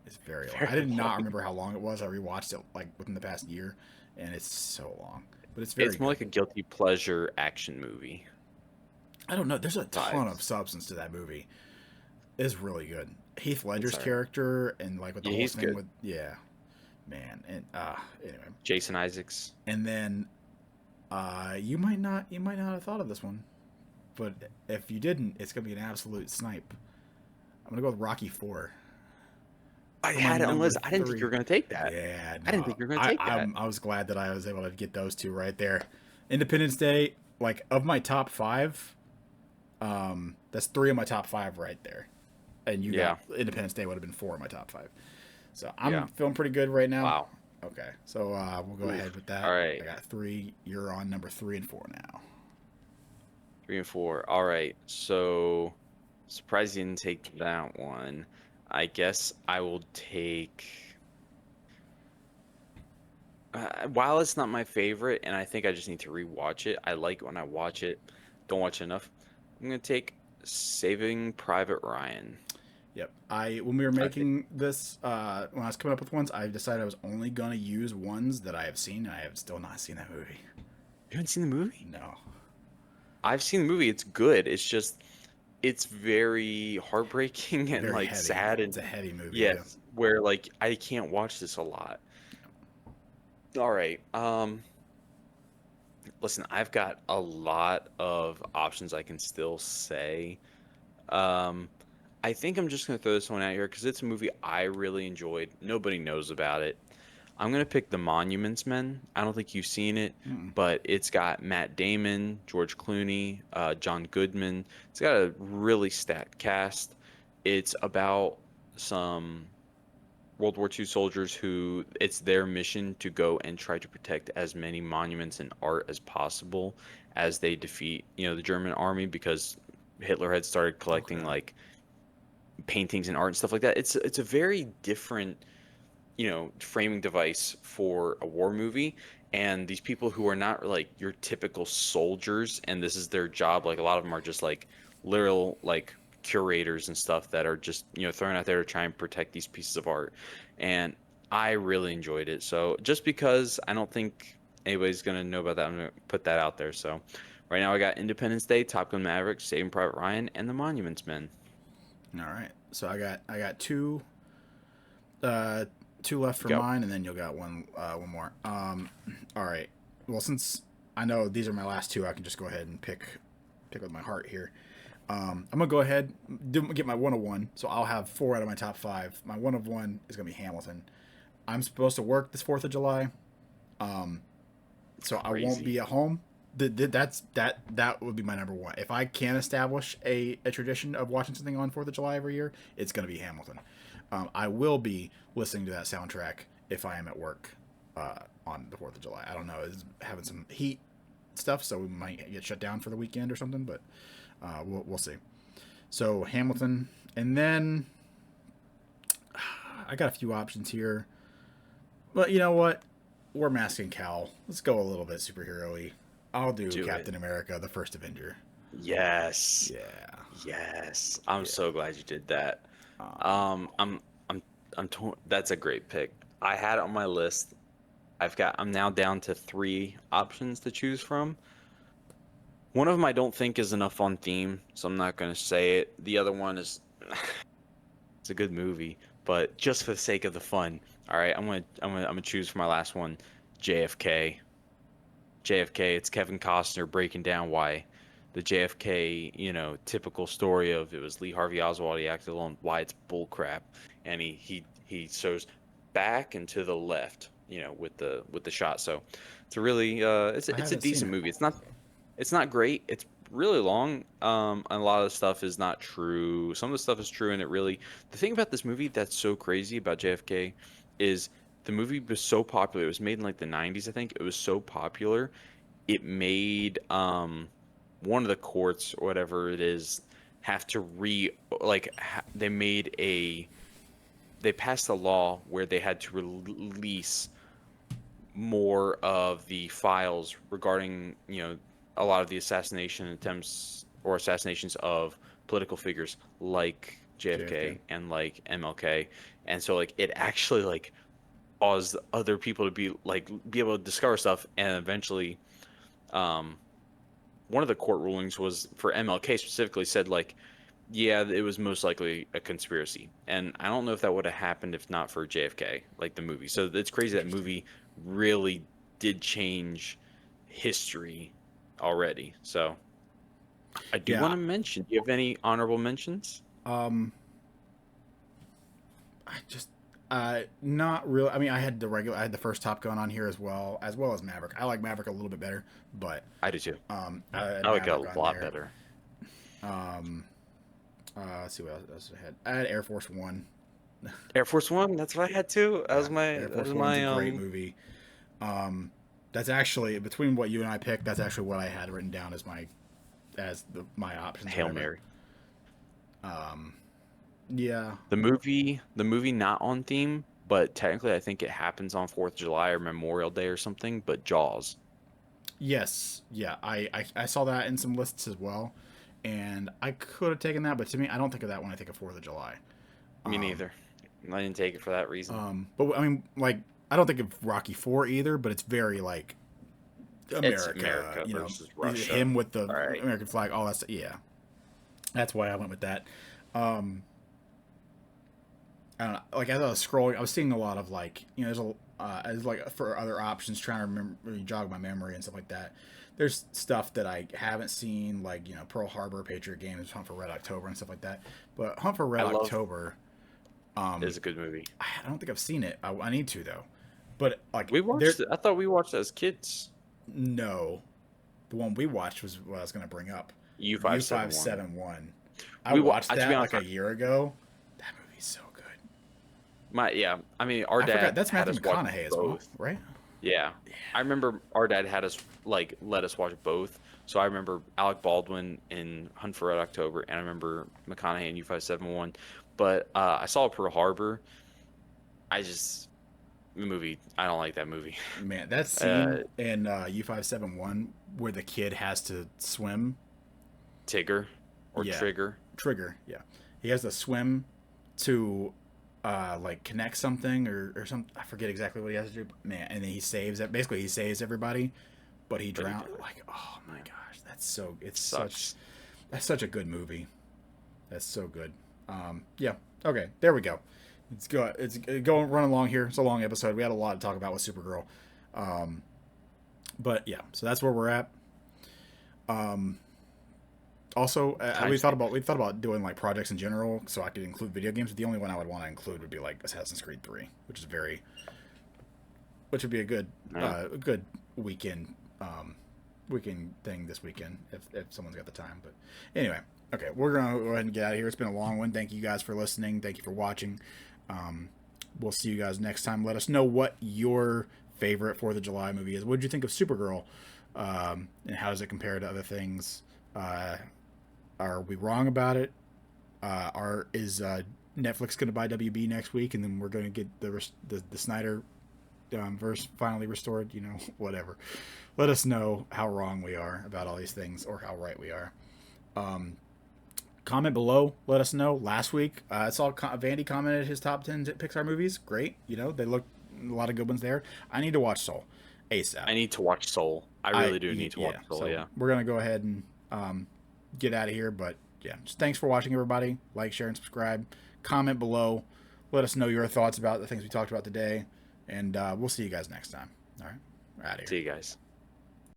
It's very long. I Very did not long. remember how long it was. I rewatched it like within the past year, and it's so long, but it's very It's more good. like a guilty pleasure action movie I don't know. There's a ton of vibes. substance to that movie. It's really good. Heath It's Ledger's all right. character and like with the Yeah, whole he's thing good. with man, and anyway, Jason Isaacs. and then you might not have thought of this one, but if you didn't, it's gonna be an absolute snipe. I'm gonna go with Rocky Four. I For my had it on number list. I didn't think you three. were gonna take that. Yeah, I didn't no, think you were gonna take that. I was glad that I was able to get those two right there. Independence Day, like of my top five, that's three of my top five right there, and you Yeah. got Independence Day would have been four of my top five. So Yeah. I'm feeling pretty good right now. Wow. Okay, so we'll go ahead Oof. with that. All right. I got three. You're on number 3 and 4 now. 3 and 4. All right. So surprised you didn't take that one. I guess I will take. While it's not my favorite, and I think I just need to rewatch it. I like when I watch it. Don't watch it enough. I'm gonna take Saving Private Ryan. Yep. When we were I think making this, when I was coming up with ones, I decided I was only gonna use ones that I have seen, and I have still not seen that movie. you haven't seen the movie. No. I've seen the movie. It's good. It's just it's very heartbreaking and Very like heavy. sad It's and a heavy movie. Yeah. yes, where like I can't watch this a lot. All right. Listen, I've got a lot of options I can still say. Um, I think I'm just gonna throw this one out here because it's a movie I really enjoyed. Nobody knows about it. I'm gonna pick The Monuments Men. I don't think you've seen it, Mm-mm. but it's got Matt Damon, George Clooney, John Goodman. It's got a really stacked cast. It's about some World War II soldiers who it's their mission to go and try to protect as many monuments and art as possible as they defeat, the German army because Hitler had started collecting Okay. like paintings and art and stuff like that. It's a very different, framing device for a war movie. And these people who are not like your typical soldiers, and this is their job. Like a lot of them are just like literal like curators and stuff that are just thrown out there to try and protect these pieces of art. And I really enjoyed it. So just because I don't think anybody's gonna know about that, I'm gonna put that out there. So right now I got Independence Day, Top Gun Maverick, Saving Private Ryan, and The Monuments Men. All right. So I got two two left for Go. mine, and then you'll got one more. All right. Well, since I know these are my last two. I can just go ahead and pick with my heart here. I'm gonna go ahead get my 101. So I'll have 4 out of my top 5. My 1 of 1 is gonna be Hamilton. I'm supposed to work this 4th of July, so I won't be at home. That would be my number 1. If I can establish a tradition of watching something on 4th of July every year, it's gonna be Hamilton. I will be listening to that soundtrack if I am at work on the 4th of July. I don't know, it's having some heat stuff, so we might get shut down for the weekend or something, but we'll see. So Hamilton, and then I got a few options here, but you know what? We're Mask and Cowl. Let's go a little bit superhero-y. I'll do Captain America, the First Avenger. Yes. Yeah. Yes. I'm so glad you did that. I'm torn. That's a great pick. I had it on my list. I'm now down to 3 options to choose from. One of them I don't think is enough on theme, so I'm not going to say it. The other one is it's a good movie, but just for the sake of the fun. All right, I'm gonna choose for my last one, JFK. JFK. It's Kevin Costner breaking down why the JFK, typical story of it was Lee Harvey Oswald. He acted alone. Why it's bullcrap, and he shows back and to the left, with the shot. So it's a really it's a decent movie. It's not great. It's really long. And a lot of the stuff is not true. Some of the stuff is true, and the thing about this movie that's so crazy about JFK is the movie was so popular. It was made in like the 90s, I think. It was so popular. It made one of the courts or whatever it is have to they passed a law where they had to release more of the files regarding, a lot of the assassination attempts or assassinations of political figures like JFK and like MLK. And so it actually caused other people to be able to discover stuff. And eventually one of the court rulings was for MLK specifically said yeah, it was most likely a conspiracy. And I don't know if that would have happened if not for JFK, the movie. So it's crazy that movie really did change history already. So I do want to mention, do you have any honorable mentions? Not really. I mean, I had the first Top Gun on here as well as Maverick. I like Maverick a little bit better, but I do too. I like it a lot better. Let's see what else I had. I had Air Force One. Air Force One. That's what I had too. That was my. Air Force One's a great movie. That's actually, between what you and I picked, that's actually what I had written down as my options. Hail Mary. Yeah. The movie not on theme, but technically I think it happens on 4th of July or Memorial Day or something, but Jaws. Yes. Yeah. I saw that in some lists as well, and I could have taken that, but to me, I don't think of that when I think of 4th of July. Me neither. I didn't take it for that reason. But I mean, I don't think of Rocky 4 either, but it's very America, it's America versus Russia. Him with the American flag, all that stuff. Yeah. That's why I went with that. I don't know. As I was scrolling, I was seeing a lot of there's for other options, trying to remember, jog my memory and stuff like that. There's stuff that I haven't seen, Pearl Harbor, Patriot Games, Hunt for Red October, and stuff like that. But Hunt for Red October is a good movie. I don't think I've seen it. I need to though. But we watched it. I thought we watched it as kids. No, the one we watched was what I was going to bring up. U571. I watched that a year ago. That movie's so good. I mean, our dad. That's Matthew McConaughey as well, right? Yeah. I remember our dad had us let us watch both. So I remember Alec Baldwin in Hunt for Red October, and I remember McConaughey in U571. But I saw Pearl Harbor. The movie, I don't like that movie. Man, that scene in U571 where the kid has to swim. Trigger. Trigger, yeah. He has to swim to connect something or something. I forget exactly what he has to do. Man, and then he saves it. Basically, he saves everybody, but he drowned. Oh my gosh, that's such a good movie. That's so good. Yeah. Okay, there we go. It's going run along here. It's a long episode. We had a lot to talk about with Supergirl. But yeah, so that's where we're at. Also, we thought about doing like projects in general, so I could include video games. But the only one I would want to include would be like Assassin's Creed 3, which would be a good weekend weekend thing this weekend if someone's got the time. But anyway, okay, we're gonna go ahead and get out of here. It's been a long one. Thank you guys for listening. Thank you for watching. We'll see you guys next time. Let us know what your favorite 4th of July movie is. What did you think of Supergirl? And how does it compare to other things? Are we wrong about it? Is Netflix going to buy WB next week, and then we're going to get the Snyder verse finally restored? You know, whatever. Let us know how wrong we are about all these things, or how right we are. Comment below. Let us know. Last week, I saw Vandy commented his top 10 Pixar movies. Great. You know, they look a lot of good ones there. I need to watch Soul ASAP. I need to watch Soul. I really do need to watch Soul. So yeah. We're gonna go ahead and get out of here. But yeah, just thanks for watching, everybody. Like, share, and subscribe. Comment below. Let us know your thoughts about the things we talked about today, and we'll see you guys next time. All right, we're out of here. See you guys.